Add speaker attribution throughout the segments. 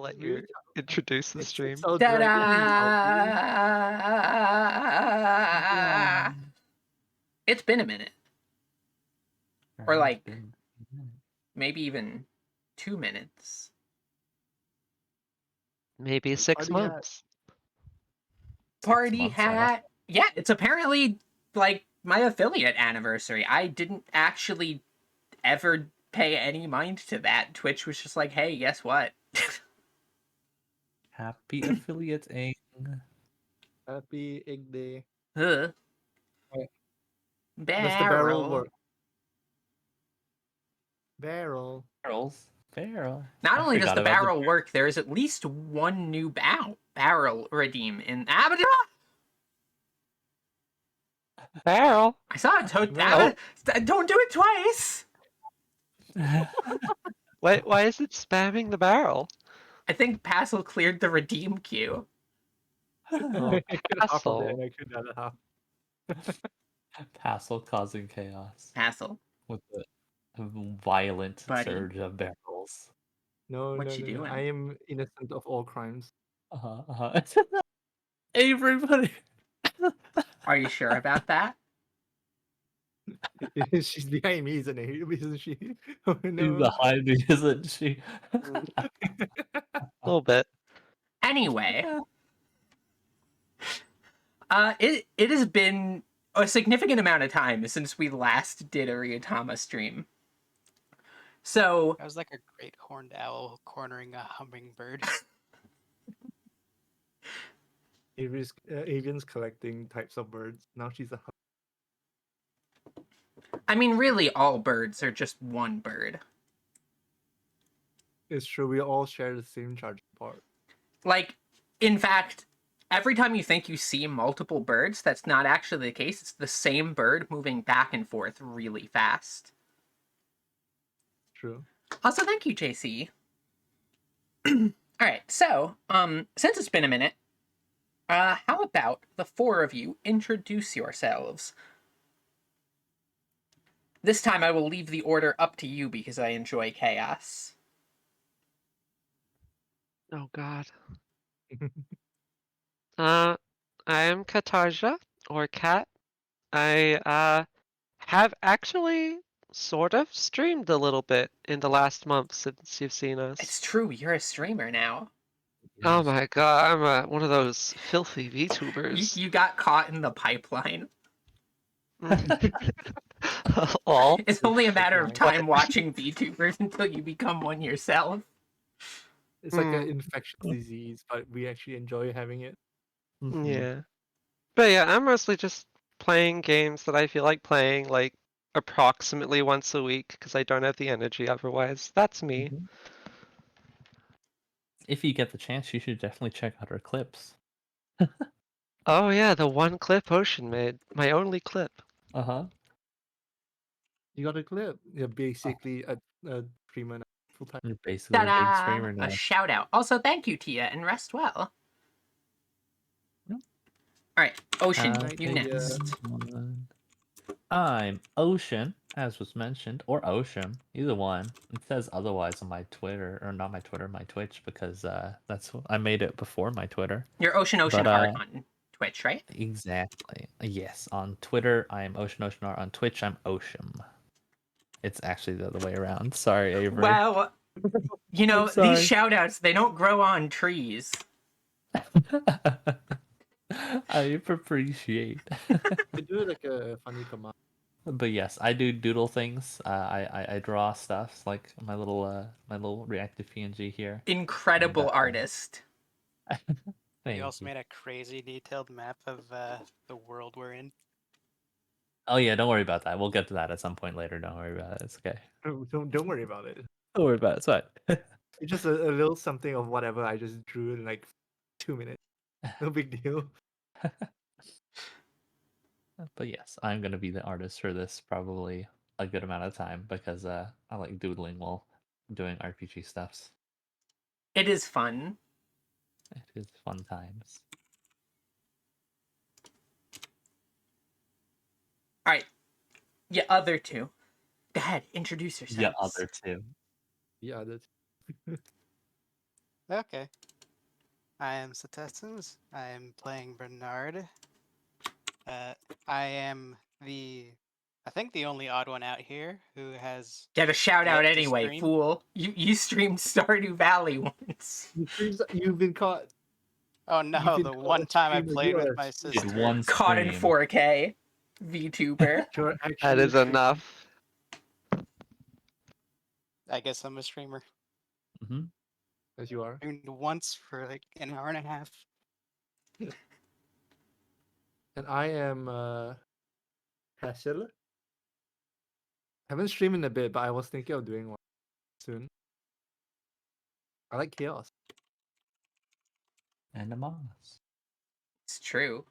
Speaker 1: let you introduce the stream.
Speaker 2: So
Speaker 3: Ta-da! It's been a minute. Or like maybe even 2 minutes.
Speaker 1: Maybe 6 months.
Speaker 3: Party hat. Yeah, it's apparently like my affiliate anniversary. I didn't actually ever pay any mind to that. Twitch was just like, hey, guess what?
Speaker 4: Happy affiliate ing.
Speaker 2: Happy egg day.
Speaker 3: Huh.
Speaker 2: Right.
Speaker 3: Barrel.
Speaker 2: Does the barrel work? Barrel.
Speaker 4: Barrel.
Speaker 3: Not only does the barrel work, there is at least one new barrel redeem in Abaddon.
Speaker 1: Barrel.
Speaker 3: I saw it. Don't do it twice.
Speaker 1: Why is it spamming the barrel?
Speaker 3: I think Passel cleared the redeem queue.
Speaker 1: Oh, Passel.
Speaker 4: Passel causing chaos.
Speaker 3: Passel.
Speaker 4: With the violent surge of barrels.
Speaker 2: No,
Speaker 3: what you doing?
Speaker 2: I am innocent of all crimes.
Speaker 4: Everybody.
Speaker 3: Are you sure about that?
Speaker 2: She's behind me, isn't she? Oh, no.
Speaker 4: She's behind me, isn't she?
Speaker 1: A little bit.
Speaker 3: Anyway, it has been a significant amount of time since we last did a Ryuutama stream. So
Speaker 5: that was like a great horned owl cornering a hummingbird.
Speaker 2: Avian's collecting types of birds. Now she's a.
Speaker 3: I mean, really, all birds are just one bird.
Speaker 2: It's true. We all share the same charging part.
Speaker 3: Like, in fact, every time you think you see multiple birds, that's not actually the case. It's the same bird moving back and forth really fast.
Speaker 2: True.
Speaker 3: Also, thank you, JC. All right, so, since it's been a minute, how about the four of you introduce yourselves? This time I will leave the order up to you because I enjoy chaos.
Speaker 1: Oh God. I am Katarja, or Kat. I have actually sort of streamed a little bit in the last month since you've seen us.
Speaker 3: It's true, you're a streamer now.
Speaker 1: Oh my God, I'm one of those filthy VTubers.
Speaker 3: You got caught in the pipeline. It's only a matter of time watching VTubers until you become one yourself.
Speaker 2: It's like an infectious disease, but we actually enjoy having it.
Speaker 1: Yeah. But yeah, I'm mostly just playing games that I feel like playing like approximately once a week because I don't have the energy otherwise. That's me.
Speaker 4: If you get the chance, you should definitely check out our clips.
Speaker 1: Oh yeah, the one clip Ocean made. My only clip.
Speaker 4: Uh-huh.
Speaker 2: You got a clip. You're basically a streamer now, full-time.
Speaker 4: You're basically a big streamer now.
Speaker 3: A shout out. Also, thank you, Tia, and rest well. Alright, Ocean, you next.
Speaker 4: I'm Ocean, as was mentioned, or Ocean, either one. It says otherwise on my Twitter, or not my Twitter, my Twitch, because I made it before my Twitter.
Speaker 3: You're Ocean Heart on Twitch, right?
Speaker 4: Exactly. Yes, on Twitter, I'm Ocean Heart. On Twitch, I'm Ocean. It's actually the other way around. Sorry, Avery.
Speaker 3: Well, you know, these shoutouts, they don't grow on trees.
Speaker 4: I appreciate.
Speaker 2: We do like a funny command.
Speaker 4: But yes, I do doodle things. I draw stuff like my little reactive PNG here.
Speaker 3: Incredible artist.
Speaker 5: You also made a crazy detailed map of the world we're in.
Speaker 4: Oh yeah, don't worry about that. We'll get to that at some point later. Don't worry about it. It's okay.
Speaker 2: Don't worry about it.
Speaker 4: Don't worry about it. It's fine.
Speaker 2: It's just a little something of whatever I just drew in like 2 minutes. No big deal.
Speaker 4: But yes, I'm gonna be the artist for this probably a good amount of time because I like doodling while doing RPG stuffs.
Speaker 3: It is fun.
Speaker 4: It is fun times.
Speaker 3: Alright. You other two. Go ahead, introduce yourselves.
Speaker 4: Yeah, other two.
Speaker 2: Yeah, that's
Speaker 5: Okay. I am Satestins. I am playing Bernard. I am I think the only odd one out here who has
Speaker 3: Get a shout out
Speaker 5: yet to
Speaker 3: anyway,
Speaker 5: stream.
Speaker 3: fool. You streamed Stardew Valley once.
Speaker 2: You've been caught.
Speaker 5: Oh
Speaker 2: You've
Speaker 5: no,
Speaker 2: been
Speaker 5: the
Speaker 2: caught
Speaker 5: one time I
Speaker 2: streamer.
Speaker 5: played
Speaker 2: You
Speaker 5: with
Speaker 2: are
Speaker 5: my
Speaker 2: a
Speaker 4: Did
Speaker 5: sister.
Speaker 4: one
Speaker 3: Caught in
Speaker 4: stream.
Speaker 3: 4K. VTuber.
Speaker 2: You're
Speaker 1: That
Speaker 2: actually
Speaker 1: is
Speaker 2: a streamer.
Speaker 1: enough.
Speaker 5: I guess I'm a streamer.
Speaker 4: Hmm.
Speaker 2: As you are.
Speaker 5: Streamed once for like an hour and a half.
Speaker 2: And I am Hassel. Haven't streamed in a bit, but I was thinking of doing one soon. I like chaos.
Speaker 4: And Among Us.
Speaker 3: It's true.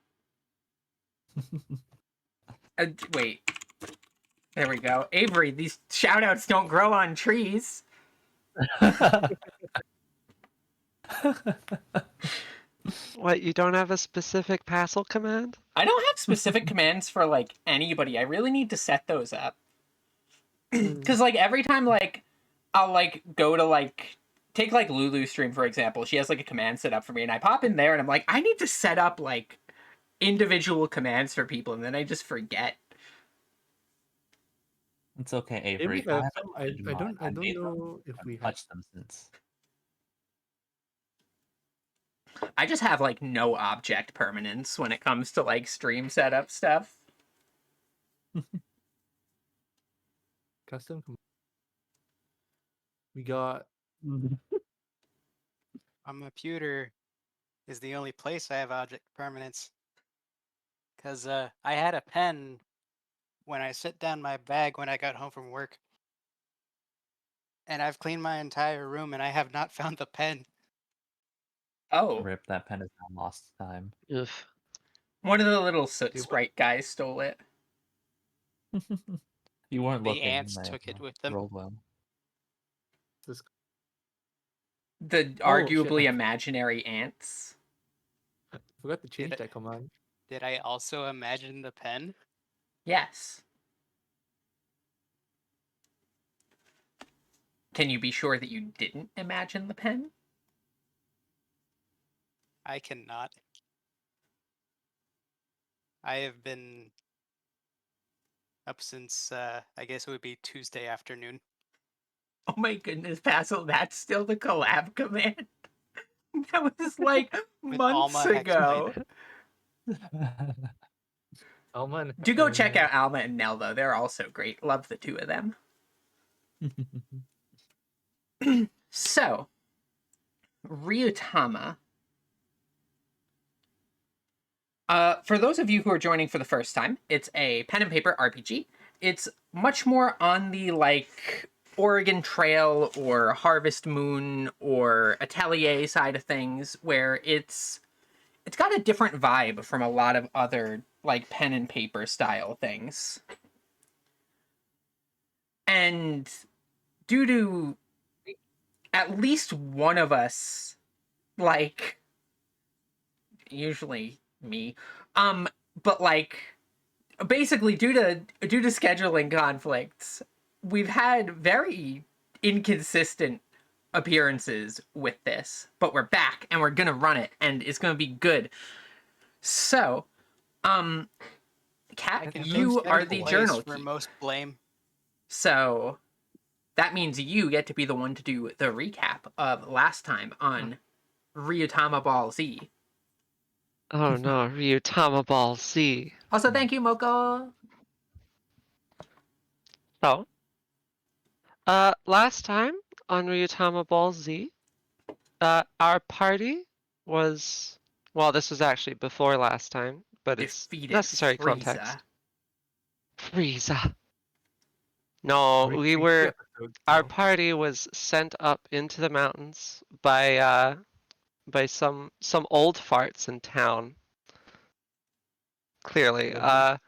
Speaker 3: Wait. There we go. Avery, these shout outs don't grow on trees.
Speaker 1: What, you don't have a specific Passel command?
Speaker 3: I don't have specific commands for like anybody. I really need to set those up. Cause like every time like I'll like go to like take like Lulu's stream for example, she has like a command set up for me and I pop in there and I'm like, I need to set up like individual commands for people and then I just forget.
Speaker 4: It's okay,
Speaker 2: Maybe
Speaker 4: Avery.
Speaker 2: if I have
Speaker 4: haven't
Speaker 2: some, I
Speaker 4: made
Speaker 2: don't
Speaker 4: mine.
Speaker 2: I don't
Speaker 4: made them.
Speaker 2: know if
Speaker 4: I
Speaker 2: we
Speaker 4: haven't
Speaker 2: have.
Speaker 4: touched them since.
Speaker 3: I just have like no object permanence when it comes to like stream setup stuff.
Speaker 2: Custom. We got
Speaker 5: On my computer is the only place I have object permanence. Cause I had a pen when I set down my bag when I got home from work. And I've cleaned my entire room and I have not found the pen.
Speaker 3: Oh,
Speaker 4: Rip, that pen is now lost time.
Speaker 1: Oof.
Speaker 3: one of the little soot
Speaker 2: Dude,
Speaker 3: sprite guys stole it.
Speaker 4: You weren't
Speaker 5: The
Speaker 4: looking.
Speaker 5: ants
Speaker 4: I
Speaker 5: took it with them.
Speaker 4: rolled well.
Speaker 2: this.
Speaker 3: The
Speaker 2: Oh, shit,
Speaker 3: arguably
Speaker 2: I
Speaker 3: imaginary ants.
Speaker 2: forgot to change
Speaker 5: it-
Speaker 2: that command.
Speaker 5: Did I also imagine the pen?
Speaker 3: Yes. Can you be sure that you didn't imagine the pen?
Speaker 5: I cannot. I have been up since I guess it would be Tuesday afternoon.
Speaker 3: Oh my goodness, Basil, that's still the collab command? That was like
Speaker 5: With
Speaker 3: months
Speaker 5: Alma
Speaker 3: ago.
Speaker 2: Alman.
Speaker 3: Do go check out Alma and Nell, though. They're also great. Love the two of them. So, Ryuutama. For those of you who are joining for the first time, it's a pen and paper RPG. It's much more on the, like, Oregon Trail or Harvest Moon or Atelier side of things, where it's got a different vibe from a lot of other, like, pen and paper style things. And due to at least one of us, like, usually me, but like, basically due to scheduling conflicts, we've had very inconsistent appearances with this, but we're back and we're gonna run it and it's gonna be good. So,
Speaker 5: I
Speaker 3: Kat,
Speaker 5: can
Speaker 3: you
Speaker 5: take
Speaker 3: are the
Speaker 5: place
Speaker 3: journal
Speaker 5: for
Speaker 3: keep.
Speaker 5: most blame.
Speaker 3: So that means you get to be the one to do the recap of last time on Ryuutama Ball Z.
Speaker 1: Oh no, Ryuutama Ball Z.
Speaker 3: Also, thank you, Moko.
Speaker 1: So, last time on Ryuutama Ball Z, our party was, well, this was actually before last time, but it's
Speaker 3: Defeated
Speaker 1: necessary
Speaker 3: Frieza.
Speaker 1: context. Frieza. No,
Speaker 2: Very
Speaker 1: we
Speaker 2: creepy
Speaker 1: were,
Speaker 2: episode,
Speaker 1: our
Speaker 2: so.
Speaker 1: party was sent up into the mountains by some old farts in town. Clearly,
Speaker 2: Mhm.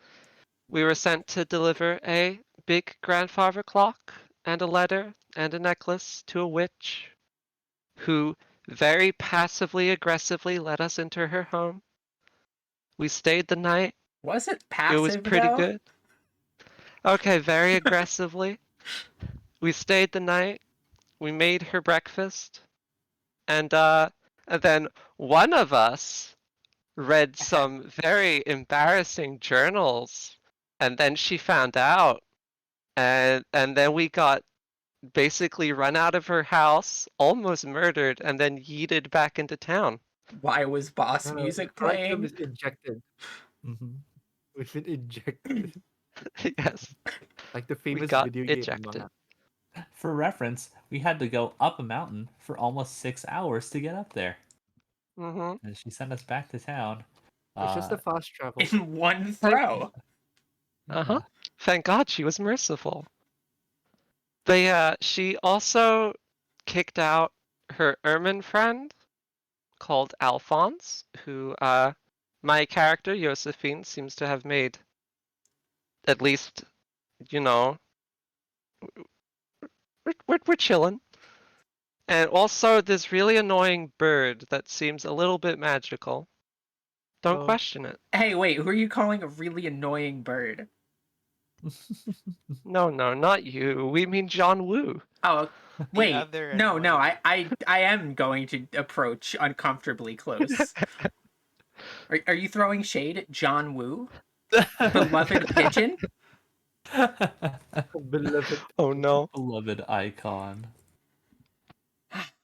Speaker 1: we were sent to deliver a big grandfather clock and a letter and a necklace to a witch who very passively aggressively let us into her home. We stayed the night.
Speaker 3: Was it
Speaker 1: It was
Speaker 3: passive,
Speaker 1: pretty
Speaker 3: though?
Speaker 1: good. Okay, very aggressively. We stayed the night. We made her breakfast. and then one of us read some very embarrassing journals, and then she found out, and then we got basically run out of her house, almost murdered, and then yeeted back into town.
Speaker 3: Why was boss
Speaker 2: The
Speaker 3: music
Speaker 2: correct term
Speaker 3: playing?
Speaker 2: is ejected.
Speaker 4: Mhm.
Speaker 2: We've been ejected.
Speaker 1: Yes,
Speaker 2: Like the
Speaker 1: we
Speaker 2: famous
Speaker 1: got
Speaker 2: video game.
Speaker 1: ejected.
Speaker 4: For reference, we had to go up a mountain for almost 6 hours to get up there,
Speaker 1: Hmm.
Speaker 4: and she sent us back to town.
Speaker 2: It's just a fast travel.
Speaker 3: In one throw.
Speaker 1: Uh-huh.
Speaker 4: Yeah.
Speaker 1: Thank God she was merciful. But yeah, she also kicked out her ermine friend called Alphonse, who my character, Josephine, seems to have made at least, you know, we're chilling. And also this really annoying bird that seems a little bit magical. Don't
Speaker 2: Oh.
Speaker 1: question it.
Speaker 3: Hey, wait, who are you calling a really annoying bird?
Speaker 1: No, not you. We mean John Woo.
Speaker 3: Oh,
Speaker 5: The
Speaker 3: wait.
Speaker 5: other
Speaker 3: No,
Speaker 5: annoying-
Speaker 3: I am going to approach uncomfortably close. Are you throwing shade at John Woo? Beloved pigeon?
Speaker 2: Beloved.
Speaker 1: Oh no.
Speaker 4: Beloved icon.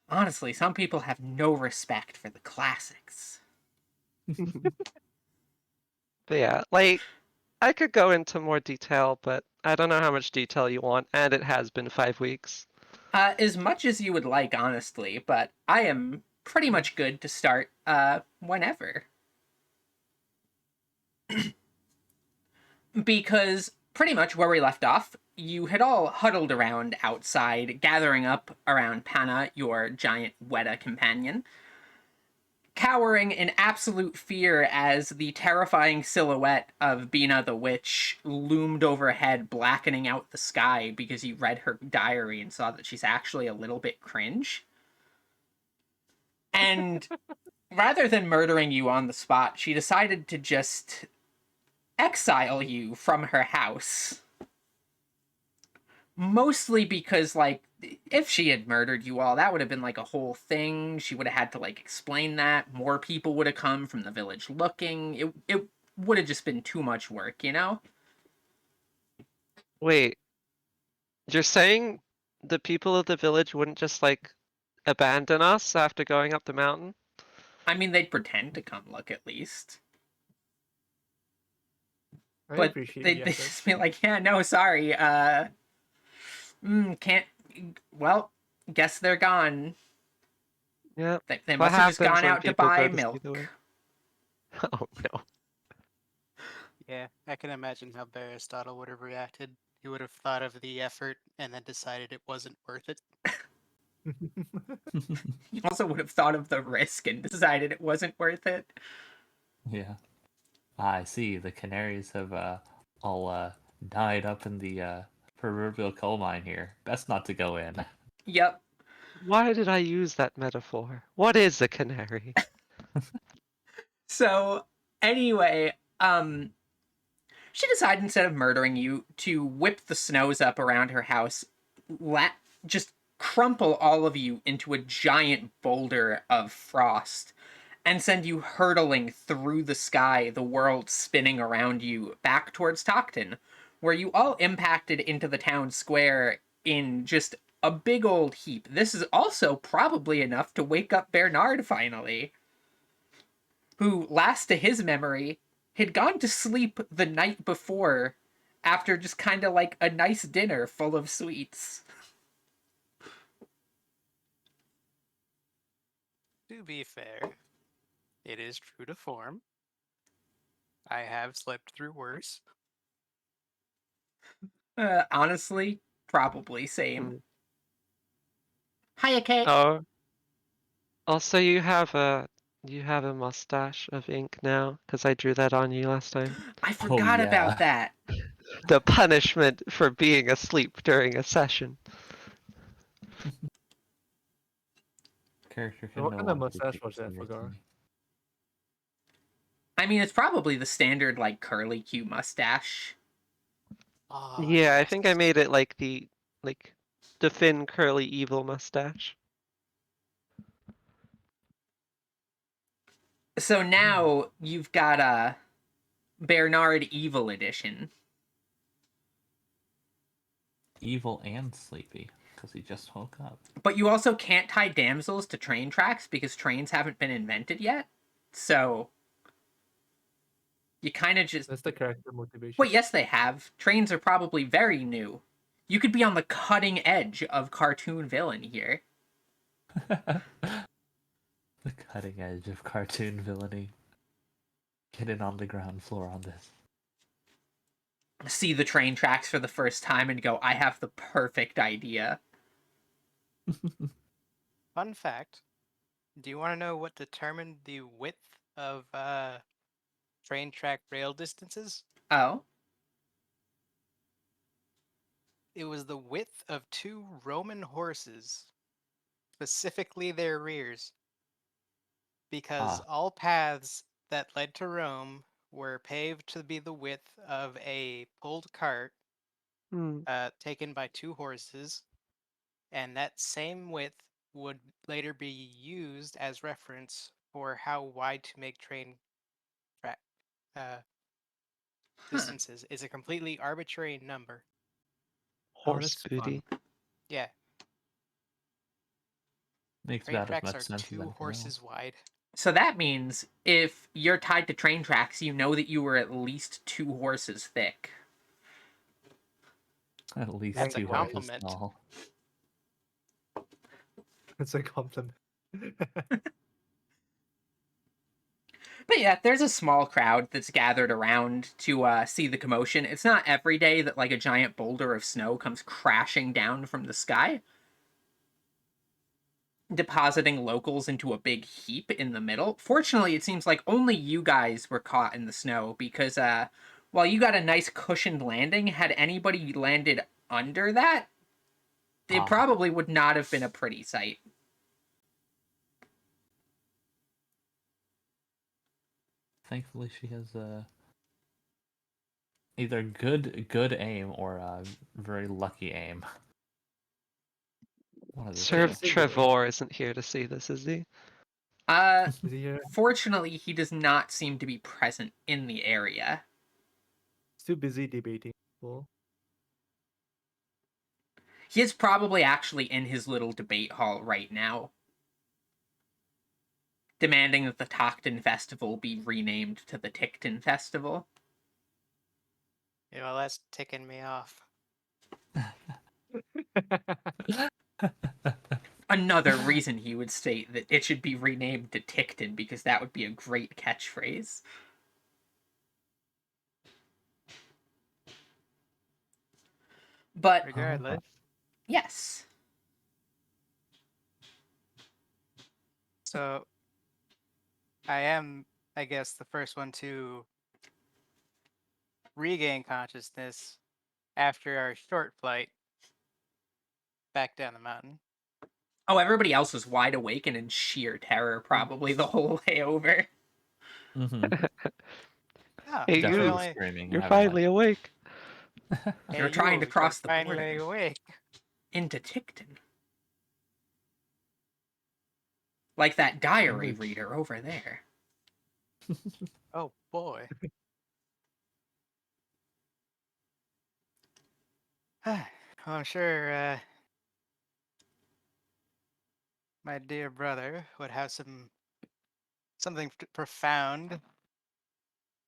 Speaker 3: Honestly, some people have no respect for the classics.
Speaker 1: But yeah, like, I could go into more detail, but I don't know how much detail you want, and it has been 5 weeks.
Speaker 3: As much as you would like, honestly, but I am pretty much good to start whenever. Because pretty much where we left off, you had all huddled around outside, gathering up around Panna, your giant Weta companion, cowering in absolute fear as the terrifying silhouette of Bina the Witch loomed overhead, blackening out the sky because you read her diary and saw that she's actually a little bit cringe. And rather than murdering you on the spot, she decided to just exile you from her house. Mostly because, like, if she had murdered you all, that would have been like a whole thing. She would have had to like explain that. More people would have come from the village looking. It would have just been too much work, you know?
Speaker 1: Wait, you're saying the people of the village wouldn't just, like, abandon us after going up the mountain?
Speaker 3: I mean, they'd pretend to come look at least.
Speaker 2: I
Speaker 3: But
Speaker 2: appreciate
Speaker 3: they'd
Speaker 2: the
Speaker 3: just
Speaker 2: effort.
Speaker 3: be like, yeah, no, sorry. Can't. Well, guess they're gone.
Speaker 1: Yeah.
Speaker 3: They
Speaker 1: What
Speaker 3: must have just
Speaker 1: happens
Speaker 3: gone
Speaker 1: when
Speaker 3: out to
Speaker 1: people
Speaker 3: buy
Speaker 1: go to see
Speaker 3: milk.
Speaker 1: the way? Oh no.
Speaker 5: Yeah, I can imagine how Aristotle would have reacted. He would have thought of the effort and then decided it wasn't worth it.
Speaker 3: He also would have thought of the risk and decided it wasn't worth it.
Speaker 4: Yeah. I see. The canaries have all died up in the proverbial coal mine here. Best not to go in.
Speaker 3: Yep.
Speaker 1: Why did I use that metaphor? What is a canary?
Speaker 3: So, anyway, she decided instead of murdering you to whip the snows up around her house, just crumple all of you into a giant boulder of frost, and send you hurtling through the sky, the world spinning around you, back towards Tockton, where you all impacted into the town square in just a big old heap. This is also probably enough to wake up Bernard finally, who, last to his memory, had gone to sleep the night before after just kind of like a nice dinner full of sweets.
Speaker 5: To be fair, it is true to form. I have slept through worse.
Speaker 3: Honestly, probably same. Hiya, Kate.
Speaker 1: Oh. Also, you have a mustache of ink now, because I drew that on you last time.
Speaker 3: I forgot
Speaker 4: yeah.
Speaker 3: about that.
Speaker 1: The punishment for being asleep during a session.
Speaker 4: Character can
Speaker 2: What
Speaker 4: no
Speaker 2: kind of
Speaker 4: longer be
Speaker 2: mustache
Speaker 4: taken
Speaker 2: was that for Gar?
Speaker 4: seriously.
Speaker 3: I mean, it's probably the standard, like, curly Q mustache.
Speaker 5: Ah,
Speaker 1: Yeah, I think I
Speaker 5: yes.
Speaker 1: made it like the thin curly evil mustache.
Speaker 3: So now you've got a Bernard Evil Edition.
Speaker 4: Evil and sleepy because he just woke up.
Speaker 3: But you also can't tie damsels to train tracks because trains haven't been invented yet. So you kind of just...
Speaker 2: That's the character motivation.
Speaker 3: Wait, yes, they have. Trains are probably very new. You could be on the cutting edge of cartoon villain here.
Speaker 4: The cutting edge of cartoon villainy. Get in on the ground floor on this.
Speaker 3: See the train tracks for the first time and go, I have the perfect idea.
Speaker 5: Fun fact. Do you want to know what determined the width of train track rail distances?
Speaker 3: Oh?
Speaker 5: It was the width of 2 Roman horses, specifically their rears, because all paths that led to Rome were paved to be the width of a pulled cart
Speaker 1: Hmm.
Speaker 5: taken by 2 horses, and that same width would later be used as reference for how wide to make train track distances. It's a completely arbitrary number.
Speaker 1: Horse
Speaker 2: that's
Speaker 1: booty.
Speaker 2: fun.
Speaker 5: Yeah,
Speaker 4: Makes
Speaker 5: train
Speaker 4: about as
Speaker 5: tracks
Speaker 4: much
Speaker 5: are
Speaker 4: sense as
Speaker 5: 2
Speaker 4: anything
Speaker 5: horses
Speaker 4: else.
Speaker 5: wide.
Speaker 3: So that means if you're tied to train tracks, you know that you were at least 2 horses thick.
Speaker 4: At least
Speaker 5: That's a
Speaker 4: 2 horses
Speaker 5: compliment.
Speaker 4: tall.
Speaker 2: It's a compliment.
Speaker 3: But yeah, there's a small crowd that's gathered around to see the commotion. It's not every day that like a giant boulder of snow comes crashing down from the sky, depositing locals into a big heap in the middle. Fortunately, it seems like only you guys were caught in the snow because while you got a nice cushioned landing, had anybody landed under that, it probably would not have been a pretty sight.
Speaker 4: Thankfully, she has either good aim or very lucky aim. One of the
Speaker 1: Sir
Speaker 4: two.
Speaker 1: Trevor isn't here to see this, is he?
Speaker 2: Is he here?
Speaker 3: Fortunately, he does not seem to be present in the area.
Speaker 2: He's too busy debating people.
Speaker 3: He is probably actually in his little debate hall right now, demanding that the Tockton Festival be renamed to the Tockton Festival.
Speaker 5: Yeah, well, that's ticking me off.
Speaker 3: Another reason he would state that it should be renamed to Tockton, because that would be a great catchphrase. But
Speaker 5: Regardless,
Speaker 3: yes.
Speaker 5: so I am, I guess, the first one to regain consciousness after our short flight back down the mountain.
Speaker 3: Oh, everybody else was wide awake and in sheer terror probably the whole way over.
Speaker 4: Mm-hmm.
Speaker 5: Oh,
Speaker 1: Hey,
Speaker 5: you're
Speaker 1: you.
Speaker 5: the only,
Speaker 4: Screaming.
Speaker 1: You're
Speaker 4: and having
Speaker 1: finally awake.
Speaker 3: You're
Speaker 5: hey,
Speaker 3: trying to
Speaker 5: you're
Speaker 3: cross the
Speaker 5: finally
Speaker 3: border
Speaker 5: awake.
Speaker 3: into Tockton. Like that diary reader over there.
Speaker 5: Oh boy. Well, I'm sure my dear brother would have something profound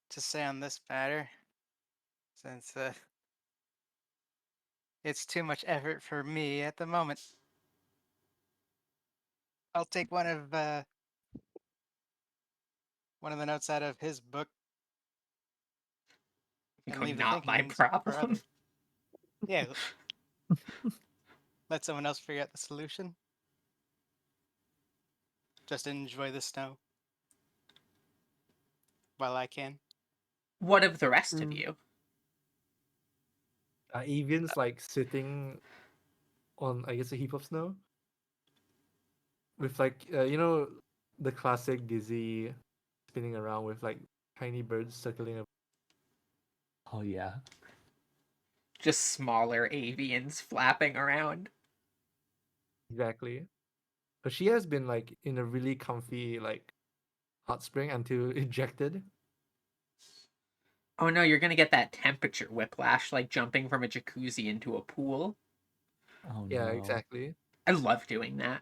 Speaker 5: to say on this matter, since it's too much effort for me at the moment. I'll take one of the notes out of his book and leave the
Speaker 3: Not my
Speaker 5: thinking for
Speaker 3: problem.
Speaker 5: others. Yeah. Let someone else figure out the solution. Just enjoy the snow while I can.
Speaker 3: What of the rest of you?
Speaker 2: Evian's like sitting on, I guess, a heap of snow. With like, the classic dizzy spinning around with like tiny birds circling around.
Speaker 4: Oh yeah.
Speaker 3: Just smaller avians flapping around.
Speaker 2: Exactly. But she has been like in a really comfy like hot spring until ejected.
Speaker 3: Oh no, you're gonna get that temperature whiplash, like jumping from a jacuzzi into a pool.
Speaker 4: Oh
Speaker 2: Yeah,
Speaker 4: no.
Speaker 2: exactly.
Speaker 3: I love doing that.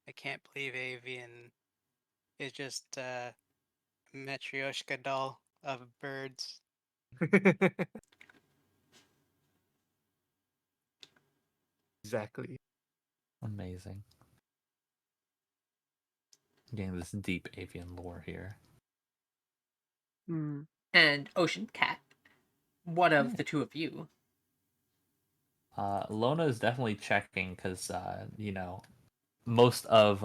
Speaker 5: I can't believe Avian is just a Matryoshka doll of birds.
Speaker 2: Exactly.
Speaker 4: Amazing. Getting this deep avian lore here.
Speaker 1: Hmm.
Speaker 3: And Ocean Cat, what of
Speaker 4: Yeah.
Speaker 3: the two of you?
Speaker 4: Lona is definitely checking because most of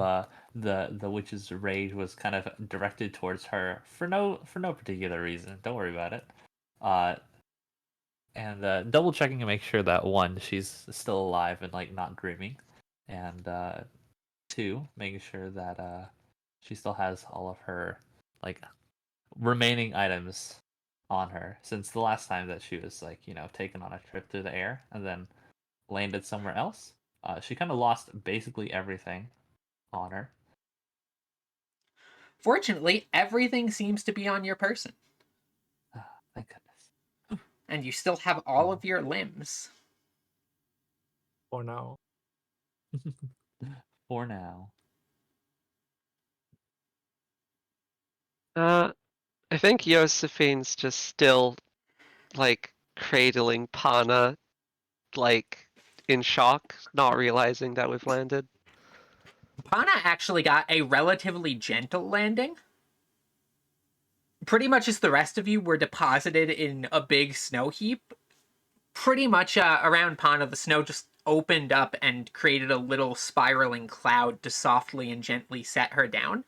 Speaker 4: the witch's rage was kind of directed towards her for no particular reason. Don't worry about it. Uh, and double checking to make sure that one, she's still alive and like not dreaming, and two, making sure that she still has all of her like remaining items on her since the last time that she was like taken on a trip through the air and then landed somewhere else. She kind of lost basically everything on her.
Speaker 3: Fortunately, everything seems to be on your person,
Speaker 4: Thank goodness.
Speaker 3: and you still have all of your limbs.
Speaker 2: For now.
Speaker 4: For now.
Speaker 1: I think Josephine's just still like cradling Pana, like in shock, not realizing that we've landed.
Speaker 3: Pana actually got a relatively gentle landing. Pretty much as the rest of you were deposited in a big snow heap, pretty much around Pana, the snow just opened up and created a little spiraling cloud to softly and gently set her down.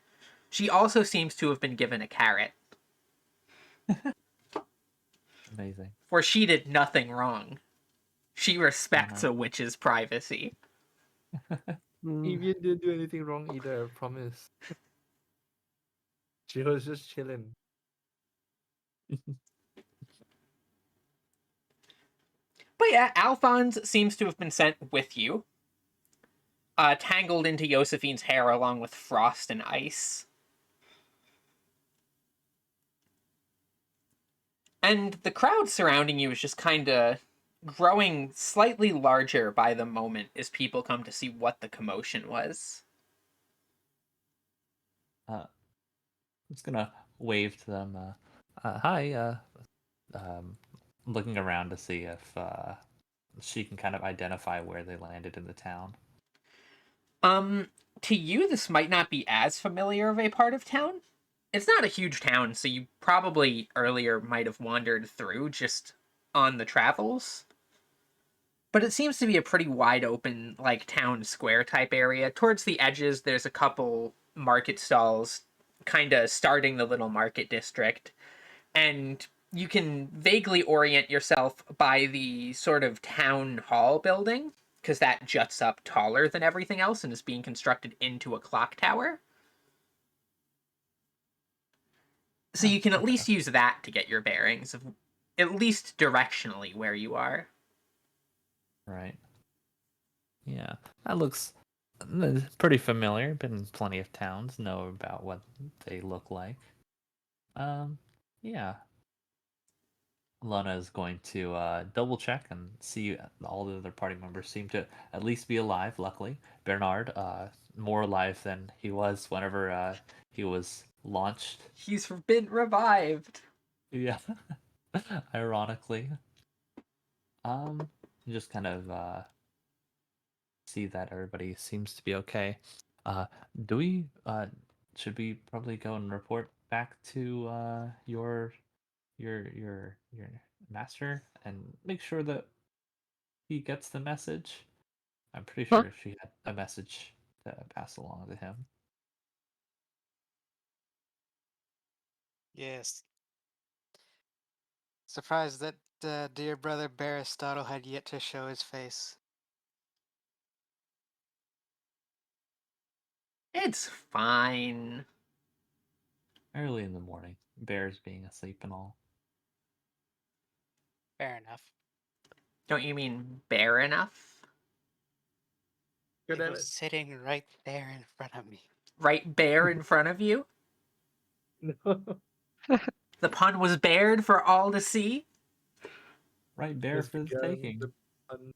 Speaker 3: She also seems to have been given a carrot,
Speaker 4: Amazing.
Speaker 3: for she did nothing wrong. She respects
Speaker 4: Pana.
Speaker 3: a witch's privacy.
Speaker 1: Hmm.
Speaker 2: Evian didn't do anything wrong either, I promise. She was just chilling.
Speaker 3: But yeah, Alphonse seems to have been sent with you, tangled into Josephine's hair along with frost and ice. And the crowd surrounding you is just kind of growing slightly larger by the moment as people come to see what the commotion was.
Speaker 4: I'm just gonna wave to them. Hi. Um, looking around to see if she can kind of identify where they landed in the town.
Speaker 3: Um, to you, this might not be as familiar of a part of town. It's not a huge town, so you probably earlier might have wandered through just on the travels. But it seems to be a pretty wide open, like, town square type area. Towards the edges, there's a couple market stalls kind of starting the little market district. And you can vaguely orient yourself by the sort of town hall building, because that juts up taller than everything else and is being constructed into a clock tower. So you can at
Speaker 4: Okay.
Speaker 3: least use that to get your bearings of at least directionally where you are.
Speaker 4: Right. Yeah, that looks pretty familiar. Been in plenty of towns, know about what they look like. Um, yeah. Lona is going to double check and see all the other party members seem to at least be alive. Luckily, Bernard, more alive than he was whenever he was launched.
Speaker 3: He's been revived.
Speaker 4: Yeah, ironically. Um, just kind of see that everybody seems to be okay. Uh, do we should we probably go and report back to your master and make sure that he gets the message? I'm pretty
Speaker 1: Huh?
Speaker 4: sure she had a message to pass along to him.
Speaker 5: Yes. Surprised that dear brother Aristotle had yet to show his face.
Speaker 3: It's fine.
Speaker 4: Early in the morning, bears being asleep and all.
Speaker 5: Fair enough.
Speaker 3: Don't you mean bare enough?
Speaker 2: Good
Speaker 5: It
Speaker 2: at
Speaker 5: was
Speaker 2: it.
Speaker 5: sitting right there in front of me.
Speaker 3: Right bare in front of you.
Speaker 2: No.
Speaker 3: The pun was bared for all to see.
Speaker 4: Right there
Speaker 2: Just
Speaker 4: for the
Speaker 2: began
Speaker 4: taking.
Speaker 2: the pun.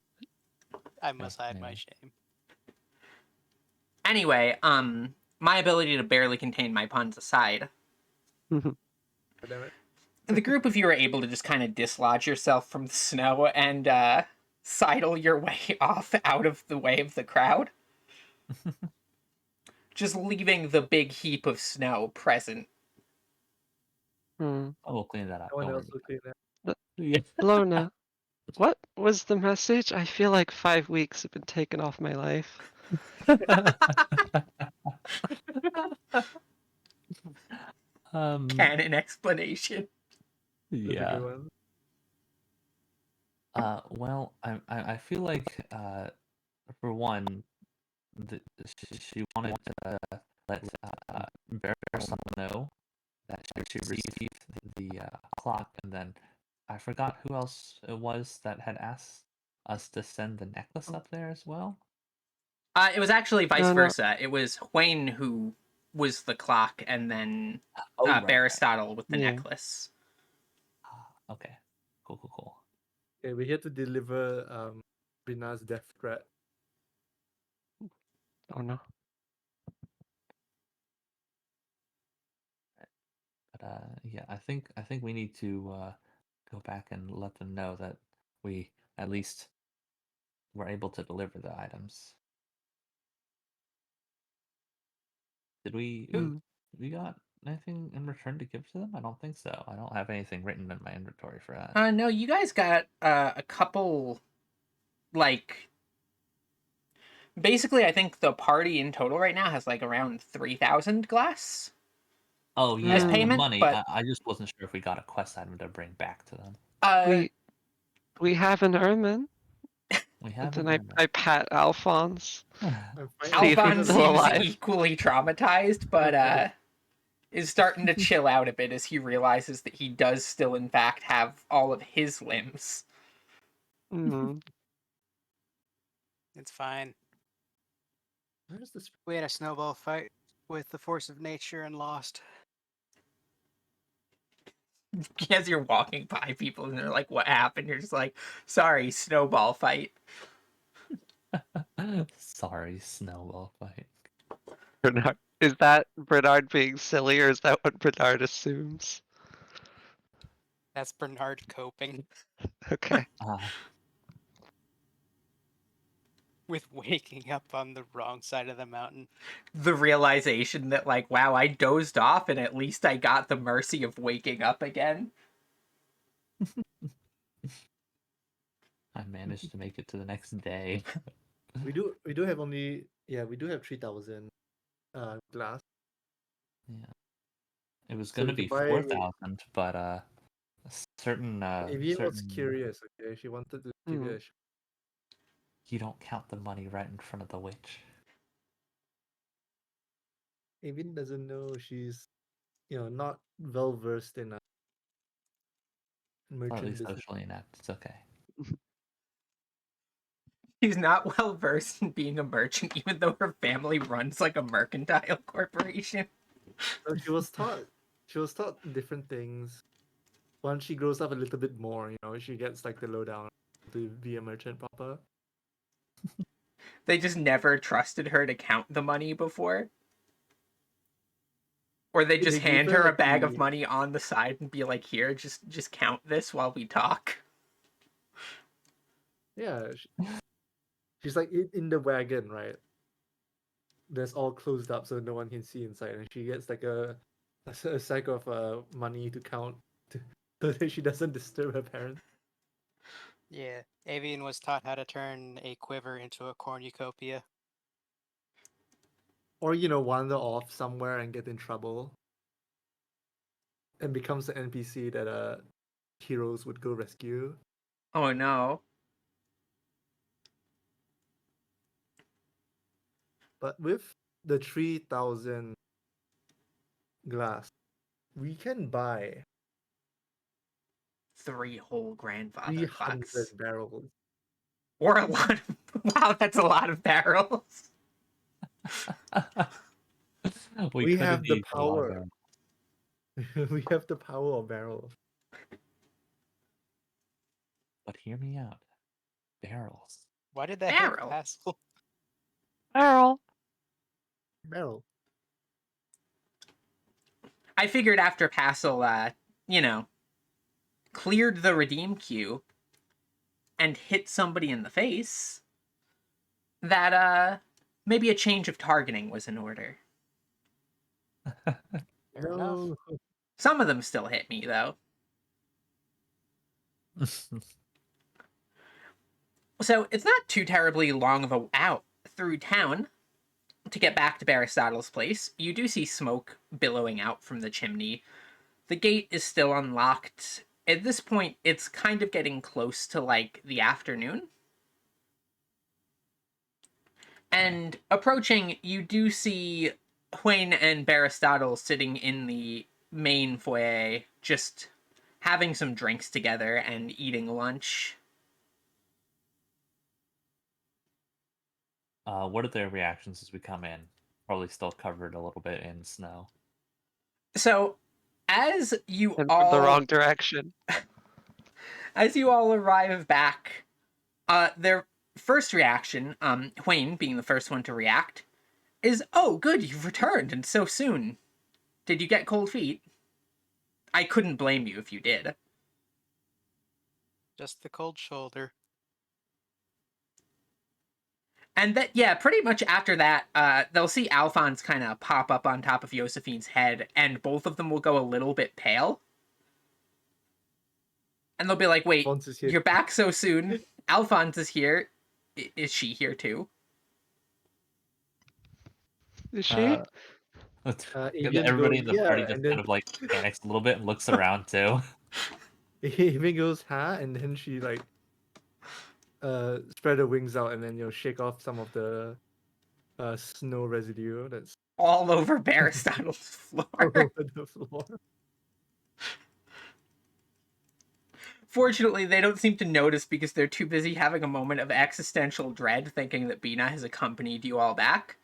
Speaker 5: I must hide
Speaker 4: yeah.
Speaker 5: my shame.
Speaker 3: Anyway, my ability to barely contain my puns aside,
Speaker 2: God damn it.
Speaker 3: the group of you are able to just kind of dislodge yourself from the snow and sidle your way off out of the way of the crowd, just leaving the big heap of snow present.
Speaker 1: Hmm.
Speaker 4: Oh, we'll clean that up.
Speaker 2: No one
Speaker 4: Don't
Speaker 2: else
Speaker 4: worry
Speaker 2: will clean that.
Speaker 4: about it.
Speaker 1: Lona, what was the message? I feel like 5 weeks have been taken off my life.
Speaker 3: Canon explanation.
Speaker 2: That's a
Speaker 4: yeah.
Speaker 2: good one.
Speaker 4: Well, I feel like for one, she wanted to let Bear know that she received the clock, and then I forgot who else it was that had asked us to send the necklace up there as well.
Speaker 3: It was actually vice
Speaker 1: No, no.
Speaker 3: versa. It was Wayne who was the clock, and then
Speaker 4: Oh, right.
Speaker 3: Aristotle with the
Speaker 1: Yeah.
Speaker 3: necklace.
Speaker 4: Okay. Cool.
Speaker 2: Okay, we're here to deliver Brina's death threat.
Speaker 1: Oh no.
Speaker 4: But yeah, I think we need to go back and let them know that we at least were able to deliver the items. Did we
Speaker 1: Hmm.
Speaker 4: we got anything in return to give to them? I don't think so. I don't have anything written in my inventory for that.
Speaker 3: No, you guys got a couple, like, basically, I think the party in total right now has like around 3,000 glass.
Speaker 4: Oh
Speaker 3: As
Speaker 4: yeah, the
Speaker 3: payment,
Speaker 4: money.
Speaker 3: but
Speaker 4: I just wasn't sure if we got a quest item to bring back to them.
Speaker 1: We have an ermine.
Speaker 4: We
Speaker 1: And
Speaker 4: have
Speaker 1: then
Speaker 4: an
Speaker 1: I pat Alphonse.
Speaker 2: I'm fine.
Speaker 1: See if he's
Speaker 3: Alphonse
Speaker 1: still
Speaker 3: seems
Speaker 1: alive.
Speaker 3: equally traumatized, but is starting to chill out a bit as he realizes that he does still, in fact, have all of his limbs.
Speaker 1: Hmm.
Speaker 5: It's fine.
Speaker 2: Where's this?
Speaker 5: We had a snowball fight with the force of nature and lost.
Speaker 3: As you're walking by people and they're like, "What happened?" You're just like, "Sorry, snowball fight."
Speaker 4: Sorry, snowball fight.
Speaker 1: Bernard. Is that Bernard being silly, or is that what Bernard assumes?
Speaker 5: That's Bernard coping
Speaker 1: Okay.
Speaker 5: with waking up on the wrong side of the mountain.
Speaker 3: The realization that, like, wow, I dozed off and at least I got the mercy of waking up again.
Speaker 4: I managed to make it to the next day.
Speaker 2: We do have only we do have 3,000 glass.
Speaker 4: Yeah. It was
Speaker 2: So
Speaker 4: gonna
Speaker 2: we
Speaker 4: be
Speaker 2: can buy
Speaker 4: 4,000, but certain
Speaker 2: Avian was
Speaker 4: certain
Speaker 2: curious, okay? She wanted to give it a shot.
Speaker 4: you don't count the money right in front of the witch.
Speaker 2: Avian doesn't know she's not well versed in
Speaker 4: Or at
Speaker 2: merchant
Speaker 4: least
Speaker 2: business.
Speaker 4: socially inept. It's okay.
Speaker 3: She's not well versed in being a merchant, even though her family runs like a mercantile corporation.
Speaker 2: So she was taught different things. Once she grows up a little bit more, she gets like the lowdown to be a merchant proper.
Speaker 3: They just never trusted her to count the money before. Or they just
Speaker 2: They gave
Speaker 3: hand
Speaker 2: her,
Speaker 3: her a
Speaker 2: like,
Speaker 3: bag of
Speaker 2: the-
Speaker 3: money on the side and be like, "Here, just count this while we talk."
Speaker 2: Yeah, she's like in the wagon, right? That's all closed up, so no one can see inside, and she gets like a sack of money to count, so that she doesn't disturb her parents.
Speaker 5: Yeah, Avian was taught how to turn a quiver into a cornucopia.
Speaker 2: Or wander off somewhere and get in trouble, and becomes an NPC that heroes would go rescue.
Speaker 3: Oh no.
Speaker 2: But with the 3,000 glass, we can buy
Speaker 3: 3 whole grandfather
Speaker 2: 300
Speaker 3: clocks.
Speaker 2: barrels.
Speaker 3: Or a lot of Wow, that's a lot of barrels.
Speaker 2: We
Speaker 4: could've
Speaker 2: have the
Speaker 4: used a lot of
Speaker 2: power.
Speaker 4: barrels.
Speaker 2: We have the power of barrels.
Speaker 4: But hear me out. Barrels.
Speaker 5: Why did that
Speaker 3: Barrel.
Speaker 5: hit Pascal?
Speaker 1: Barrel.
Speaker 2: Barrel.
Speaker 3: I figured after Passel, cleared the redeem queue and hit somebody in the face, that maybe a change of targeting was in order.
Speaker 5: Fair enough.
Speaker 2: No.
Speaker 3: Some of them still hit me, though. So it's not too terribly long of a out through town to get back to Aristotle's place. You do see smoke billowing out from the chimney. The gate is still unlocked. At this point, it's kind of getting close to, like, the afternoon. And approaching, you do see Hwayne and Aristotle sitting in the main foyer, just having some drinks together and eating lunch.
Speaker 4: What are their reactions as we come in? Probably still covered a little bit in snow.
Speaker 3: So, as you
Speaker 1: And
Speaker 3: all
Speaker 1: from the wrong direction.
Speaker 3: as you all arrive back, their first reaction, Hwayne being the first one to react, is, "Oh, good, you've returned, and so soon. Did you get cold feet?" I couldn't blame you if you did.
Speaker 5: Just the cold shoulder.
Speaker 3: And that, yeah, pretty much after that, they'll see Alphonse kind of pop up on top of Josephine's head, and both of them will go a little bit pale. And they'll be like, "Wait,
Speaker 2: Alphonse is here.
Speaker 3: you're back so soon? Alphonse is here. Is she here too?"
Speaker 1: Is she?
Speaker 4: Everybody in the party just
Speaker 2: and then
Speaker 4: kind of like panics a little bit and looks around too.
Speaker 2: Even goes, huh? And then she like spread her wings out and then shake off some of the snow residue that's
Speaker 3: All over Aristotle's floor.
Speaker 2: all over the floor.
Speaker 3: Fortunately, they don't seem to notice because they're too busy having a moment of existential dread, thinking that Bina has accompanied you all back.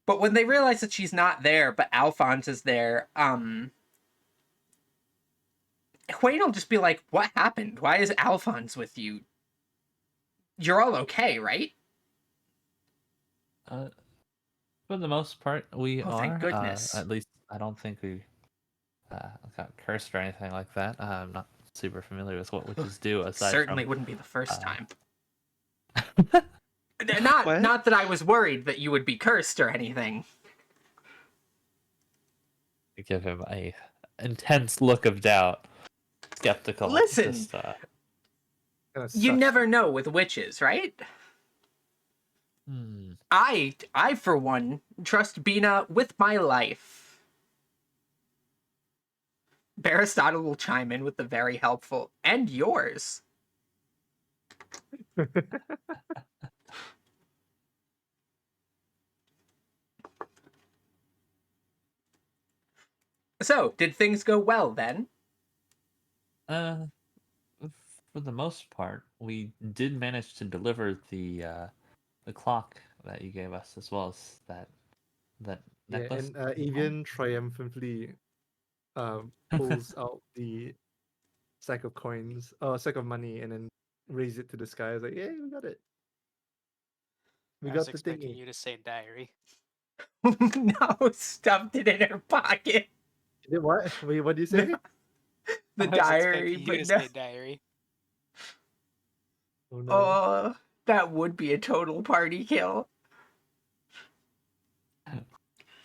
Speaker 3: But when they realize that she's not there, but Alphonse is there, Hwayne will just be like, "What happened? Why is Alphonse with you? You're all okay, right?"
Speaker 4: For the most part, we
Speaker 3: Oh,
Speaker 4: are.
Speaker 3: thank goodness.
Speaker 4: At least I don't think we got cursed or anything like that. I'm not super familiar with what witches do aside
Speaker 3: Certainly
Speaker 4: from.
Speaker 3: wouldn't be the first
Speaker 4: uh,
Speaker 3: time. Not
Speaker 1: What?
Speaker 3: not that I was worried that you would be cursed or anything.
Speaker 4: Give him a intense look of doubt, skeptical.
Speaker 3: Listen,
Speaker 4: Just,
Speaker 2: Kinda
Speaker 3: you
Speaker 2: sus.
Speaker 3: never know with witches, right? I for one trust Bina with my life. Aristotle will chime in with the very helpful, "And yours." So, did things go well then?
Speaker 4: For the most part, we did manage to deliver the clock that you gave us, as well as that necklace.
Speaker 2: And Avian triumphantly pulls out the sack of coins, sack of money, and then raise it to the sky. It's like, "Yay, we got it! We
Speaker 5: I was
Speaker 2: got the
Speaker 5: expecting
Speaker 2: thingy."
Speaker 5: you to say diary.
Speaker 3: No, stuffed it in her pocket.
Speaker 2: What? Wait, what do you say?
Speaker 3: The
Speaker 5: I was
Speaker 3: diary,
Speaker 5: expecting you
Speaker 3: but
Speaker 5: to
Speaker 3: no.
Speaker 5: say diary.
Speaker 2: Oh no!
Speaker 3: Oh, that would be a total party kill.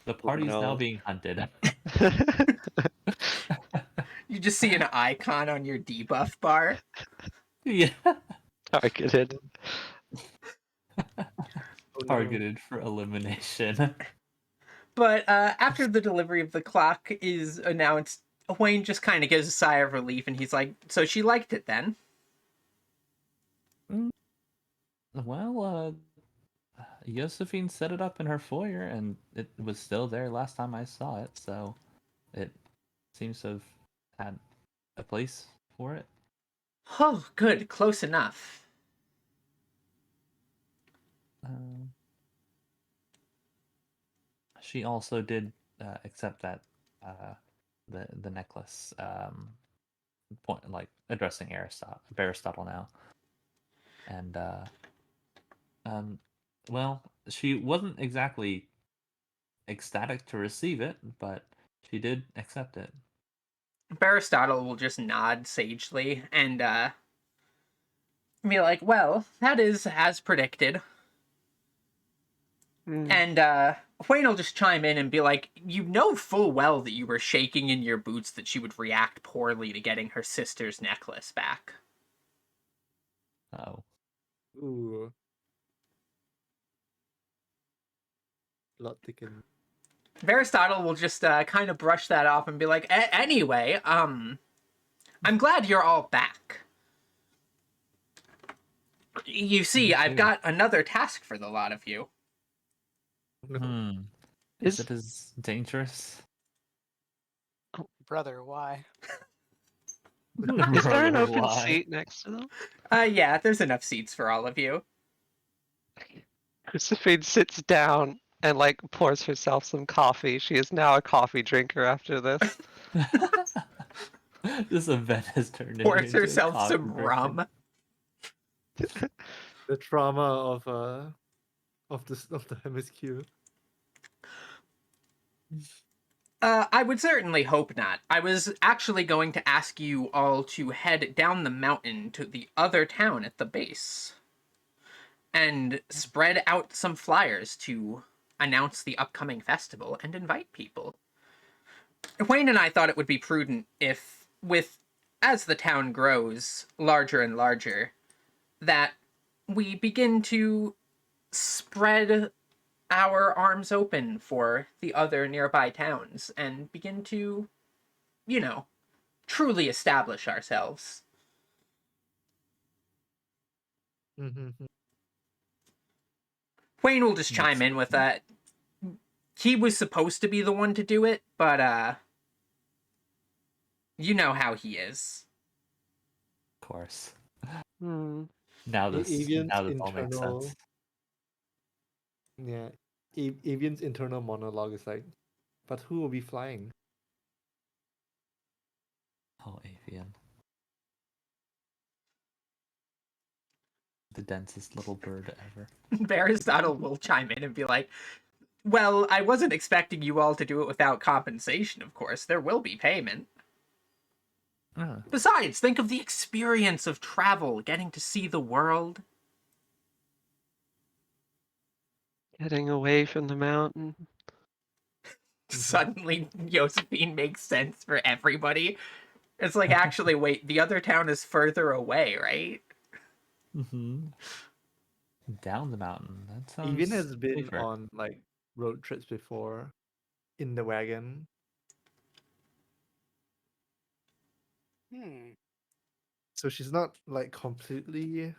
Speaker 4: The party's now
Speaker 1: no.
Speaker 4: being hunted.
Speaker 3: You just see an icon on your debuff bar.
Speaker 4: Yeah.
Speaker 1: Targeted.
Speaker 2: Oh no!
Speaker 4: Targeted for elimination.
Speaker 3: But after the delivery of the clock is announced, Wayne just kind of gives a sigh of relief, and he's like, "So she liked it then?"
Speaker 4: Well, Josephine set it up in her foyer, and it was still there last time I saw it, so it seems to have had a place for it.
Speaker 3: Oh, good, close enough.
Speaker 4: she also did accept that the necklace. Point like addressing Aristotle now, and well, she wasn't exactly ecstatic to receive it, but she did accept it.
Speaker 3: Aristotle will just nod sagely and be like, well, that is as predicted.
Speaker 1: Mm.
Speaker 3: And Wayne will just chime in and be like, you know full well that you were shaking in your boots that she would react poorly to getting her sister's necklace back.
Speaker 4: Oh,
Speaker 2: Ooh. Lot taken.
Speaker 3: Aristotle will just kind of brush that off and be like, anyway, I'm glad you're all back. You see, I've
Speaker 2: Okay.
Speaker 3: got another task for the lot of you.
Speaker 4: Is it as dangerous?
Speaker 5: Brother, why?
Speaker 1: Is there an
Speaker 4: Brother,
Speaker 1: open
Speaker 4: why?
Speaker 1: seat next to them?
Speaker 3: Yeah, there's enough seats for all of you.
Speaker 1: Josephine sits down and like pours herself some coffee. She is now a coffee drinker after this.
Speaker 4: This event has turned
Speaker 3: Pours
Speaker 4: into a
Speaker 3: herself
Speaker 4: coffee
Speaker 3: some
Speaker 4: drinking.
Speaker 3: rum.
Speaker 2: The trauma of the MSQ.
Speaker 3: I would certainly hope not. I was actually going to ask you all to head down the mountain to the other town at the base and spread out some flyers to announce the upcoming festival and invite people. Wayne and I thought it would be prudent if, as the town grows larger and larger, that we begin to spread our arms open for the other nearby towns and begin to, truly establish ourselves.
Speaker 2: Mm-hmm.
Speaker 3: Wayne will just chime in with that. He was supposed to be the one to do it, but you know how he is.
Speaker 4: Of course.
Speaker 1: Hmm.
Speaker 4: Now this
Speaker 2: Avian's
Speaker 4: all makes
Speaker 2: internal.
Speaker 4: sense.
Speaker 2: Yeah, Avian's internal monologue is like, but who will be flying?
Speaker 4: Oh, Avian. The densest little bird ever.
Speaker 3: Aristotle will chime in and be like, well, I wasn't expecting you all to do it without compensation, of course. There will be payment. Besides, think of the experience of travel, getting to see the world.
Speaker 1: Getting away from the mountain.
Speaker 3: Suddenly, Josephine makes sense for everybody. It's like, actually, wait, the other town is further away, right?
Speaker 4: Mm-hmm. Down the mountain. That sounds
Speaker 2: Avian has been
Speaker 4: safer.
Speaker 2: on like road trips before, in the wagon. So she's not like completely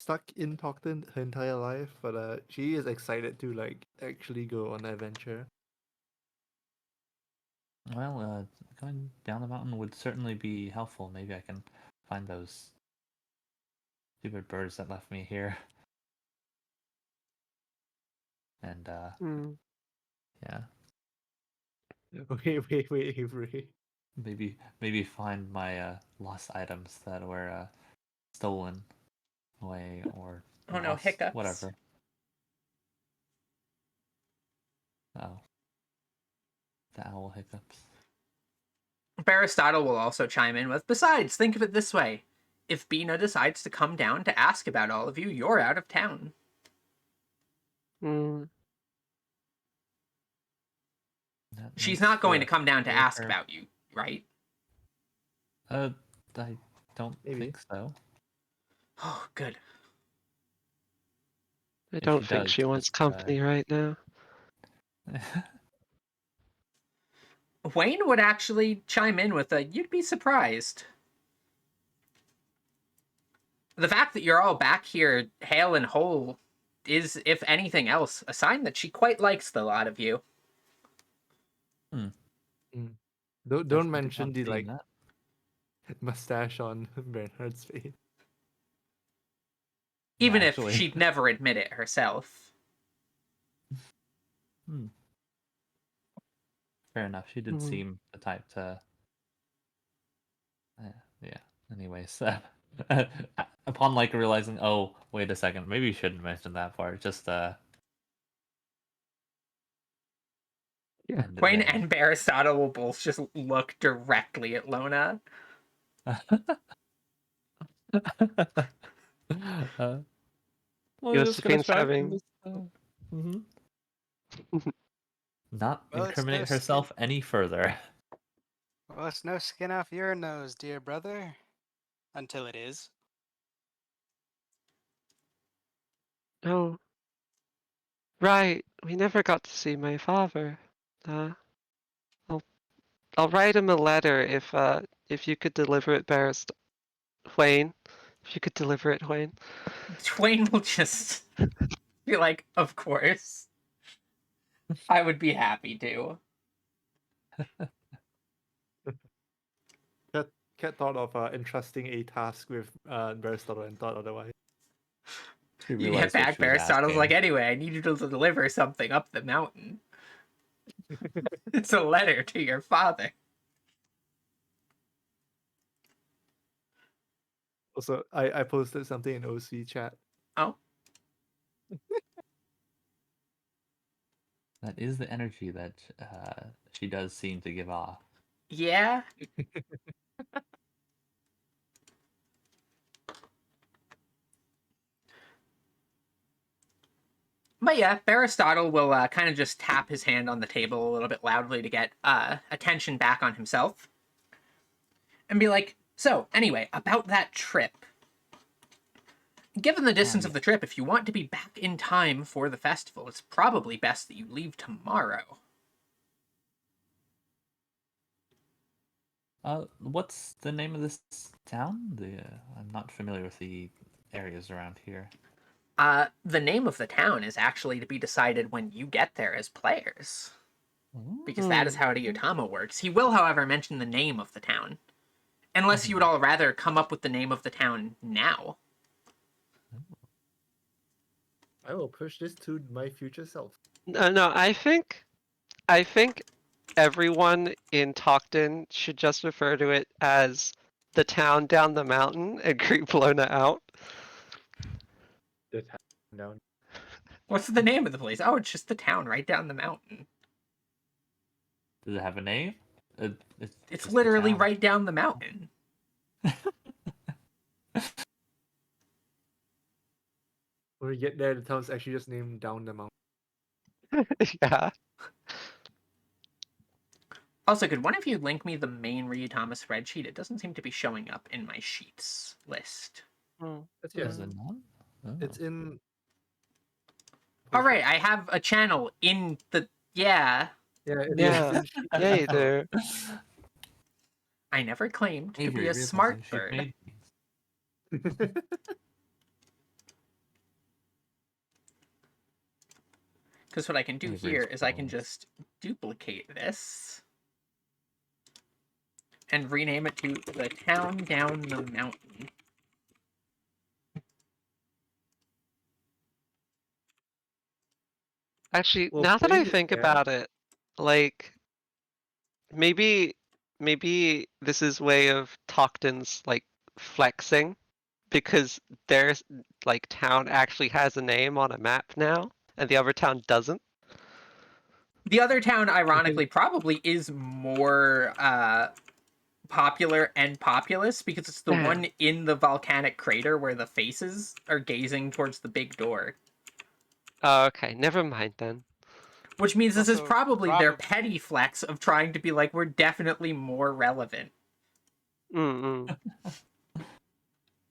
Speaker 2: stuck in Tockton her entire life, but she is excited to like actually go on an adventure.
Speaker 4: Well, going down the mountain would certainly be helpful. Maybe I can find those stupid birds that left me here. And
Speaker 1: Hmm.
Speaker 4: yeah,
Speaker 2: Wait, Avery.
Speaker 4: maybe find my lost items that were stolen away or
Speaker 3: Oh no,
Speaker 4: lost,
Speaker 3: hiccups.
Speaker 4: whatever. Oh, the owl hiccups.
Speaker 3: Aristotle will also chime in with, besides, think of it this way. If Bina decides to come down to ask about all of you, you're out of town.
Speaker 1: Hmm.
Speaker 4: That
Speaker 3: She's
Speaker 4: makes
Speaker 3: not going to
Speaker 4: the
Speaker 3: come down to
Speaker 4: very
Speaker 3: ask
Speaker 4: fair-
Speaker 3: about you, right?
Speaker 4: I don't
Speaker 2: Maybe.
Speaker 4: think so.
Speaker 3: Oh, good.
Speaker 1: I
Speaker 4: If
Speaker 1: don't
Speaker 4: she
Speaker 1: think
Speaker 4: does,
Speaker 1: she wants
Speaker 4: just,
Speaker 1: company right now.
Speaker 3: Wayne would actually chime in with a, you'd be surprised. The fact that you're all back here, hale and whole, is, if anything else, a sign that she quite likes the lot of you.
Speaker 2: Don't
Speaker 4: Definitely did
Speaker 2: mention
Speaker 4: not
Speaker 2: the
Speaker 4: see
Speaker 2: like
Speaker 4: that.
Speaker 2: mustache on Bernhard's face.
Speaker 3: Even
Speaker 4: actually.
Speaker 3: if she'd never admit it herself.
Speaker 4: Fair enough. She did
Speaker 1: Mhm.
Speaker 4: seem the type to. Yeah. Anyways, upon like realizing, oh, wait a second, maybe you shouldn't mention that part. Just end it
Speaker 3: Quinn
Speaker 4: there.
Speaker 3: and Aristotle will both just look directly at Lona.
Speaker 4: Well,
Speaker 1: Josephine's having.
Speaker 4: Not
Speaker 5: Well, it's no
Speaker 4: incriminate
Speaker 5: skin.
Speaker 4: herself any further.
Speaker 5: Well, it's no skin off your nose, dear brother. Until it is.
Speaker 1: Oh, right. We never got to see my father. I'll write him a letter if you could deliver it, Barrist Wayne. If you could deliver it, Wayne.
Speaker 3: Twain will just be like, of course. I would be happy to.
Speaker 2: Cat thought of entrusting a task with Aristotle and thought otherwise.
Speaker 4: She
Speaker 3: You get
Speaker 4: realized what
Speaker 3: back,
Speaker 4: she was
Speaker 3: Aristotle's like,
Speaker 4: asking.
Speaker 3: anyway, I need you to deliver something up the mountain. It's a letter to your father.
Speaker 2: Also, I posted something in OC chat.
Speaker 3: Oh,
Speaker 4: That is the energy that she does seem to give off.
Speaker 3: yeah. But yeah, Aristotle will kind of just tap his hand on the table a little bit loudly to get attention back on himself. And be like, so, anyway, about that trip. Given the distance of the trip, if you want to be back in time for the festival, it's probably best that you leave tomorrow.
Speaker 4: What's the name of this town? I'm not familiar with the areas around here.
Speaker 3: The name of the town is actually to be decided when you get there as players. Because that is how Ryuutama works. He will, however, mention the name of the town. Unless you would all rather come up with the name of the town now.
Speaker 2: I will push this to my future self.
Speaker 1: No, I think everyone in Tockton should just refer to it as the town down the mountain and creep Lona out.
Speaker 2: The town down.
Speaker 3: What's the name of the place? Oh, it's just the town right down the mountain.
Speaker 4: Does it have a name?
Speaker 3: It's
Speaker 4: just the
Speaker 3: literally
Speaker 4: town.
Speaker 3: right down the mountain.
Speaker 2: When we get there, the town's actually just named down the mountain.
Speaker 1: Yeah.
Speaker 3: Also, could one of you link me the main Ryuutama spreadsheet? It doesn't seem to be showing up in my sheets list.
Speaker 2: That's
Speaker 4: Is
Speaker 2: yeah.
Speaker 4: it not? Oh.
Speaker 2: It's in.
Speaker 3: All right, I have a channel in the... Yeah.
Speaker 2: Yeah.
Speaker 1: Yeah. Yeah, you do.
Speaker 3: I never claimed to
Speaker 4: Avery,
Speaker 3: be a
Speaker 4: realizing
Speaker 3: smart
Speaker 4: she's
Speaker 3: bird.
Speaker 4: made these.
Speaker 3: Because what I can do
Speaker 4: Avery's
Speaker 3: here is I can
Speaker 4: clothes.
Speaker 3: just duplicate this and rename it to the town down the mountain.
Speaker 1: Actually,
Speaker 2: Well,
Speaker 1: now that I
Speaker 2: Wayne is
Speaker 1: think
Speaker 2: there.
Speaker 1: about it, like maybe this is way of Tockton's like flexing because their like town actually has a name on a map now and the other town doesn't.
Speaker 3: The other town, ironically, probably is more popular and populous because it's the
Speaker 1: Damn.
Speaker 3: one in the volcanic crater where the faces are gazing towards the big door.
Speaker 1: Oh, okay, never mind then.
Speaker 3: Which means this is
Speaker 5: Also,
Speaker 3: probably their petty flex of trying to be like, we're definitely more relevant.
Speaker 1: Mm-mm.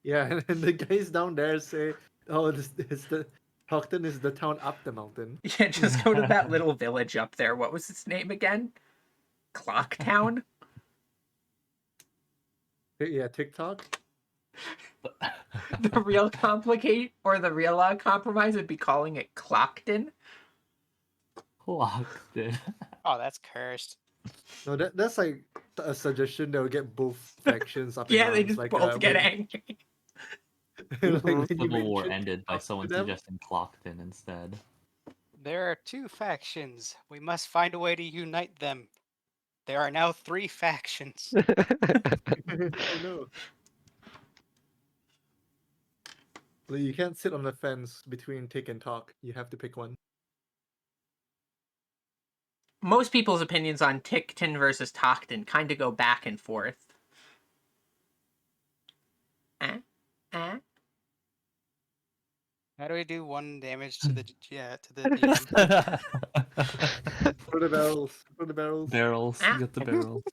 Speaker 2: Yeah, and the guys down there say, "Oh, this is the Tockton is the town up the mountain."
Speaker 3: Yeah, just go to that little village up there. What was its name again? Clocktown?
Speaker 2: Yeah, TikTok.
Speaker 3: The real compromise would be calling it Clockton.
Speaker 4: Locked in.
Speaker 5: Oh, that's cursed.
Speaker 2: No, that's like a suggestion that will get both factions up in
Speaker 3: Yeah, they
Speaker 2: arms.
Speaker 3: just
Speaker 2: Like,
Speaker 3: both get
Speaker 2: when,
Speaker 3: angry.
Speaker 2: Like, when you
Speaker 4: Civil War
Speaker 2: mentioned
Speaker 4: ended by
Speaker 2: talk to
Speaker 4: someone
Speaker 2: them,
Speaker 4: suggesting Tockton instead.
Speaker 5: There are 2 factions. We must find a way to unite them. There are now 3 factions.
Speaker 2: oh no. Like, you can't sit on the fence between tick and talk. You have to pick one.
Speaker 3: Most people's opinions on Tockton versus Tockton kind of go back and forth.
Speaker 5: How do we do 1 damage to the DM?
Speaker 2: For the barrels. For the barrels.
Speaker 4: Barrels.
Speaker 3: Ah.
Speaker 4: Get the barrels.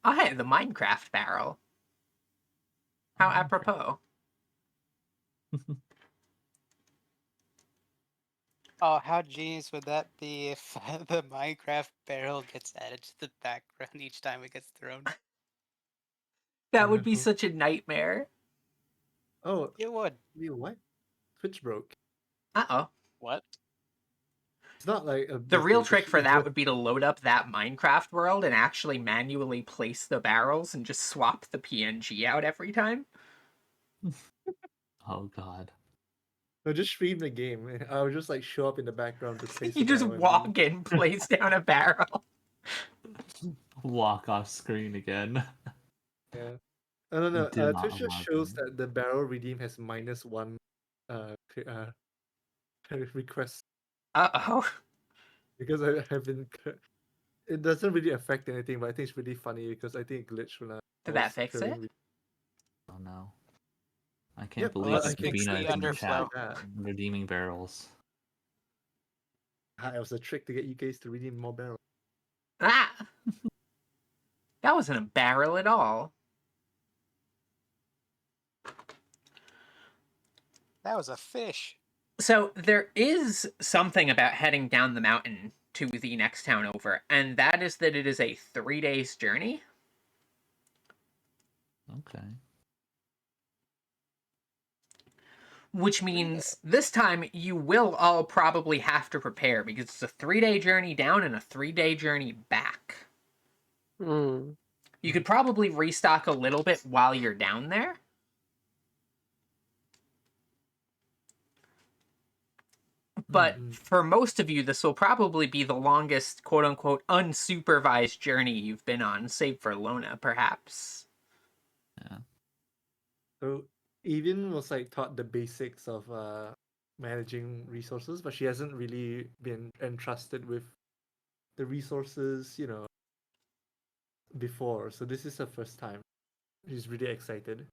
Speaker 3: Oh, hey, the Minecraft barrel. How apropos.
Speaker 5: Oh, how genius would that be if the Minecraft barrel gets added to the background each time it gets thrown?
Speaker 3: That would be
Speaker 2: No.
Speaker 3: such a nightmare.
Speaker 2: Oh,
Speaker 5: It would.
Speaker 2: wait, what? Switch broke.
Speaker 3: Uh-oh.
Speaker 5: What?
Speaker 2: It's not like a
Speaker 3: The
Speaker 2: big
Speaker 3: real
Speaker 2: glitch,
Speaker 3: trick
Speaker 2: it's
Speaker 3: for that
Speaker 2: just-
Speaker 3: would be to load up that Minecraft world and actually manually place the barrels and just swap the PNG out every time.
Speaker 4: Oh god.
Speaker 2: No, just stream the game. I would just like show up in the background to place
Speaker 3: You
Speaker 2: the
Speaker 3: just
Speaker 2: barrel and
Speaker 3: walk
Speaker 2: leave.
Speaker 3: in, place down a barrel.
Speaker 4: Walk off screen again.
Speaker 2: Yeah. I don't know.
Speaker 4: Do not
Speaker 2: Twitch just
Speaker 4: allow
Speaker 2: shows
Speaker 4: them.
Speaker 2: that the barrel redeem has -1 request
Speaker 3: Uh-oh.
Speaker 2: because I have been. It doesn't really affect anything, but I think it's really funny because I think it glitched when I
Speaker 3: Did
Speaker 2: was
Speaker 3: that fix
Speaker 2: clearing
Speaker 3: it?
Speaker 4: Oh no. I can't
Speaker 2: Yep,
Speaker 4: believe
Speaker 5: Let's
Speaker 2: I
Speaker 4: that
Speaker 2: can
Speaker 5: fix
Speaker 4: Sabina
Speaker 5: the
Speaker 4: is in the
Speaker 5: underflow.
Speaker 4: chat redeeming barrels.
Speaker 2: It was a trick to get you guys to redeem more barrels.
Speaker 3: Ah! That wasn't a barrel at all.
Speaker 5: That was a fish.
Speaker 3: So there is something about heading down the mountain to the next town over, and that is that it is a 3 days journey.
Speaker 4: Okay.
Speaker 3: Which means this time you will all probably have to prepare because it's a 3-day journey down and a 3-day journey back.
Speaker 1: Mm.
Speaker 3: You could probably restock a little bit while you're down there. But for most of you, this will probably be the longest, quote-unquote, unsupervised journey you've been on, save for Lona, perhaps.
Speaker 4: Yeah.
Speaker 2: So Evian was like taught the basics of managing resources, but she hasn't really been entrusted with the resources, before. So this is her first time. She's really excited.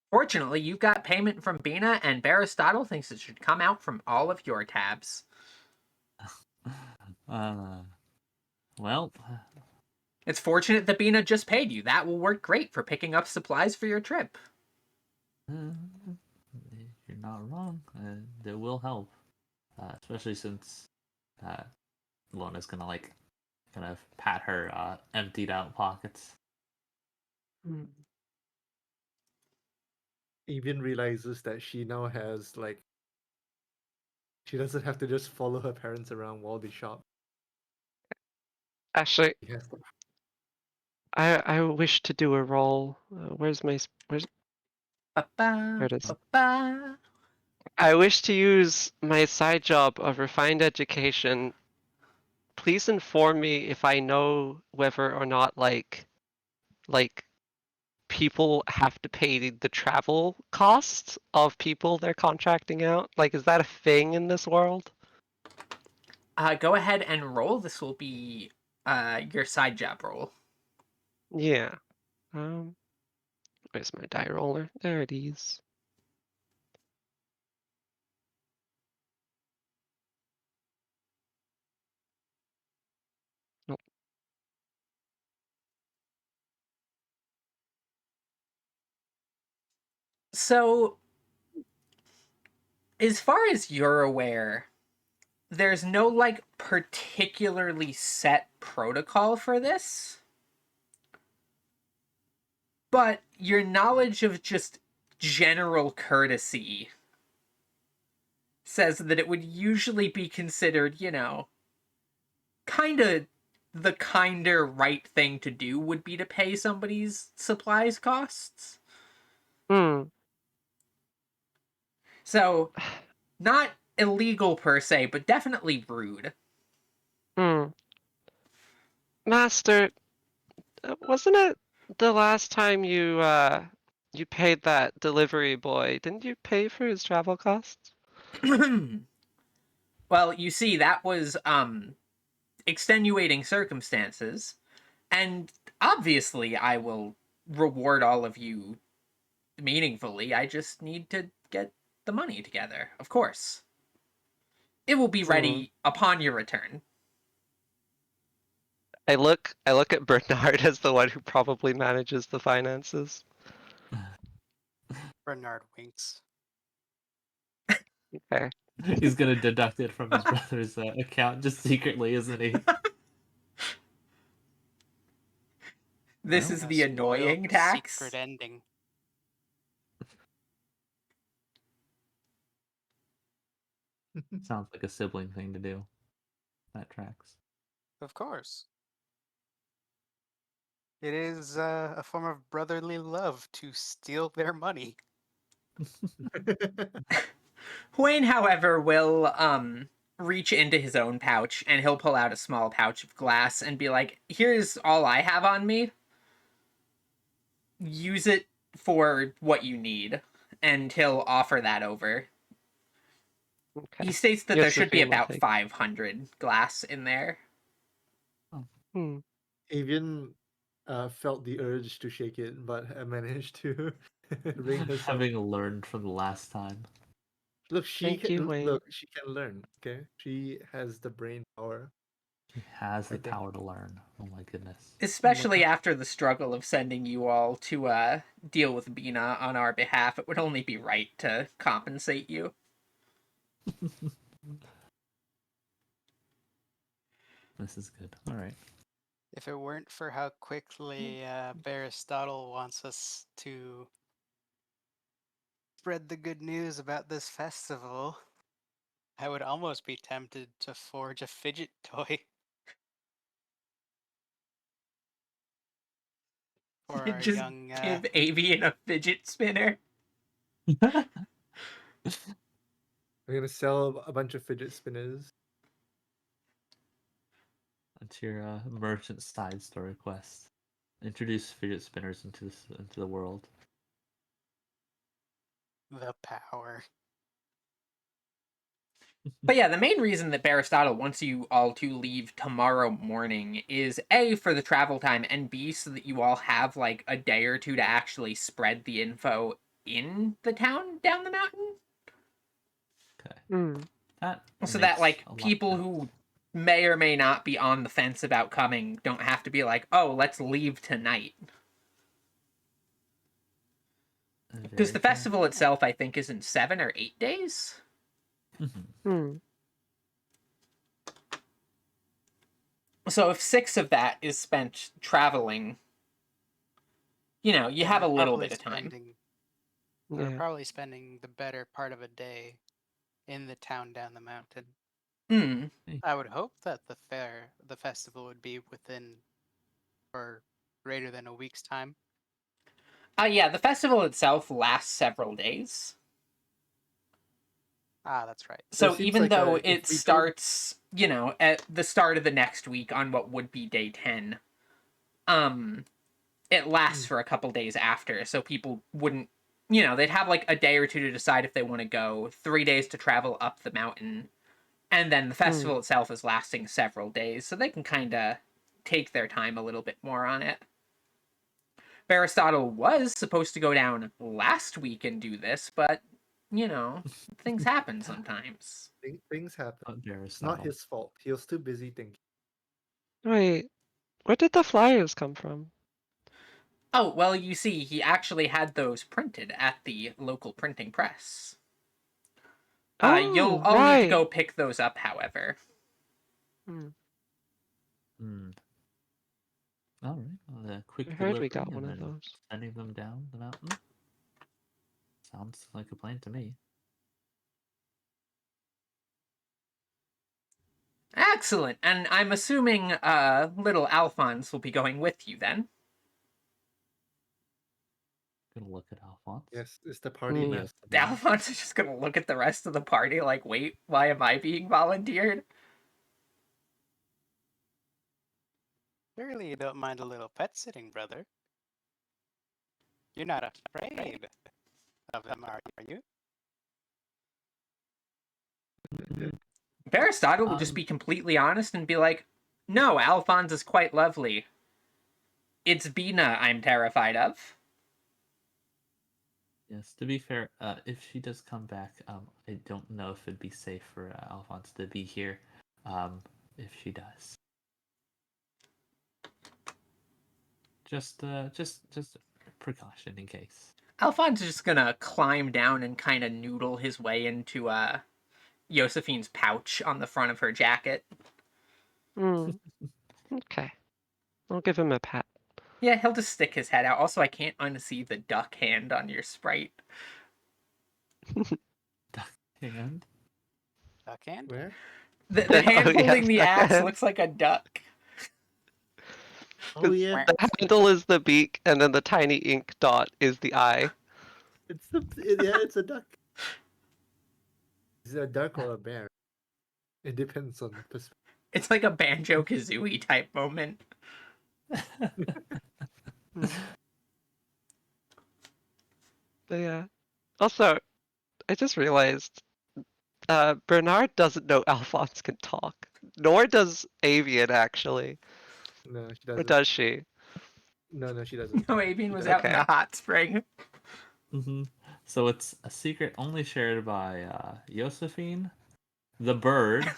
Speaker 3: Fortunately, you've got payment from Bina, and Aristotle thinks it should come out from all of your tabs.
Speaker 4: Well,
Speaker 3: It's fortunate that Bina just paid you. That will work great for picking up supplies for your trip.
Speaker 4: you're not wrong. It will help, especially since Lona's gonna like kind of pat her emptied out pockets.
Speaker 2: Evian realizes that she now has like she doesn't have to just follow her parents around while they shop.
Speaker 1: Actually,
Speaker 2: She has to-
Speaker 1: I wish to do a roll. Where's where's? There it is.
Speaker 3: Ba-ba.
Speaker 1: I wish to use my side job of refined education. Please inform me if I know whether or not like people have to pay the travel costs of people they're contracting out. Like, is that a thing in this world?
Speaker 3: Go ahead and roll. This will be your side job roll.
Speaker 1: Yeah. Where's my die roller? There it is. Nope.
Speaker 3: So, as far as you're aware, there's no like particularly set protocol for this. But your knowledge of just general courtesy says that it would usually be considered, kind of the kinder right thing to do would be to pay somebody's supplies costs.
Speaker 1: Hmm.
Speaker 3: So, not illegal per se, but definitely rude.
Speaker 1: Hmm. Master, wasn't it the last time you paid that delivery boy? Didn't you pay for his travel costs?
Speaker 3: Well, you see, that was extenuating circumstances, and obviously I will reward all of you meaningfully. I just need to get the money together, of course. It will be ready upon your return.
Speaker 1: I look at Bernard as the one who probably manages the finances.
Speaker 5: Bernard winks.
Speaker 1: Okay.
Speaker 4: He's gonna deduct it from his brother's account just secretly, isn't he?
Speaker 3: This
Speaker 4: Well,
Speaker 3: is
Speaker 5: A
Speaker 3: the annoying
Speaker 5: spoiled
Speaker 3: tax.
Speaker 5: secret ending.
Speaker 4: sounds like a sibling thing to do. That tracks.
Speaker 5: Of course. It is a form of brotherly love to steal their money.
Speaker 3: Wayne, however, will reach into his own pouch and he'll pull out a small pouch of glass and be like, "Here's all I have on me. Use it for what you need." And he'll offer that over.
Speaker 1: Okay.
Speaker 3: He states that there should be
Speaker 1: Josephine will
Speaker 3: about
Speaker 1: take.
Speaker 3: 500 glass in there.
Speaker 1: Hmm.
Speaker 2: Avian felt the urge to shake it, but managed to ring herself.
Speaker 4: Having learned from the last time.
Speaker 2: Look, she
Speaker 1: Thank you,
Speaker 2: can
Speaker 1: Wayne.
Speaker 2: look. She can learn. Okay, she has the brain power.
Speaker 4: He has
Speaker 2: I
Speaker 4: the
Speaker 2: think.
Speaker 4: power to learn. Oh my goodness.
Speaker 3: Especially after the struggle of sending you all to deal with Bina on our behalf, it would only be right to compensate you.
Speaker 4: This is good. All right.
Speaker 5: If it weren't for how quickly Aristotle wants us to spread the good news about this festival, I would almost be tempted to forge a fidget toy for our
Speaker 3: Just
Speaker 5: young.
Speaker 3: give Avian a fidget spinner.
Speaker 2: I'm gonna sell a bunch of fidget spinners.
Speaker 4: That's your merchant side story quest. Introduce fidget spinners into the world.
Speaker 5: The power.
Speaker 3: But yeah, the main reason that Aristotle wants you all to leave tomorrow morning is A, for the travel time, and B, so that you all have like a day or two to actually spread the info in the town down the mountain.
Speaker 4: Okay.
Speaker 1: Hmm.
Speaker 4: That
Speaker 3: So
Speaker 4: makes
Speaker 3: that like
Speaker 4: a lot of
Speaker 3: people
Speaker 4: sense.
Speaker 3: who may or may not be on the fence about coming don't have to be like, "Oh, let's leave tonight." Because
Speaker 4: Very
Speaker 3: the
Speaker 4: fair.
Speaker 3: festival itself, I think, is in 7 or 8 days.
Speaker 4: Mhm.
Speaker 1: Hmm.
Speaker 3: So if 6 of that is spent traveling, you know, you
Speaker 5: then
Speaker 3: have a
Speaker 5: we're
Speaker 3: little
Speaker 5: probably
Speaker 3: bit of time.
Speaker 5: We're
Speaker 1: Yeah.
Speaker 5: probably spending the better part of a day in the town down the mountain.
Speaker 3: Hmm.
Speaker 5: I would hope that the festival would be within or greater than a week's time.
Speaker 3: Yeah, the festival itself lasts several days.
Speaker 5: Ah, that's right.
Speaker 3: So
Speaker 2: seems
Speaker 3: even
Speaker 2: like,
Speaker 3: though
Speaker 2: if
Speaker 3: it
Speaker 2: we don't-
Speaker 3: starts, you know, at the start of the next week on what would be day 10, it lasts for a couple days after, so people wouldn't, you know, they'd have like a day or two to decide if they want to go, 3 days to travel up the mountain, and then the festival itself is lasting several days, so they can kind of take their time a little bit more on it. Aristotle was supposed to go down last week and do this, but, you know, things happen sometimes.
Speaker 2: things happen.
Speaker 4: Oh, dear
Speaker 2: It's not
Speaker 4: Aristotle.
Speaker 2: his fault. He was too busy thinking.
Speaker 1: Wait, where did the flyers come from?
Speaker 3: Oh, well, you see, he actually had those printed at the local printing press. You'll
Speaker 1: Oh,
Speaker 3: all need to
Speaker 1: right.
Speaker 3: go pick those up, however.
Speaker 1: Hmm.
Speaker 4: Hmm. All right. Well, a quick
Speaker 1: I heard we
Speaker 4: delivery
Speaker 1: got one
Speaker 4: and
Speaker 1: of
Speaker 4: then
Speaker 1: those.
Speaker 4: sending them down the mountain. Sounds like a plan to me.
Speaker 3: Excellent. And I'm assuming little Alphonse will be going with you then.
Speaker 4: Gonna look at Alphonse.
Speaker 2: Yes, it's the party
Speaker 1: Mm.
Speaker 2: master.
Speaker 3: Alphonse is just gonna look at the rest of the party like, wait, why am I being volunteered?
Speaker 5: Surely you don't mind a little pet sitting, brother. You're not afraid of them, are you?
Speaker 3: Aristotle will just be completely honest and be like, no, Alphonse is quite lovely. It's Bina I'm terrified of.
Speaker 4: Yes, to be fair, if she does come back, I don't know if it'd be safe for Alphonse to be here. If she does, just precaution in case.
Speaker 3: Alphonse is just gonna climb down and kind of noodle his way into Josephine's pouch on the front of her jacket.
Speaker 1: Mm. Okay. I'll give him a pat.
Speaker 3: Yeah, he'll just stick his head out. Also, I can't unsee the duck hand on your sprite.
Speaker 4: And
Speaker 5: Duck hand?
Speaker 2: Where?
Speaker 3: The hand
Speaker 1: Oh, yeah,
Speaker 3: holding the
Speaker 1: duck
Speaker 3: axe
Speaker 1: hand.
Speaker 3: looks like a duck.
Speaker 2: Oh yeah,
Speaker 1: The handle is the beak, and then the tiny ink dot is the eye.
Speaker 2: it's a duck. Is it a duck or a bear? It depends on perspective.
Speaker 3: It's like a Banjo-Kazooie type moment.
Speaker 1: But yeah. Also, I just realized Bernard doesn't know Alphonse can talk. Nor does Avian, actually.
Speaker 2: No, she
Speaker 1: Or
Speaker 2: doesn't.
Speaker 1: does she?
Speaker 2: No, she doesn't.
Speaker 3: No, Avian was
Speaker 2: doesn't.
Speaker 3: out in the
Speaker 1: Okay.
Speaker 3: hot spring.
Speaker 4: So it's a secret only shared by Josephine, the bird,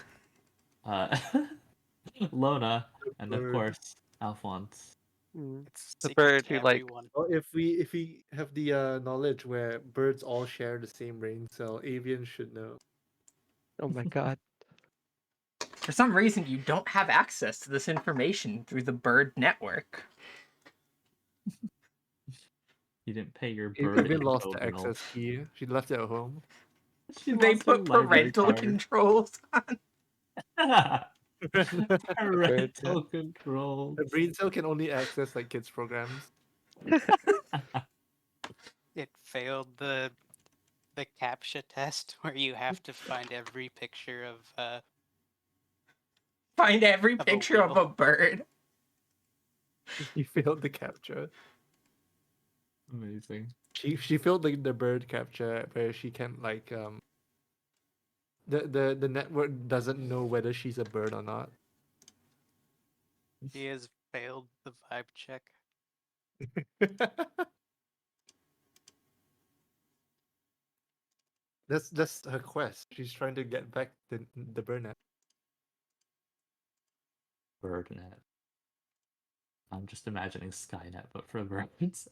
Speaker 4: Lona, and of
Speaker 2: bird.
Speaker 4: course Alphonse.
Speaker 1: Mm.
Speaker 5: It's
Speaker 1: The
Speaker 5: secret
Speaker 1: bird
Speaker 5: to
Speaker 1: who, like,
Speaker 5: everyone.
Speaker 2: Well, if we have the knowledge where birds all share the same brain cell, avian should know.
Speaker 1: oh my god.
Speaker 3: For some reason, you don't have access to this information through the bird network.
Speaker 4: You didn't pay your
Speaker 2: Avian
Speaker 4: bird
Speaker 2: lost
Speaker 4: info
Speaker 2: the
Speaker 4: bill.
Speaker 2: access key. She left it at home.
Speaker 4: She
Speaker 3: They
Speaker 4: lost her
Speaker 3: put
Speaker 4: library
Speaker 3: parental
Speaker 4: card.
Speaker 3: controls on.
Speaker 4: Parental control.
Speaker 2: The brain cell can only access like kids programs.
Speaker 5: It failed the CAPTCHA test where you have to find every picture of
Speaker 3: Find every
Speaker 5: Of a
Speaker 3: picture of
Speaker 5: wheel.
Speaker 3: a bird.
Speaker 2: She failed the capture.
Speaker 4: Amazing.
Speaker 2: She failed the bird capture where she can't like the network doesn't know whether she's a bird or not.
Speaker 5: he has failed the vibe check.
Speaker 2: That's her quest. She's trying to get back the Burnett.
Speaker 4: Birdnet. I'm just imagining Skynet, but for birds.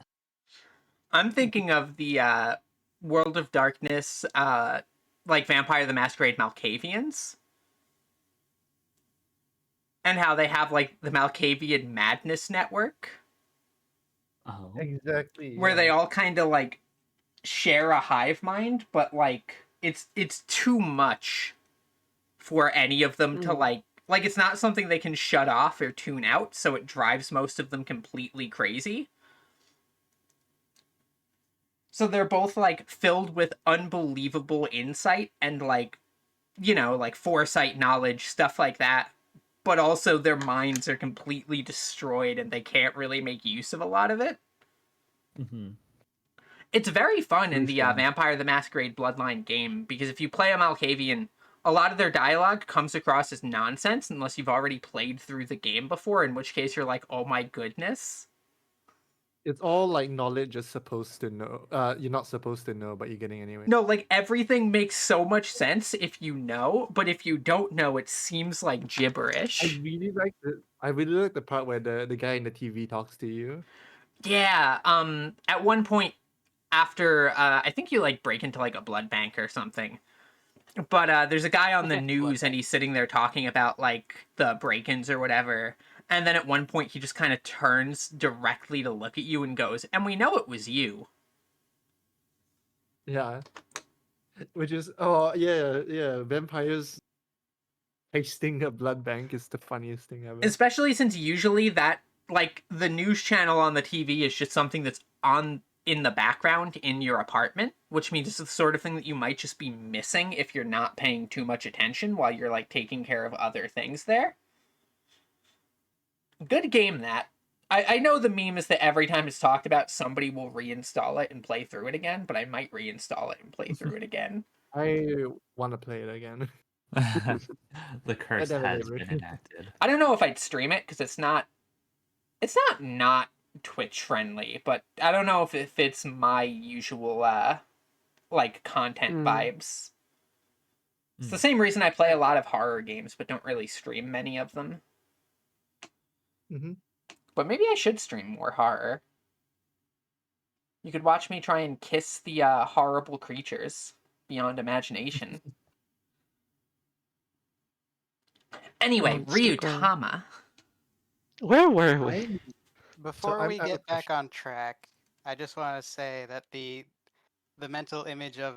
Speaker 3: I'm thinking of the World of Darkness, like Vampire the Masquerade Malkavians. And how they have like the Malkavian Madness Network.
Speaker 4: Oh.
Speaker 2: Exactly.
Speaker 3: Where they all kind of like share a hive mind, but like it's too much for any of them to like it's not something they can shut off or tune out, so it drives most of them completely crazy. So they're both like filled with unbelievable insight and like, you know, like foresight, knowledge, stuff like that. But also their minds are completely destroyed and they can't really make use of a lot of it.
Speaker 4: Mm-hmm.
Speaker 3: It's very fun in the
Speaker 2: Interesting.
Speaker 3: Vampire the Masquerade Bloodline game, because if you play a Malkavian, a lot of their dialogue comes across as nonsense unless you've already played through the game before, in which case you're like, oh my goodness.
Speaker 2: It's all like knowledge you're supposed to know. You're not supposed to know, but you're getting anyway.
Speaker 3: No, like everything makes so much sense if you know, but if you don't know, it seems like gibberish.
Speaker 2: I really like the part where the guy in the TV talks to you.
Speaker 3: Yeah, at one point after I think you like break into like a blood bank or something. But there's a guy on the news and he's sitting there talking about like the break-ins or whatever. And then at one point he just kind of turns directly to look at you and goes, "And we know it was you."
Speaker 2: Yeah. Which is vampires Pasting a blood bank is the funniest thing ever.
Speaker 3: Especially since usually that, like, the news channel on the TV is just something that's on in the background in your apartment, which means it's the sort of thing that you might just be missing if you're not paying too much attention while you're, like, taking care of other things there. Good game, that. I know the meme is that every time it's talked about, somebody will reinstall it and play through it again, but I might reinstall it and play through it again.
Speaker 2: I want to play it again.
Speaker 4: The curse
Speaker 2: never
Speaker 4: has
Speaker 2: did.
Speaker 4: been enacted.
Speaker 3: I don't know if I'd stream it, because it's not Twitch friendly, but I don't know if it fits my usual like content vibes. It's the same reason I play a lot of horror games but don't really stream many of them.
Speaker 2: Mm-hmm.
Speaker 3: But maybe I should stream more horror. You could watch me try and kiss the horrible creatures beyond imagination. Anyway, Ryuutama.
Speaker 1: Where were we?
Speaker 5: Before we
Speaker 2: I have a
Speaker 5: get back on track, I just want to say that the mental image of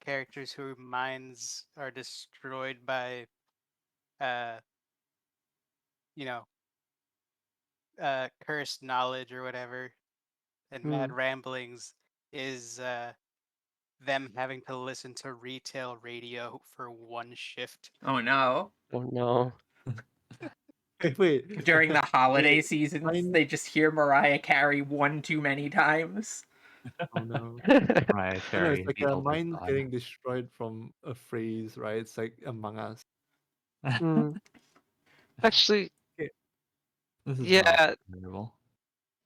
Speaker 5: characters whose minds are destroyed by, you know, cursed knowledge or whatever, and mad ramblings is them having to listen to retail radio for one shift.
Speaker 3: Oh no.
Speaker 1: Oh no.
Speaker 2: Wait.
Speaker 3: During the holiday
Speaker 2: Wait,
Speaker 3: seasons, they just hear Mariah Carey one too many times.
Speaker 2: Oh no.
Speaker 4: Right,
Speaker 2: I know,
Speaker 4: Carey,
Speaker 2: it's like
Speaker 4: the
Speaker 2: a
Speaker 4: old
Speaker 2: mind
Speaker 4: god.
Speaker 2: getting destroyed from a phrase, right? It's like Among Us.
Speaker 1: Actually,
Speaker 4: This is
Speaker 1: yeah,
Speaker 4: not terrible.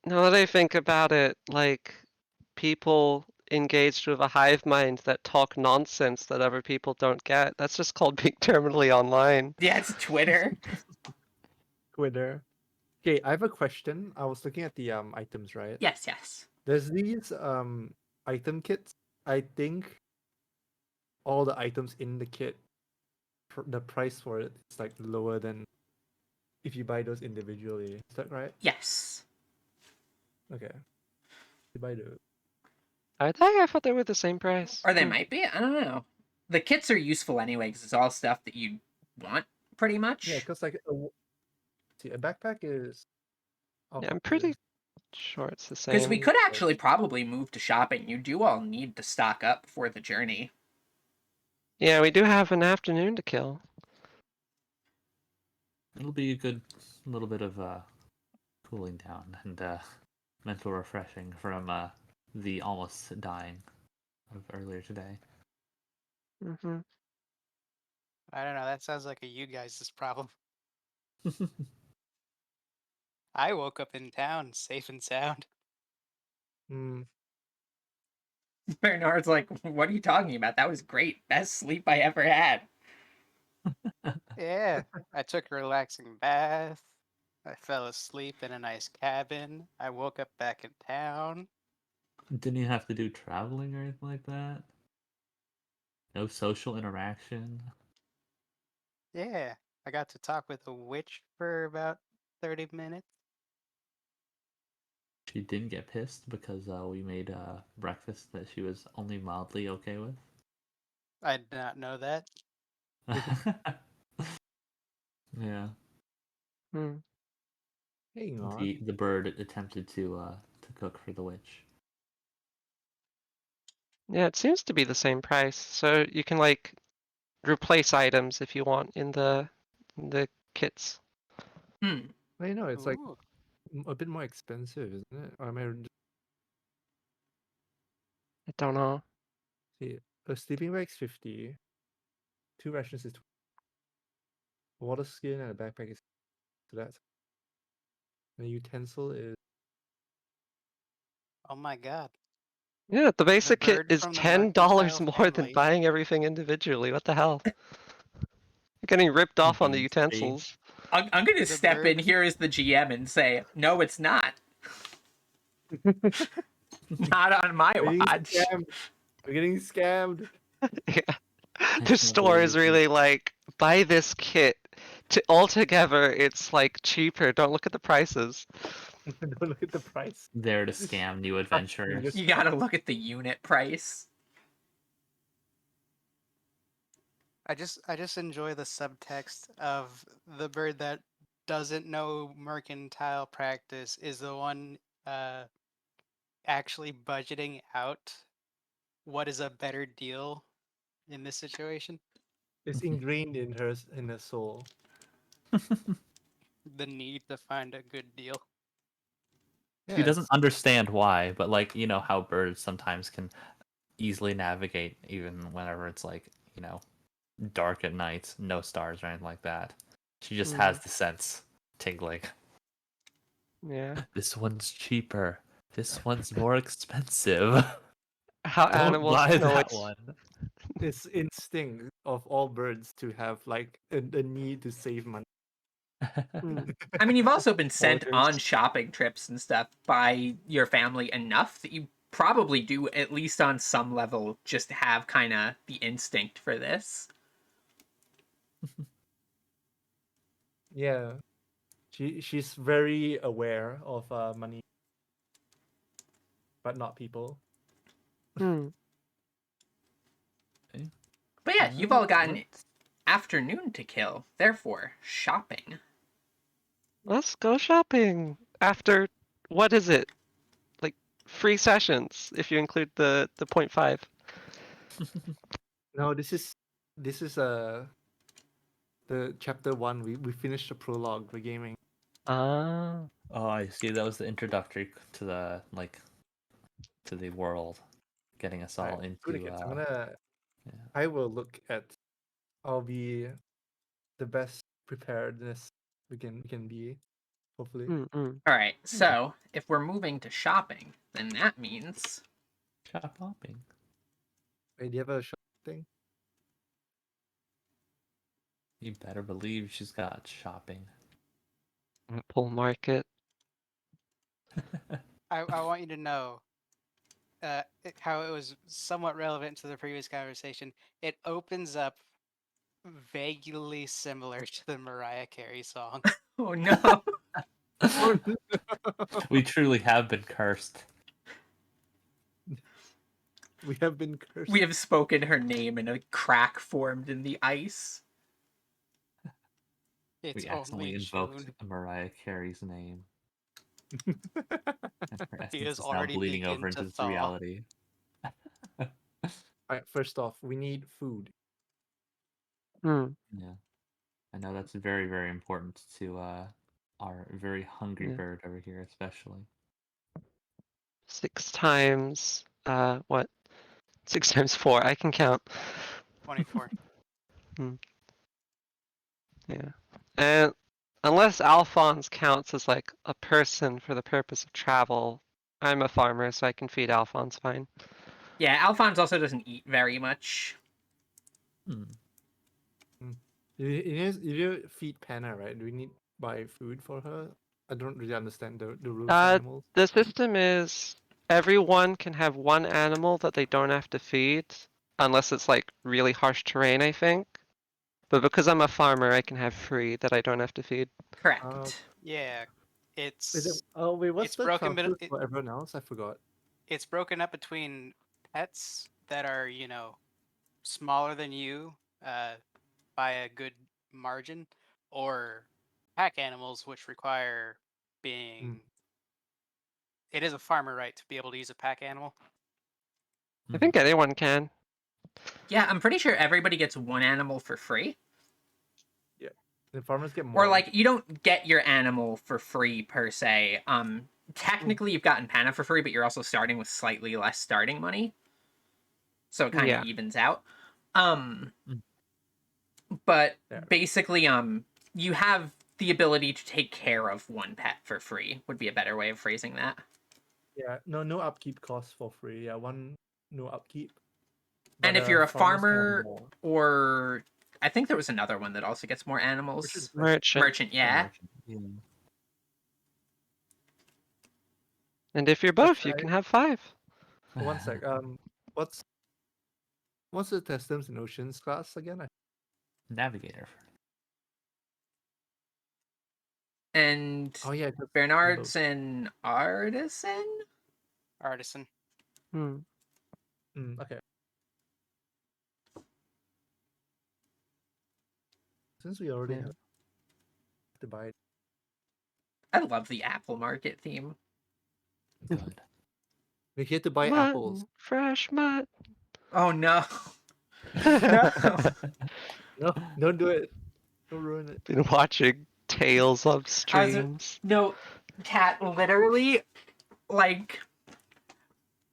Speaker 1: now that I think about it, like, people engaged with a hive mind that talk nonsense that other people don't get, that's just called being terminally online.
Speaker 3: Yeah, it's Twitter.
Speaker 2: Twitter. Okay, I have a question. I was looking at the items, right?
Speaker 3: Yes.
Speaker 2: There's these item kits. I think all the items in the kit, the price for it is like lower than if you buy those individually. Is that right?
Speaker 3: Yes.
Speaker 2: Okay. You buy those.
Speaker 1: Are they? I thought they were the same price.
Speaker 3: Or they might be. I don't know. The kits are useful anyway because it's all stuff that you want, pretty much.
Speaker 2: Yeah, because like see, a backpack is.
Speaker 1: Yeah, I'm pretty sure it's the
Speaker 3: Because
Speaker 1: same.
Speaker 3: we could actually probably move to shopping. You do all need to stock up for the journey.
Speaker 1: Yeah, we do have an afternoon to kill.
Speaker 4: It'll be a good little bit of cooling down and mental refreshing from the almost dying of earlier today.
Speaker 1: Mm-hmm.
Speaker 5: I don't know. That sounds like a you guys' problem. I woke up in town, safe and sound.
Speaker 3: Bernard's like, what are you talking about? That was great. Best sleep I ever had.
Speaker 5: Yeah, I took a relaxing bath. I fell asleep in a nice cabin. I woke up back in town.
Speaker 4: Didn't you have to do traveling or anything like that? No social interaction?
Speaker 5: Yeah, I got to talk with a witch for about 30 minutes.
Speaker 4: She didn't get pissed because we made breakfast that she was only mildly okay with?
Speaker 5: I did not know that.
Speaker 4: Yeah.
Speaker 2: Hang on.
Speaker 4: The bird attempted to cook for the witch.
Speaker 1: Yeah, it seems to be the same price. So you can like replace items if you want in the kits.
Speaker 2: I know it's like
Speaker 5: Ooh.
Speaker 2: a bit more expensive, isn't it? Or am I
Speaker 1: I don't know.
Speaker 2: see? A sleeping bag's 50. 2 rations is 20. Water skin and a backpack is so that's. And a utensil is.
Speaker 5: Oh my god.
Speaker 1: Yeah, the basic kit
Speaker 5: bird
Speaker 1: is
Speaker 5: from the
Speaker 1: $10
Speaker 5: mercantile
Speaker 1: more than
Speaker 5: family.
Speaker 1: buying everything individually. What the hell? You're getting ripped off on the
Speaker 4: Beans free.
Speaker 1: utensils.
Speaker 3: I'm going to
Speaker 5: The
Speaker 3: step in
Speaker 5: bird-
Speaker 3: here as the GM and say, no, it's not. Not on my
Speaker 2: We're getting
Speaker 3: watch.
Speaker 2: scammed. We're getting scammed.
Speaker 1: Yeah. The store is really like, buy this kit. Altogether, it's like cheaper. Don't look at the prices.
Speaker 2: Don't look at the price.
Speaker 4: There to scam new adventurers.
Speaker 3: You gotta look at the unit price.
Speaker 5: I just enjoy the subtext of the bird that doesn't know mercantile practice is the one actually budgeting out what is a better deal in this situation.
Speaker 2: It's ingrained in her soul.
Speaker 5: The need to find a good deal.
Speaker 4: She doesn't
Speaker 2: Yes.
Speaker 4: understand why, but like you know how birds sometimes can easily navigate even whenever it's like dark at night, no stars or anything like that. She just has the sense tingling.
Speaker 1: Yeah.
Speaker 4: This one's cheaper. This one's more expensive.
Speaker 1: How
Speaker 4: Don't
Speaker 1: animals
Speaker 4: buy
Speaker 1: can
Speaker 4: that
Speaker 1: always
Speaker 4: one.
Speaker 2: It's instinct of all birds to have like a need to save money.
Speaker 1: Mm,
Speaker 3: I mean, you've also been sent
Speaker 1: hoarders.
Speaker 3: on shopping trips and stuff by your family enough that you probably do, at least on some level, just have kind of the instinct for this.
Speaker 2: Yeah. She's very aware of money, but not people.
Speaker 1: Mm.
Speaker 3: But yeah, you've all got an
Speaker 4: What?
Speaker 3: afternoon to kill. Therefore, shopping.
Speaker 1: Let's go shopping after what is it? Like 3 sessions if you include the 0.5.
Speaker 2: No, this is the chapter 1. We finished the prologue, the gaming.
Speaker 1: Ah.
Speaker 4: Oh, I see. That was the introductory to the to the world, getting us all
Speaker 2: Alright, good
Speaker 4: into.
Speaker 2: kids. I'm gonna.
Speaker 4: Yeah.
Speaker 2: I will look at. I'll be the best preparedness we can be. Hopefully.
Speaker 1: Mm-mm.
Speaker 3: All right, so if we're moving to shopping, then that means
Speaker 4: Shop hopping.
Speaker 2: Wait, do you have a shop thing?
Speaker 4: You better believe she's got shopping.
Speaker 1: Bull market.
Speaker 5: I want you to know how it was somewhat relevant to the previous conversation. It opens up vaguely similar to the Mariah Carey song.
Speaker 3: oh no.
Speaker 2: Oh,
Speaker 4: We truly have been cursed.
Speaker 2: we have been cursed.
Speaker 3: We have spoken her name and a crack formed in the ice.
Speaker 5: It's
Speaker 4: We
Speaker 5: only
Speaker 4: accidentally invoked
Speaker 5: June.
Speaker 4: Mariah Carey's name. And her
Speaker 5: He
Speaker 4: essence
Speaker 5: is
Speaker 4: is now
Speaker 5: already
Speaker 4: bleeding over
Speaker 5: begin
Speaker 4: into
Speaker 5: to
Speaker 4: this
Speaker 5: thaw.
Speaker 4: reality.
Speaker 2: Alright, first off, we need food.
Speaker 1: Mm.
Speaker 4: Yeah. I know that's very, very important to our very hungry
Speaker 1: Yeah.
Speaker 4: bird over here, especially.
Speaker 1: 6 times what? 6 times 4. I can count.
Speaker 5: 24.
Speaker 1: Yeah. And unless Alphonse counts as like a person for the purpose of travel, I'm a farmer, so I can feed Alphonse fine.
Speaker 3: Yeah, Alphonse also doesn't eat very much.
Speaker 4: Hmm.
Speaker 2: You feed Panna, right? Do we need buy food for her? I don't really understand the rules for
Speaker 1: Uh,
Speaker 2: animals.
Speaker 1: the system is everyone can have one animal that they don't have to feed, unless it's like really harsh terrain, I think. But because I'm a farmer, I can have 3 that I don't have to feed.
Speaker 3: Correct.
Speaker 5: Yeah,
Speaker 2: Wait,
Speaker 5: it's
Speaker 2: what's
Speaker 5: it's
Speaker 2: the
Speaker 5: broken,
Speaker 2: transfer
Speaker 5: but
Speaker 2: for everyone else? I forgot.
Speaker 5: it's broken up between pets that are smaller than you by a good margin, or pack animals which require being. It is a farmer right to be able to use a pack animal.
Speaker 1: I think anyone can.
Speaker 3: Yeah, I'm pretty sure everybody gets one animal for free.
Speaker 2: Yeah, the farmers get more.
Speaker 3: Or like you don't get your animal for free per se. Technically you've gotten Panna for free, but you're also starting with slightly less starting money. So it kind of
Speaker 1: Yeah.
Speaker 3: evens out. But
Speaker 2: Yeah.
Speaker 3: basically you have the ability to take care of one pet for free would be a better way of phrasing that.
Speaker 2: Yeah, no upkeep costs for free. Yeah, no upkeep.
Speaker 3: And
Speaker 2: But,
Speaker 3: if you're a
Speaker 2: farmers can have
Speaker 3: farmer,
Speaker 2: more.
Speaker 3: or I think there was another one that also gets more animals.
Speaker 1: Merchant.
Speaker 3: Yeah.
Speaker 4: Yeah.
Speaker 1: And if you're both, you can have 5.
Speaker 2: One sec. What's the Customs and Oceans class again?
Speaker 4: Navigator.
Speaker 3: And
Speaker 2: Oh yeah, just
Speaker 3: Bernard's an artisan?
Speaker 5: Artisan.
Speaker 1: Hmm.
Speaker 2: okay. since we already
Speaker 1: Yeah.
Speaker 2: have to buy it.
Speaker 3: I love the Apple Market theme.
Speaker 4: Good.
Speaker 2: We had to buy
Speaker 1: Mutton,
Speaker 2: apples.
Speaker 1: fresh mutton.
Speaker 3: Oh no. No.
Speaker 2: No, don't do it. Don't ruin it.
Speaker 1: Been watching Tales of
Speaker 3: I was
Speaker 1: streams.
Speaker 3: no, Cat literally like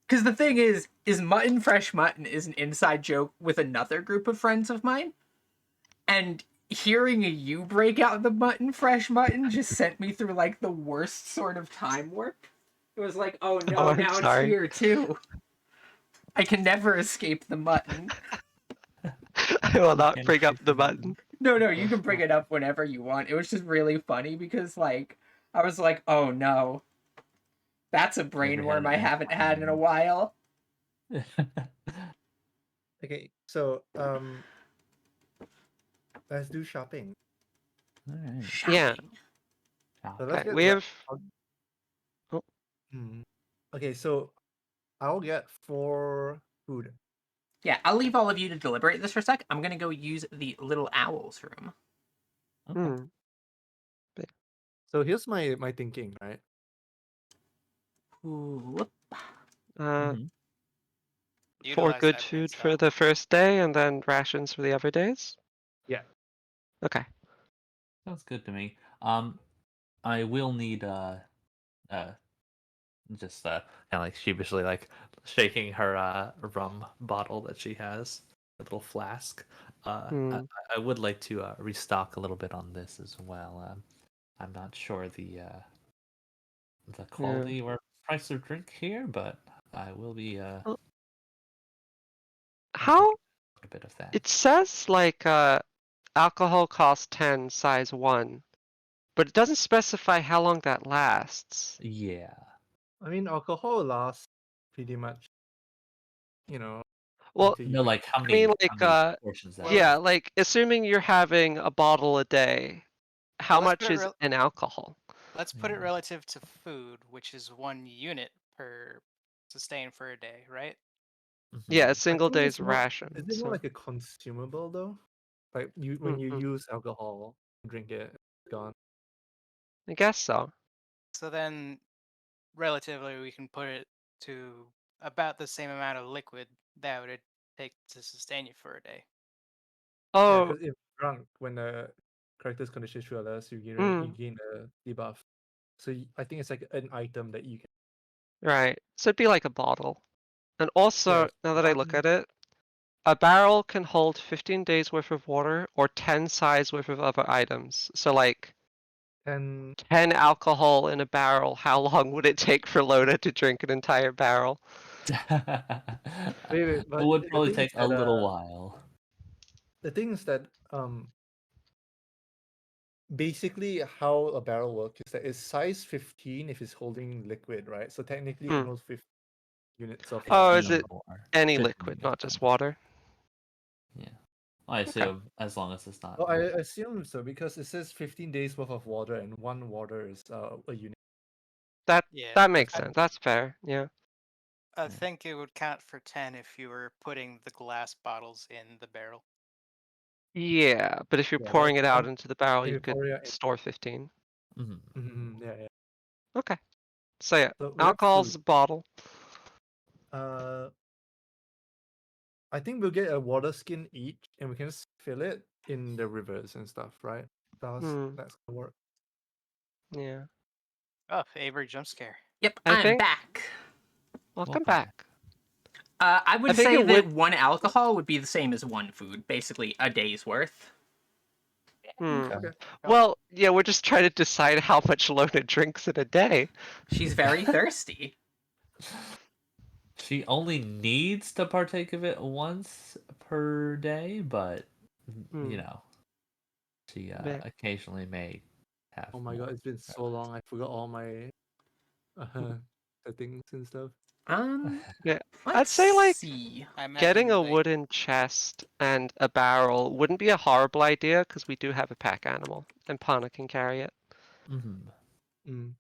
Speaker 3: because the thing is mutton fresh mutton is an inside joke with another group of friends of mine, and hearing you break out the mutton fresh mutton just sent me through like the worst sort of time warp. It was like, oh no,
Speaker 1: Oh, I'm
Speaker 3: now it's
Speaker 1: sorry.
Speaker 3: here too. I can never escape the mutton.
Speaker 1: I will not
Speaker 4: can't
Speaker 1: bring up
Speaker 4: escape
Speaker 1: the
Speaker 4: the mutton.
Speaker 1: button.
Speaker 3: No, you can bring it up whenever you want. It was just really funny because like I was like, oh no, that's a brain
Speaker 4: Never had
Speaker 3: worm
Speaker 4: an
Speaker 3: I haven't had in a while.
Speaker 2: Okay, so let's do shopping.
Speaker 4: Alright.
Speaker 1: Yeah.
Speaker 3: Shopping.
Speaker 2: So let's
Speaker 1: Okay,
Speaker 2: get
Speaker 1: we have.
Speaker 2: Okay, so I'll get 4 food.
Speaker 3: Yeah, I'll leave all of you to deliberate this for a sec. I'm gonna go use the little owl's room.
Speaker 4: Okay.
Speaker 1: Hmm.
Speaker 2: So here's my thinking, right?
Speaker 3: Ooh.
Speaker 1: Uh,
Speaker 4: Mhm.
Speaker 1: 4
Speaker 5: Utilize
Speaker 1: good
Speaker 5: that brain
Speaker 1: food
Speaker 5: cell.
Speaker 1: for the first day, and then rations for the other days.
Speaker 2: Yeah.
Speaker 1: Okay.
Speaker 4: Sounds good to me. I will need just kind of like sheepishly like shaking her rum bottle that she has, a little flask.
Speaker 1: Hmm.
Speaker 4: I would like to restock a little bit on this as well. I'm not sure the quality or price of drink here, but I will be
Speaker 1: Well,
Speaker 4: taking
Speaker 1: How
Speaker 4: a bit of that.
Speaker 1: it says like alcohol costs 10, size 1, but it doesn't specify how long that lasts.
Speaker 4: Yeah.
Speaker 2: I mean, alcohol lasts pretty much, you know,
Speaker 1: Well,
Speaker 2: until you
Speaker 4: No, like how
Speaker 1: I mean,
Speaker 4: many
Speaker 1: like
Speaker 4: portions that
Speaker 5: Well,
Speaker 1: yeah, like assuming you're having a bottle a day, how
Speaker 5: let's put
Speaker 1: much
Speaker 5: it
Speaker 1: is in alcohol?
Speaker 5: let's put it
Speaker 4: Yeah.
Speaker 5: relative to food, which is 1 unit per sustain for a day, right?
Speaker 1: Yeah, a
Speaker 4: Mhm.
Speaker 2: I
Speaker 1: single
Speaker 2: think
Speaker 1: day's
Speaker 2: it's more.
Speaker 1: ration.
Speaker 2: Is it more
Speaker 1: So.
Speaker 2: like a consumable though? Like when you
Speaker 1: Mm-mm.
Speaker 2: use alcohol, drink it, it's gone.
Speaker 1: I guess so.
Speaker 5: So then, relatively, we can put it to about the same amount of liquid that would it take to sustain you for a day.
Speaker 2: Yeah,
Speaker 1: Oh,
Speaker 2: because if drunk, when the character's condition through others, you
Speaker 1: mm,
Speaker 2: gain a debuff. So I think it's like an item that you can.
Speaker 1: right. So it'd be like a bottle. And
Speaker 2: Yeah,
Speaker 1: also, now that I look
Speaker 2: one
Speaker 1: at it, a barrel can hold 15 days worth of water or 10 size worth of other items. So like
Speaker 2: 10.
Speaker 1: 10 alcohol in a barrel, how long would it take for Loda to drink an entire barrel?
Speaker 2: Wait,
Speaker 4: It
Speaker 2: but
Speaker 4: would
Speaker 2: the
Speaker 4: probably
Speaker 2: thing is
Speaker 4: take a
Speaker 2: that
Speaker 4: little while.
Speaker 2: the thing is that basically how a barrel works is that it's size 15 if it's holding liquid, right? So technically it can
Speaker 1: Hmm.
Speaker 2: hold 50 units of.
Speaker 1: Oh, is
Speaker 4: 15
Speaker 1: it
Speaker 4: or
Speaker 1: any
Speaker 4: 15
Speaker 1: liquid,
Speaker 4: if
Speaker 1: not
Speaker 4: that.
Speaker 1: just water?
Speaker 4: Yeah. I
Speaker 1: Okay.
Speaker 4: assume as long as it's not.
Speaker 2: Well, I assume so because it says 15 days worth of water and 1 water is a unit.
Speaker 1: That
Speaker 5: Yeah,
Speaker 1: that makes
Speaker 5: I,
Speaker 1: sense. That's fair. Yeah.
Speaker 5: I
Speaker 4: Yeah.
Speaker 5: think it would count for 10 if you were putting the glass bottles in the barrel.
Speaker 1: Yeah, but if you're
Speaker 2: Yeah,
Speaker 1: pouring it out
Speaker 2: one
Speaker 1: into the barrel, you could
Speaker 2: Victoria.
Speaker 1: store 15.
Speaker 2: Yeah, yeah.
Speaker 1: Okay. So yeah,
Speaker 2: So we have
Speaker 1: alcohol's
Speaker 2: food.
Speaker 1: a bottle.
Speaker 2: I think we'll get a water skin each, and we can just fill it in the rivers and stuff, right?
Speaker 1: Hmm.
Speaker 2: That's gonna work.
Speaker 1: Yeah.
Speaker 5: Oh, Avery jump scare.
Speaker 3: Yep,
Speaker 1: I
Speaker 3: I'm
Speaker 1: think.
Speaker 3: back.
Speaker 1: Welcome
Speaker 4: Welcome.
Speaker 1: back.
Speaker 3: I would
Speaker 1: think
Speaker 3: say
Speaker 1: it
Speaker 3: that
Speaker 1: would.
Speaker 3: 1 alcohol would be the same as 1 food, basically a day's worth.
Speaker 1: Hmm.
Speaker 2: Okay.
Speaker 1: Well, yeah, we're just trying to decide how much Lona drinks in a day.
Speaker 3: She's very thirsty.
Speaker 4: She only needs to partake of it once per day, but
Speaker 1: Hmm.
Speaker 4: you know, she
Speaker 1: Yeah.
Speaker 4: occasionally may have.
Speaker 2: Oh my
Speaker 4: more.
Speaker 2: god, it's been so long. I forgot all my settings and stuff.
Speaker 1: Yeah. I'd
Speaker 3: Let's
Speaker 1: say like
Speaker 3: see.
Speaker 5: I imagine
Speaker 1: getting a
Speaker 5: like
Speaker 1: wooden chest and a barrel wouldn't be a horrible idea because we do have a pack animal and Pana can carry it.
Speaker 4: Mhm.
Speaker 2: Mm.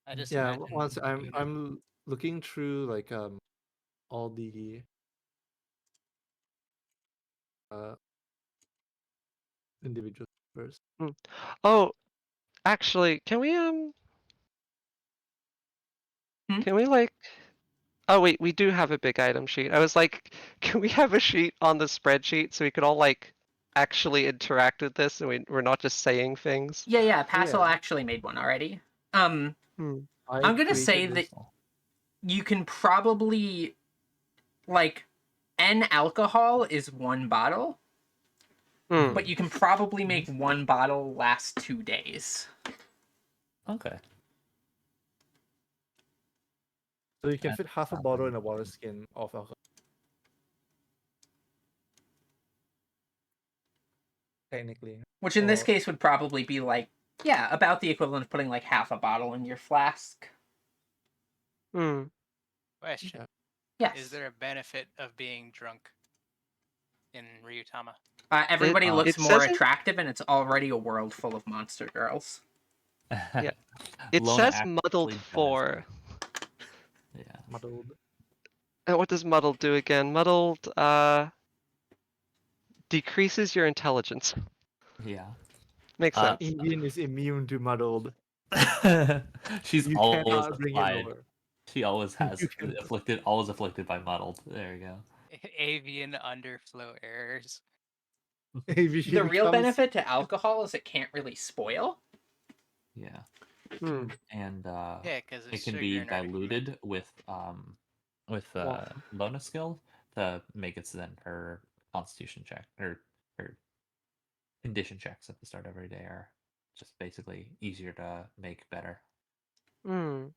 Speaker 5: I just
Speaker 2: Yeah,
Speaker 5: imagine
Speaker 2: once
Speaker 5: doing it.
Speaker 2: I'm looking through like all the uh individuals first.
Speaker 1: Oh, actually, can we like? Oh wait, we do have a big item sheet. I was like, can we have a sheet on the spreadsheet so we could all like actually interact with this and we're not just saying things?
Speaker 3: Yeah, Passel
Speaker 2: Yeah.
Speaker 3: actually made one already.
Speaker 1: Hmm.
Speaker 3: I'm gonna say
Speaker 2: created
Speaker 3: that you can probably, like, N alcohol is 1 bottle,
Speaker 1: Hmm.
Speaker 3: but you can probably make 1 bottle last 2 days.
Speaker 4: Okay.
Speaker 2: So you can
Speaker 4: That
Speaker 2: fit half a
Speaker 4: sounds
Speaker 2: bottle
Speaker 4: like
Speaker 2: in a water skin of alcohol. Technically.
Speaker 3: Which in this
Speaker 2: Or-
Speaker 3: case would probably be like, yeah, about the equivalent of putting like half a bottle in your flask.
Speaker 1: Hmm.
Speaker 5: Question:
Speaker 3: Yes.
Speaker 5: Is there a benefit of being drunk in Ryuutama?
Speaker 3: Everybody looks
Speaker 1: it
Speaker 3: more
Speaker 1: says it-
Speaker 3: attractive, and it's already a world full of monster girls.
Speaker 1: Yeah. It
Speaker 4: Lona
Speaker 1: says
Speaker 4: actually
Speaker 1: muddled
Speaker 4: does.
Speaker 1: 4.
Speaker 4: Yeah.
Speaker 2: Muddled.
Speaker 1: And what does muddled do again? Muddled decreases your intelligence.
Speaker 4: Yeah.
Speaker 1: Makes
Speaker 4: Uh,
Speaker 1: sense.
Speaker 2: Avian is immune to muddled.
Speaker 4: She's
Speaker 2: You
Speaker 4: always
Speaker 2: cannot bring it
Speaker 4: applied.
Speaker 2: lower.
Speaker 4: She always has
Speaker 2: You can-
Speaker 4: always afflicted by muddled. There you go.
Speaker 5: Avian underflow errors.
Speaker 2: Avian
Speaker 3: The real
Speaker 2: becomes-
Speaker 3: benefit to alcohol is it can't really spoil.
Speaker 4: Yeah.
Speaker 1: Hmm.
Speaker 4: And
Speaker 5: Yeah, because
Speaker 4: it can be diluted with
Speaker 1: Wow.
Speaker 4: Lona skill to make it so then her constitution check or her condition checks at the start of every day are just basically easier to make better.
Speaker 1: Hmm.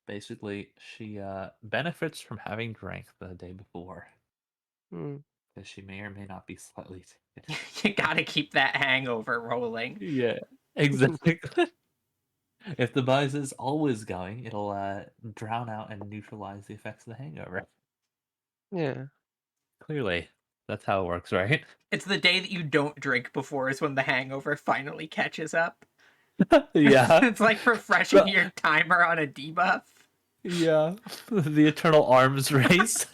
Speaker 4: Basically, she benefits from having drank the day before
Speaker 1: Hmm.
Speaker 4: because she may or may not be slightly taken.
Speaker 3: You gotta keep that hangover rolling.
Speaker 4: Yeah, exactly. If the buzz is always going, it'll drown out and neutralize the effects of the hangover.
Speaker 1: Yeah.
Speaker 4: Clearly, that's how it works, right?
Speaker 3: It's the day that you don't drink before is when the hangover finally catches up.
Speaker 4: Yeah.
Speaker 3: It's like refreshing
Speaker 4: But-
Speaker 3: your timer on a debuff.
Speaker 4: Yeah. The eternal arms race.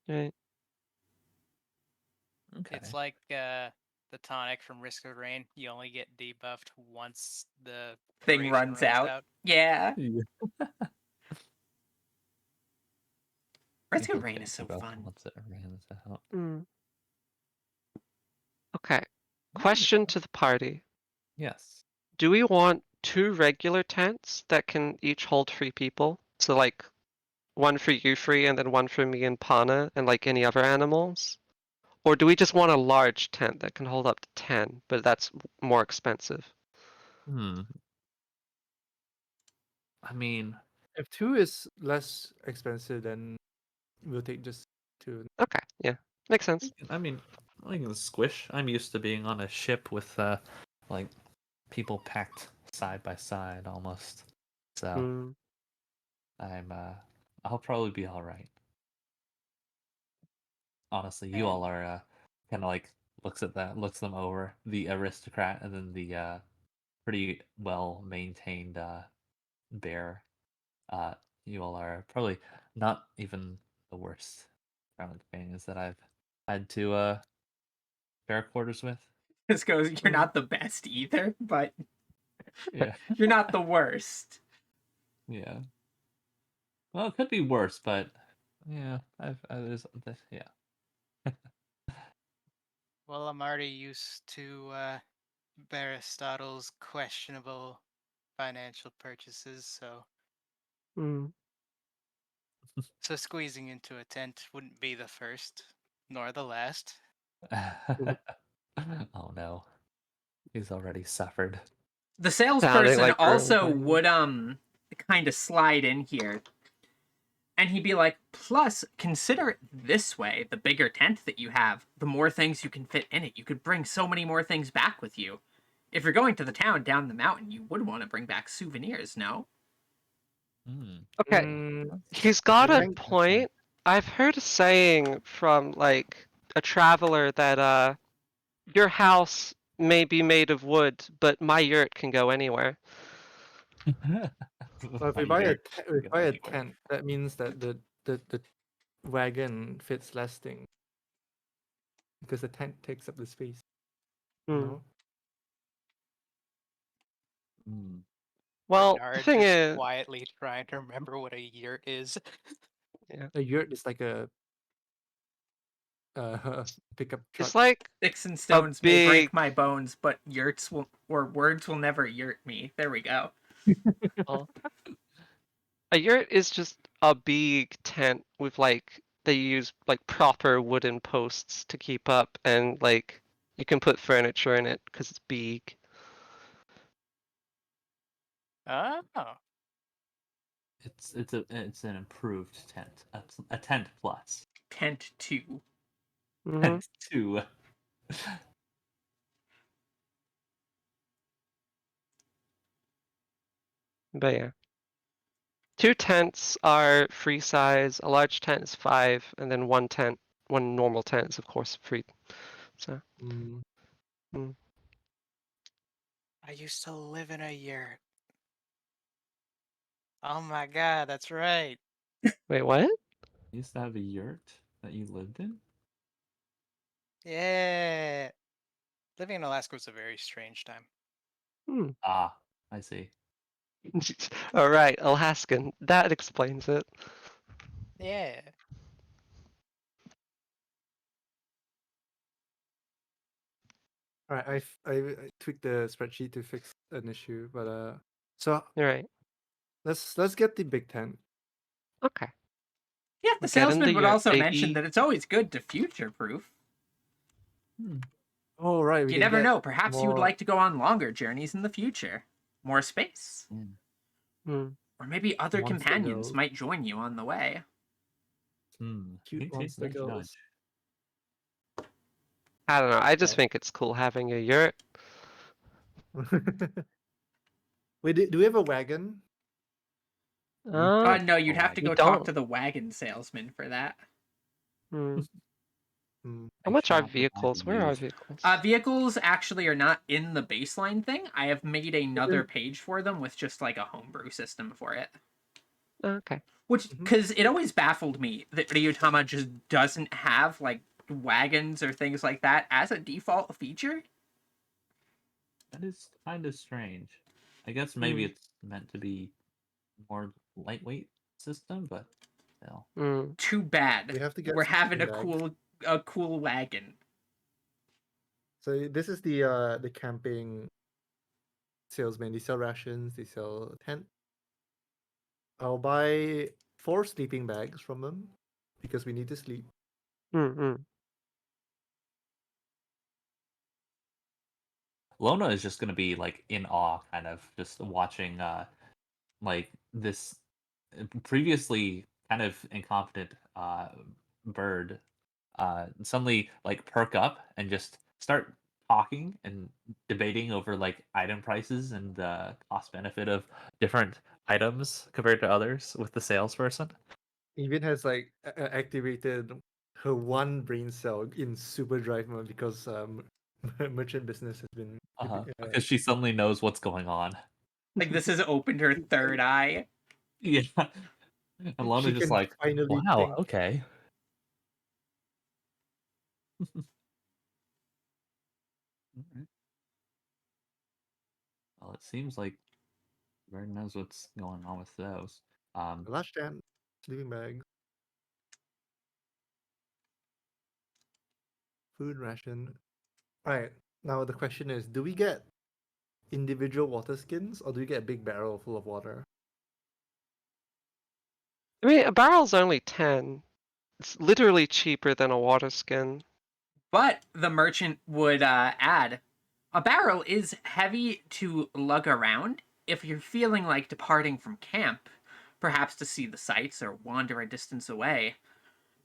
Speaker 1: Right.
Speaker 4: Okay.
Speaker 5: It's like the tonic from Risk of Rain. You only get debuffed once the
Speaker 3: Thing
Speaker 5: duration
Speaker 3: runs out. Yeah. Risk of Rain is so fun.
Speaker 4: Once it runs out.
Speaker 1: Hmm. Okay. Question to the party.
Speaker 4: Yes.
Speaker 1: Do we want 2 regular tents that can each hold 3 people? So like one for you free and then one for me and Pana and like any other animals? Or do we just want a large tent that can hold up to 10, but that's more expensive?
Speaker 4: I mean,
Speaker 2: If 2 is less expensive, then we'll take just 2.
Speaker 1: Okay, yeah. Makes sense.
Speaker 4: I can squish. I'm used to being on a ship with like people packed side by side almost. So
Speaker 1: Hmm.
Speaker 4: I'll probably be all right. Honestly, you all are kind of like looks them over, the aristocrat and then the pretty well maintained bear. You all are probably not even the worst traveling companions that I've had to share quarters with.
Speaker 3: This goes, you're not the best either, but
Speaker 4: Yeah.
Speaker 3: you're not the worst.
Speaker 4: Yeah. Well, it could be worse, but yeah, yeah.
Speaker 5: Well, I'm already used to Aristotle's questionable financial purchases,
Speaker 1: Hmm.
Speaker 5: so squeezing into a tent wouldn't be the first nor the last.
Speaker 4: Oh no, he's already suffered.
Speaker 3: The
Speaker 1: Sounding
Speaker 3: salesperson
Speaker 1: like
Speaker 3: also
Speaker 1: Burling.
Speaker 3: would kind of slide in here. And he'd be like, plus, consider it this way. The bigger tent that you have, the more things you can fit in it. You could bring so many more things back with you. If you're going to the town down the mountain, you would want to bring back souvenirs, no?
Speaker 1: Okay,
Speaker 2: Mm,
Speaker 1: he's got a
Speaker 2: rank-
Speaker 1: point. I've heard a saying from like a traveler that your house may be made of wood, but my yurt can go anywhere.
Speaker 2: Well, if we
Speaker 4: a
Speaker 2: buy a
Speaker 4: yurt,
Speaker 2: te-
Speaker 4: you
Speaker 2: we
Speaker 4: can
Speaker 2: buy a
Speaker 4: anywhere.
Speaker 2: tent, that means that the wagon fits less things because the tent takes up the space.
Speaker 1: Hmm.
Speaker 2: No.
Speaker 4: Hmm.
Speaker 1: Well, the
Speaker 5: Bernard
Speaker 1: thing
Speaker 5: just
Speaker 1: is,
Speaker 5: quietly trying to remember what a yurt is.
Speaker 2: A yurt is like a pickup truck.
Speaker 1: it's like
Speaker 3: Sticks and
Speaker 1: a
Speaker 3: stones may break
Speaker 1: big.
Speaker 3: my bones, but words will never yurt me. There we go.
Speaker 1: Well, a yurt is just a big tent with like they use like proper wooden posts to keep up, and like you can put furniture in it because it's big.
Speaker 5: Oh.
Speaker 4: It's an improved tent. A tent plus.
Speaker 3: Tent 2.
Speaker 1: Hmm.
Speaker 4: Tent 2.
Speaker 1: But yeah, 2 tents are free size. A large tent is 5, and then one normal tent is of course free. So
Speaker 2: Mm.
Speaker 5: I used to live in a yurt. Oh my god, that's right.
Speaker 1: wait, what?
Speaker 4: You used to have a yurt that you lived in?
Speaker 5: Yeah. Living in Alaska was a very strange time.
Speaker 1: Hmm.
Speaker 4: Ah, I see.
Speaker 1: All right, Alaskan. That explains it.
Speaker 5: Yeah.
Speaker 2: All right, I tweaked the spreadsheet to fix an issue, but so
Speaker 1: All right.
Speaker 2: let's get the big tent.
Speaker 1: Okay.
Speaker 3: Yeah, the
Speaker 1: We're getting
Speaker 3: salesman
Speaker 1: the
Speaker 3: would
Speaker 1: yurt,
Speaker 3: also mention
Speaker 1: baby.
Speaker 3: that it's always good to future-proof.
Speaker 4: Hmm.
Speaker 2: Oh right, we
Speaker 3: You
Speaker 2: can
Speaker 3: never
Speaker 2: get
Speaker 3: know. Perhaps you would
Speaker 2: more-
Speaker 3: like to go on longer journeys in the future. More space.
Speaker 1: Hmm.
Speaker 3: Or maybe other
Speaker 2: Monster
Speaker 3: companions
Speaker 2: girls.
Speaker 3: might join you on the way.
Speaker 2: cute
Speaker 4: Hint, hint,
Speaker 2: monster
Speaker 4: nudge,
Speaker 2: girls.
Speaker 4: nudge.
Speaker 1: I don't know. I just
Speaker 2: Right.
Speaker 1: think it's cool having a yurt.
Speaker 2: Wait, do we have a wagon?
Speaker 3: No, you'd have to
Speaker 1: you
Speaker 3: go talk
Speaker 1: don't.
Speaker 3: to the wagon salesman for that.
Speaker 1: Hmm.
Speaker 2: Hmm.
Speaker 1: How
Speaker 4: I
Speaker 1: much are
Speaker 4: shall provide
Speaker 1: vehicles?
Speaker 4: the
Speaker 1: Where are
Speaker 4: news.
Speaker 1: vehicles?
Speaker 3: Vehicles actually are not in the baseline thing. I have made another
Speaker 2: Mhm.
Speaker 3: page for them with just like a homebrew system for it.
Speaker 1: Okay.
Speaker 3: Which,
Speaker 2: Mhm.
Speaker 3: because it always baffled me that Ryuutama just doesn't have like wagons or things like that as a default feature.
Speaker 4: That is kind of strange. I guess maybe
Speaker 1: Hmm.
Speaker 4: it's meant to be more lightweight system, but still.
Speaker 1: Hmm.
Speaker 3: Too bad.
Speaker 2: We have to get
Speaker 3: We're having a
Speaker 2: sleeping
Speaker 3: cool wagon.
Speaker 2: So this is the camping salesman. They sell rations. They sell tent. I'll buy 4 sleeping bags from them because we need to sleep.
Speaker 1: Hmm.
Speaker 4: Lona is just gonna be like in awe, kind of just watching like this previously kind of incompetent bird suddenly like perk up and just start talking and debating over like item prices and the cost benefit of different items compared to others with the salesperson.
Speaker 2: Even has like activated her one brain cell in super drive mode because merchant business has been
Speaker 4: Because she suddenly knows what's going on.
Speaker 3: Like this has opened her third eye.
Speaker 4: Yeah. And Lona's
Speaker 2: she
Speaker 4: just
Speaker 2: can
Speaker 4: like,
Speaker 2: finally
Speaker 4: wow,
Speaker 2: think.
Speaker 4: okay. Alright. Well, it seems like Bird knows what's going on with those.
Speaker 2: Last chance, sleeping bags, food ration. All right, now the question is: do we get individual water skins, or do we get a big barrel full of water?
Speaker 1: I mean, a barrel's only 10. It's literally cheaper than a water skin.
Speaker 3: But the merchant would add, a barrel is heavy to lug around if you're feeling like departing from camp, perhaps to see the sights or wander a distance away.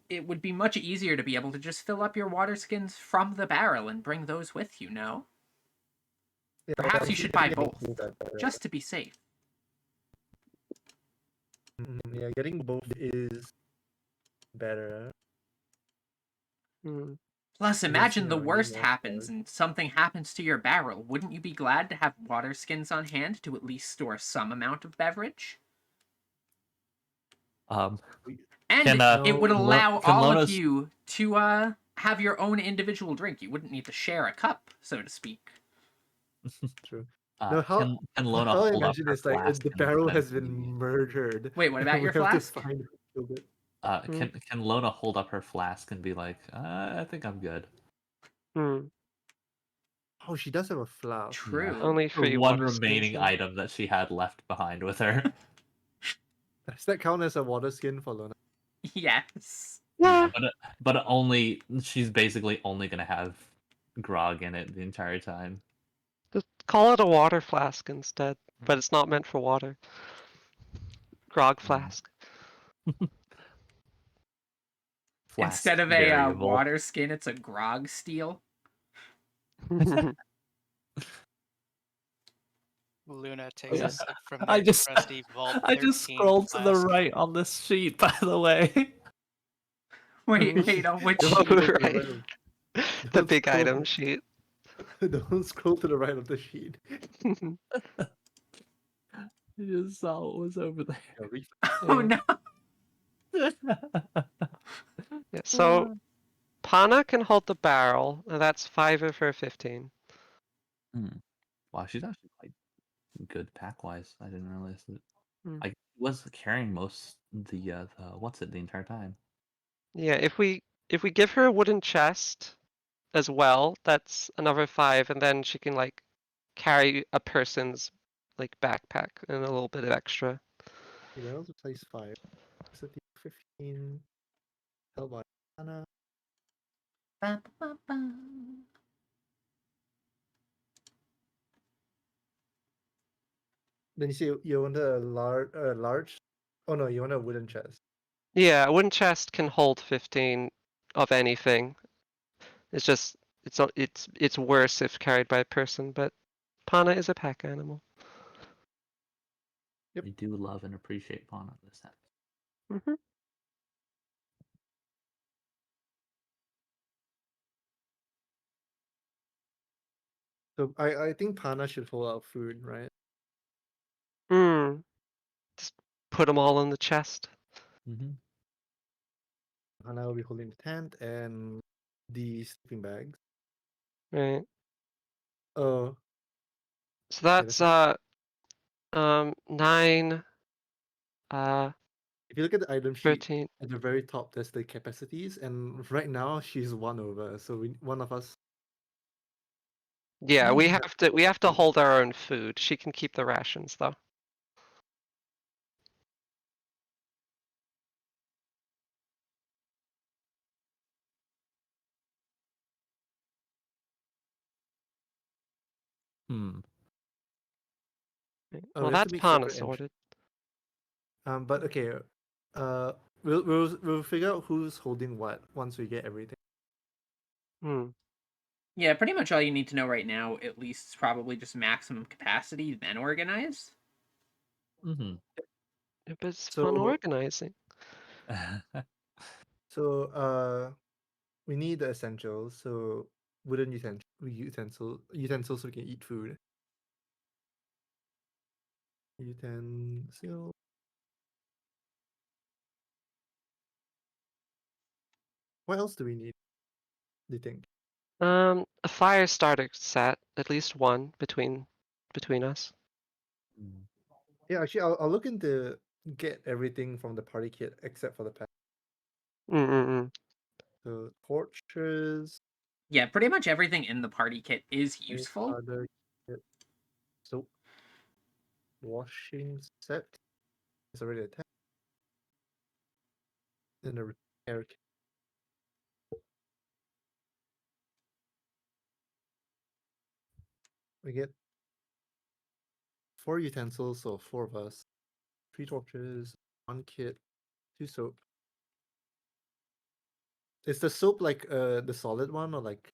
Speaker 3: It would be much easier to be able to just fill up your water skins from the barrel and bring those with you, no?
Speaker 2: Yeah,
Speaker 3: Perhaps
Speaker 2: I
Speaker 3: you
Speaker 2: see
Speaker 3: should buy
Speaker 2: getting
Speaker 3: both,
Speaker 2: that better.
Speaker 3: just to be safe.
Speaker 2: Yeah, getting both is better.
Speaker 1: Hmm.
Speaker 3: Plus,
Speaker 2: Because,
Speaker 3: imagine the
Speaker 2: I need
Speaker 3: worst
Speaker 2: more
Speaker 3: happens
Speaker 2: storage.
Speaker 3: and something happens to your barrel. Wouldn't you be glad to have water skins on hand to at least store some amount of beverage? And
Speaker 4: Can,
Speaker 3: it would
Speaker 2: No,
Speaker 3: allow
Speaker 4: can
Speaker 3: all of
Speaker 4: Lona's-
Speaker 3: you to have your own individual drink. You wouldn't need to share a cup, so to speak.
Speaker 2: true. No, how
Speaker 4: can Lona
Speaker 2: how I
Speaker 4: hold up
Speaker 2: imagine
Speaker 4: her
Speaker 2: is like
Speaker 4: flask
Speaker 2: the
Speaker 4: and
Speaker 2: barrel
Speaker 4: then
Speaker 2: has been murdered.
Speaker 3: Wait, what about
Speaker 2: and
Speaker 3: your
Speaker 2: we have
Speaker 3: flask?
Speaker 2: to find who killed it.
Speaker 4: can Lona hold up her flask and be like, I think I'm good.
Speaker 1: Hmm.
Speaker 2: Oh, she does have a flask.
Speaker 3: True.
Speaker 1: Only
Speaker 4: Her
Speaker 1: 3
Speaker 4: one
Speaker 1: water skins,
Speaker 4: remaining
Speaker 1: though.
Speaker 4: item that she had left behind with her.
Speaker 2: Does that count as a water skin for Lona?
Speaker 3: Yes.
Speaker 4: Yeah, but only she's basically only gonna have grog in it the entire time.
Speaker 1: Just call it a water flask instead, but it's not meant for water. Grog flask.
Speaker 3: Instead
Speaker 4: Flask
Speaker 3: of a
Speaker 4: variable.
Speaker 3: water skin, it's a grog steel.
Speaker 5: Luna takes
Speaker 4: Yeah.
Speaker 5: a sip from
Speaker 4: I
Speaker 5: their
Speaker 4: just
Speaker 5: trusty Vault
Speaker 4: I
Speaker 5: 13
Speaker 4: just scrolled to the
Speaker 5: flask.
Speaker 4: right on this sheet, by the way.
Speaker 3: Wait, on which
Speaker 2: Don't
Speaker 1: Oh,
Speaker 3: sheet?
Speaker 2: scroll to the
Speaker 1: right.
Speaker 2: right of-
Speaker 1: The
Speaker 2: don't
Speaker 1: big
Speaker 2: scroll-
Speaker 1: item sheet.
Speaker 2: Don't scroll to the right of the sheet.
Speaker 4: I just saw what was over there.
Speaker 2: Yeah, reach-
Speaker 3: Oh no.
Speaker 1: Yeah, so Pana can hold the barrel, and that's 5 of her 15.
Speaker 4: Wow, she's actually quite good pack wise. I didn't realize that.
Speaker 1: Hmm.
Speaker 4: I was carrying most the what's it the entire time.
Speaker 1: Yeah, if we give her a wooden chest as well, that's another 5, and then she can like carry a person's like backpack and a little bit of extra.
Speaker 2: The barrel's place 5. City 15. Held by Anna. Then you see you want a large. Oh no, you want a wooden chest.
Speaker 1: Yeah, a wooden chest can hold 15 of anything. It's just it's worse if carried by a person, but Pana is a pack animal.
Speaker 2: Yep.
Speaker 4: I do love and appreciate Fauna in this sense.
Speaker 1: Hmm.
Speaker 2: So I think Pana should hold out food, right?
Speaker 1: Hmm. Just put them all in the chest.
Speaker 4: Mm-hmm.
Speaker 2: Pana will be holding the tent and the sleeping bags.
Speaker 1: Right.
Speaker 2: Oh,
Speaker 1: So that's 9
Speaker 2: if you look at the item sheet
Speaker 1: 13.
Speaker 2: at the very top, there's the capacities, and right now she's 1 over. So one of us.
Speaker 1: Yeah,
Speaker 2: need
Speaker 1: we
Speaker 2: to
Speaker 1: have to hold our own food. She can keep the rations though.
Speaker 4: Hmm.
Speaker 1: Right.
Speaker 2: Oh,
Speaker 1: Well,
Speaker 2: we have to
Speaker 1: that's
Speaker 2: make
Speaker 1: Pana
Speaker 2: separate entries.
Speaker 1: sorted.
Speaker 2: But okay. We'll figure out who's holding what once we get everything.
Speaker 1: Hmm.
Speaker 3: Yeah, pretty much all you need to know right now, at least, is probably just maximum capacity, then organize.
Speaker 4: Mm-hmm.
Speaker 1: It was
Speaker 2: So-
Speaker 1: fun organizing.
Speaker 2: So we need the essentials. So wooden utensils so we can eat food. Utensil. What else do we need? Do you think?
Speaker 1: A fire starter set, at least one between us.
Speaker 2: Yeah, actually, I'll look into get everything from the party kit except for the pack.
Speaker 1: Mm-mm-mm.
Speaker 2: So torches,
Speaker 3: Yeah, pretty much everything in the party kit is useful.
Speaker 2: starter kit, soap, washing set. It's already attached. Then a repair kit. We get 4 utensils, so 4 of us. 3 torches, 1 kit, 2 soap. Is the soap like the solid one or like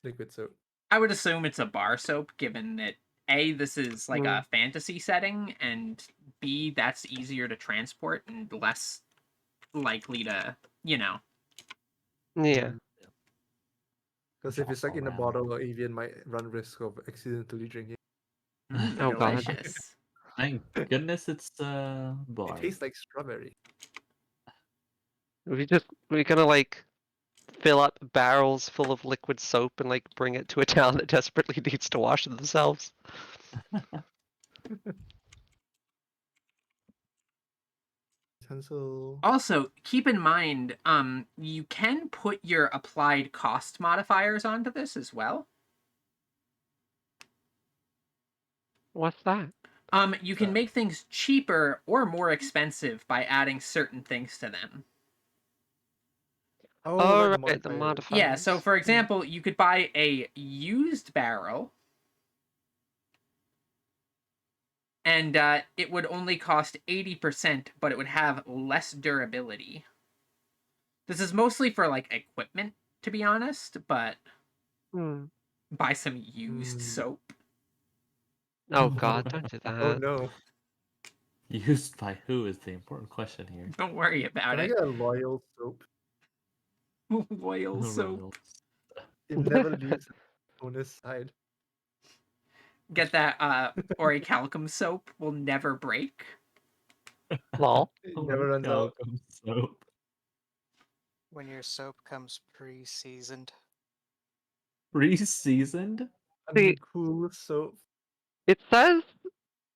Speaker 2: liquid soap?
Speaker 3: I would assume it's a bar soap, given that A, this is like a fantasy setting, and B, that's easier to transport and less likely to,
Speaker 1: Yeah.
Speaker 2: Because if it's like in a
Speaker 4: Around.
Speaker 2: bottle, Avian might run risk of accidentally drinking.
Speaker 1: Oh, God.
Speaker 3: delicious.
Speaker 4: Thank goodness it's
Speaker 2: It
Speaker 4: bar.
Speaker 2: tastes like strawberry.
Speaker 1: We're gonna like fill up barrels full of liquid soap and like bring it to a town that desperately needs to wash themselves.
Speaker 2: Utensil.
Speaker 3: Also, keep in mind, you can put your applied cost modifiers onto this as well.
Speaker 1: What's that?
Speaker 3: You can make things cheaper or more expensive by adding certain things to them.
Speaker 2: Oh,
Speaker 1: Oh,
Speaker 2: right,
Speaker 1: right, the modifiers.
Speaker 3: Yeah, so for example, you could buy a used barrel, and it would only cost 80%, but it would have less durability. This is mostly for, like, equipment, to be honest, but
Speaker 1: Hmm.
Speaker 3: buy some used soap.
Speaker 1: Oh god, don't do that.
Speaker 2: Oh no.
Speaker 4: Used by who is the important question here.
Speaker 3: Don't worry about
Speaker 2: Can I
Speaker 3: it.
Speaker 2: get a loyal soap?
Speaker 3: Loyal soap.
Speaker 4: Royals.
Speaker 2: It never leaves the owner's side.
Speaker 3: Get that orichalcum soap will never break.
Speaker 1: Lol.
Speaker 2: It never runs out.
Speaker 4: Talcum soap.
Speaker 5: When your soap comes pre-seasoned.
Speaker 4: Pre-seasoned?
Speaker 1: See-
Speaker 2: Cool soap.
Speaker 1: It says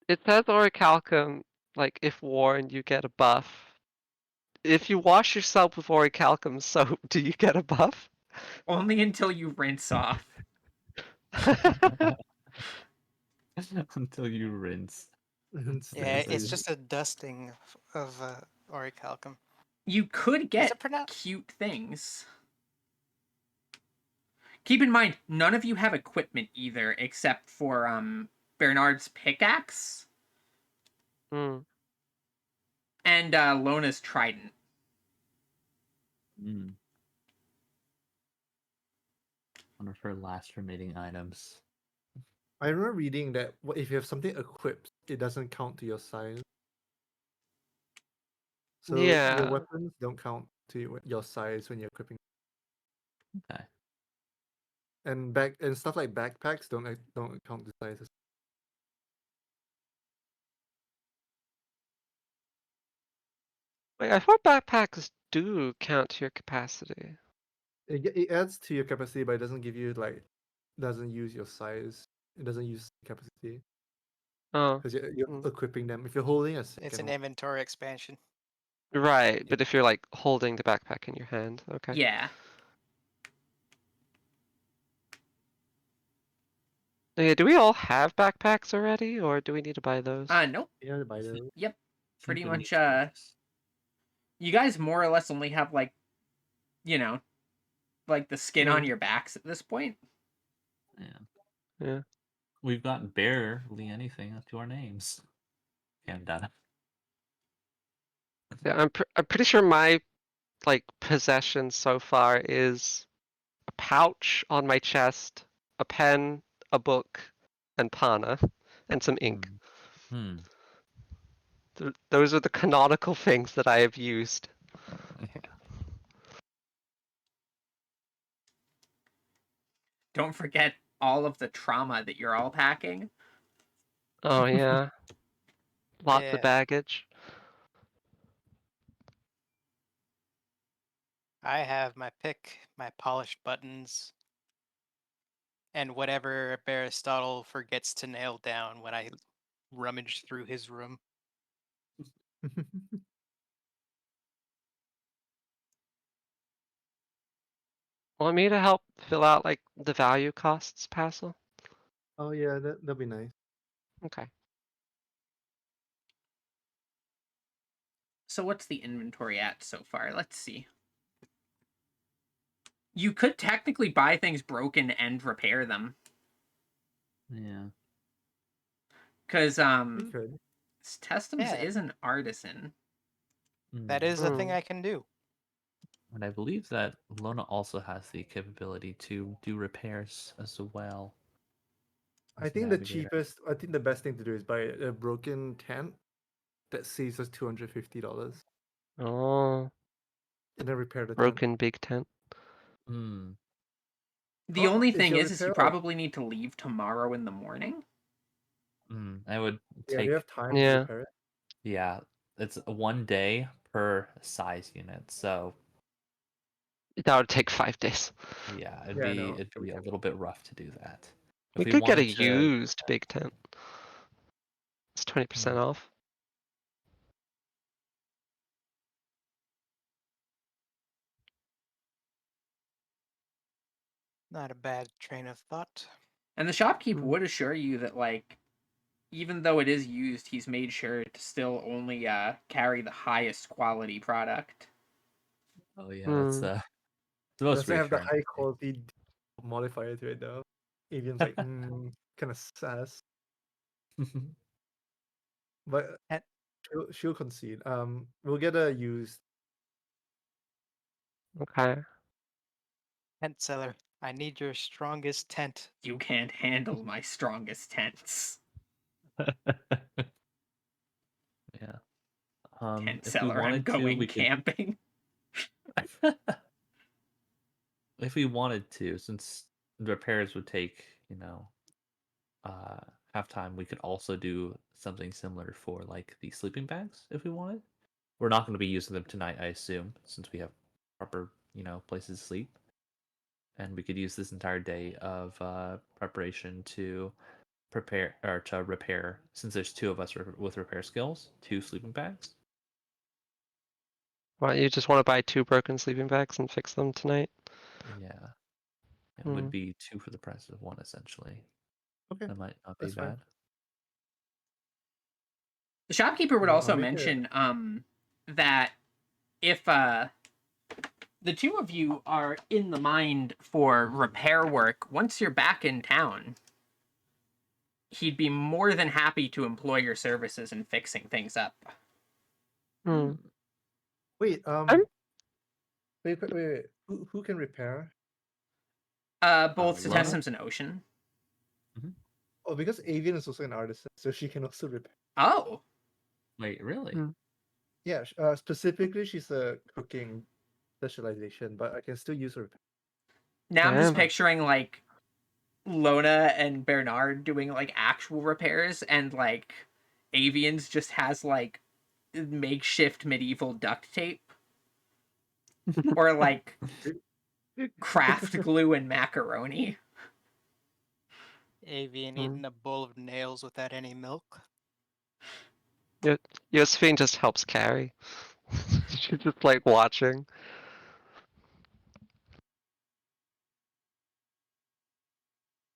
Speaker 1: orichalcum, like if worn you get a buff. If you wash yourself with orichalcum soap, do you get a buff?
Speaker 3: Only until you rinse off.
Speaker 4: Until you rinse.
Speaker 5: Yeah, it's
Speaker 4: Seasoned.
Speaker 5: just a dusting of orichalcum.
Speaker 3: You could
Speaker 5: Is
Speaker 3: get
Speaker 5: it pronounced?
Speaker 3: cute things. Keep in mind, none of you have equipment either, except for Bernard's pickaxe
Speaker 1: Hmm.
Speaker 3: and Lona's trident.
Speaker 4: Mm. One of her last remaining items.
Speaker 2: I remember reading that if you have something equipped, it doesn't count to your size. So
Speaker 1: Yeah.
Speaker 2: your weapons don't count to your size when you're equipping.
Speaker 4: Okay.
Speaker 2: And stuff like backpacks don't count the sizes.
Speaker 1: Wait, I thought backpacks do count to your capacity.
Speaker 2: It adds to your capacity, but it doesn't give you doesn't use your size. It doesn't use capacity
Speaker 1: Oh,
Speaker 2: because you're
Speaker 1: Mm.
Speaker 2: equipping them. If you're holding a
Speaker 5: It's an
Speaker 2: second,
Speaker 5: inventory expansion.
Speaker 1: right. But if you're like holding the backpack in your hand, okay.
Speaker 3: Yeah.
Speaker 1: Okay, do we all have backpacks already, or do we need to buy those?
Speaker 3: Nope.
Speaker 2: yeah, buy those.
Speaker 3: Yep. Pretty
Speaker 4: Simply
Speaker 3: much,
Speaker 4: needs purchase.
Speaker 3: you guys more or less only have, like, you know, like the skin on
Speaker 1: Mm.
Speaker 3: your backs at this point.
Speaker 4: Yeah.
Speaker 1: Yeah.
Speaker 4: We've got barely anything to our names. Okay, I'm done.
Speaker 1: Yeah, I'm pretty sure my like possession so far is a pouch on my chest, a pen, a book, and pana, and some ink.
Speaker 4: Hmm.
Speaker 1: Those are the canonical things that I have used.
Speaker 4: Yeah.
Speaker 3: Don't forget all of the trauma that you're all packing.
Speaker 1: Oh yeah. Lots
Speaker 5: Yeah.
Speaker 1: of baggage.
Speaker 5: I have my pick, my polished buttons, and whatever Aristotle forgets to nail down when I rummage through his room.
Speaker 1: Want me to help fill out like the value costs, Passel?
Speaker 2: Oh yeah, that'll be nice.
Speaker 1: Okay.
Speaker 3: So what's the inventory at so far? Let's see. You could technically buy things broken and repair them.
Speaker 4: Yeah.
Speaker 3: Because
Speaker 2: We could.
Speaker 3: Testums
Speaker 5: Yeah.
Speaker 3: is an artisan.
Speaker 5: That is a thing
Speaker 1: Hmm.
Speaker 5: I can do.
Speaker 4: And I believe that Lona also has the capability to do repairs as well.
Speaker 2: I
Speaker 4: as
Speaker 2: think
Speaker 4: navigator.
Speaker 2: the best thing to do is buy a broken tent that saves us $250,
Speaker 1: Oh,
Speaker 2: and then repair the tent.
Speaker 1: broken big tent.
Speaker 4: Hmm.
Speaker 3: The
Speaker 2: Oh,
Speaker 3: only
Speaker 2: is
Speaker 3: thing
Speaker 2: your
Speaker 3: is you
Speaker 2: repair-
Speaker 3: probably need to leave tomorrow in the morning.
Speaker 4: I would
Speaker 2: Yeah, do
Speaker 4: take
Speaker 2: you have time to
Speaker 1: Yeah.
Speaker 2: repair it?
Speaker 4: yeah. It's 1 day per size unit, so
Speaker 1: That would take 5 days.
Speaker 4: yeah,
Speaker 2: Yeah, no,
Speaker 4: it'd
Speaker 2: we
Speaker 4: be a
Speaker 2: can.
Speaker 4: little bit rough to do that. If
Speaker 1: We
Speaker 4: we
Speaker 1: could get a
Speaker 4: wanted to,
Speaker 1: used big tent. It's 20% off.
Speaker 5: Not a bad train of thought.
Speaker 3: And the shopkeep
Speaker 1: Mm.
Speaker 3: would assure you that, like, even though it is used, he's made sure to still only carry the highest quality product.
Speaker 4: oh yeah, that's
Speaker 1: Mm.
Speaker 4: the most
Speaker 2: Doesn't have the
Speaker 4: reassuring.
Speaker 2: high quality modifier to it though. Avian's like, kind of sass, but
Speaker 5: And-
Speaker 2: she'll concede. We'll get a used.
Speaker 1: Okay.
Speaker 5: Tent seller, I need your strongest tent.
Speaker 3: You can't handle my strongest tents.
Speaker 4: Yeah.
Speaker 3: Tent
Speaker 4: If we
Speaker 3: seller, I'm
Speaker 4: wanted to,
Speaker 3: going
Speaker 4: we could.
Speaker 3: camping.
Speaker 4: If we wanted to, since the repairs would take, half time, we could also do something similar for like the sleeping bags if we wanted. We're not going to be using them tonight, I assume, since we have proper, places to sleep. And we could use this entire day of preparation to prepare or to repair, since there's two of us with repair skills, 2 sleeping bags.
Speaker 1: Why you just want to buy 2 broken sleeping bags and fix them tonight?
Speaker 4: Yeah. It
Speaker 1: Hmm.
Speaker 4: would be 2 for the price of 1, essentially.
Speaker 2: Okay,
Speaker 4: That might not be
Speaker 2: that's fine.
Speaker 4: bad.
Speaker 3: The shopkeeper would
Speaker 2: I'll
Speaker 3: also
Speaker 2: make it.
Speaker 3: mention that if the two of you are in the mind for repair work, once you're back in town, he'd be more than happy to employ your services in fixing things up.
Speaker 1: Hmm.
Speaker 2: Wait,
Speaker 1: I'm-
Speaker 2: wait. Who can repair?
Speaker 3: Both
Speaker 4: Lana?
Speaker 3: Satesums and Ocean.
Speaker 2: Oh, because Avian is also an artisan, so she can also repair.
Speaker 3: Oh,
Speaker 4: Wait, really?
Speaker 1: Hmm.
Speaker 2: Yeah, specifically she's a cooking specialization, but I can still use her.
Speaker 3: now I'm just
Speaker 1: Damn.
Speaker 3: picturing like Lona and Bernard doing like actual repairs, and like Avian's just has like makeshift medieval duct tape or like craft glue and macaroni.
Speaker 5: Avian
Speaker 1: Hmm.
Speaker 5: eating a bowl of nails without any milk.
Speaker 1: Josephine just helps carry. She's just like watching.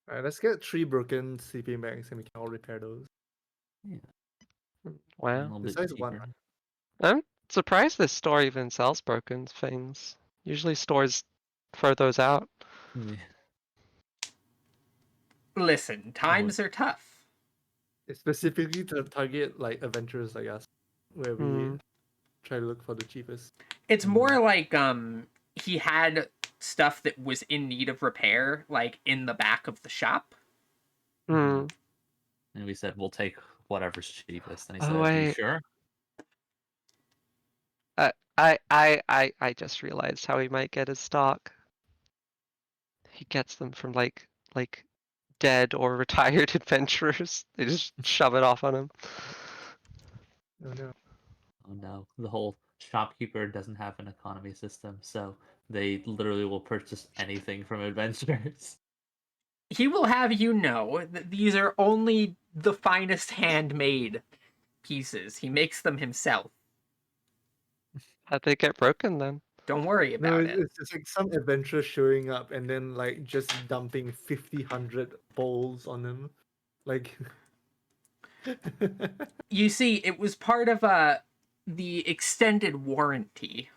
Speaker 2: Alright, let's get 3 broken sleeping bags and we can all repair those.
Speaker 4: A
Speaker 1: Wow.
Speaker 4: little bit
Speaker 2: Besides one,
Speaker 4: cheaper.
Speaker 1: I'm surprised this store even sells broken things. Usually stores throw those out.
Speaker 4: Yeah.
Speaker 3: Listen, times are tough.
Speaker 2: it's specifically to target like adventurers like us, where we
Speaker 1: Hmm.
Speaker 2: try to look for the cheapest.
Speaker 3: It's more like he had stuff that was in need of repair like in the back of the shop.
Speaker 1: Hmm.
Speaker 4: And we said, we'll take whatever's cheapest. And he
Speaker 1: Oh,
Speaker 4: said, you
Speaker 1: wait.
Speaker 4: sure?
Speaker 1: I just realized how he might get his stock. He gets them from like dead or retired adventurers. They just shove it off on him.
Speaker 2: Oh no.
Speaker 4: Oh no, the whole shopkeeper doesn't have an economy system, so they literally will purchase anything from adventurers.
Speaker 3: He will have you know that these are only the finest handmade pieces. He makes them himself.
Speaker 1: How'd they get broken then?
Speaker 3: Don't worry
Speaker 2: No,
Speaker 3: about it.
Speaker 2: it's just like some adventurer showing up and then like just dumping 100 bowls on them. Like
Speaker 3: You see, it was part of the extended warranty.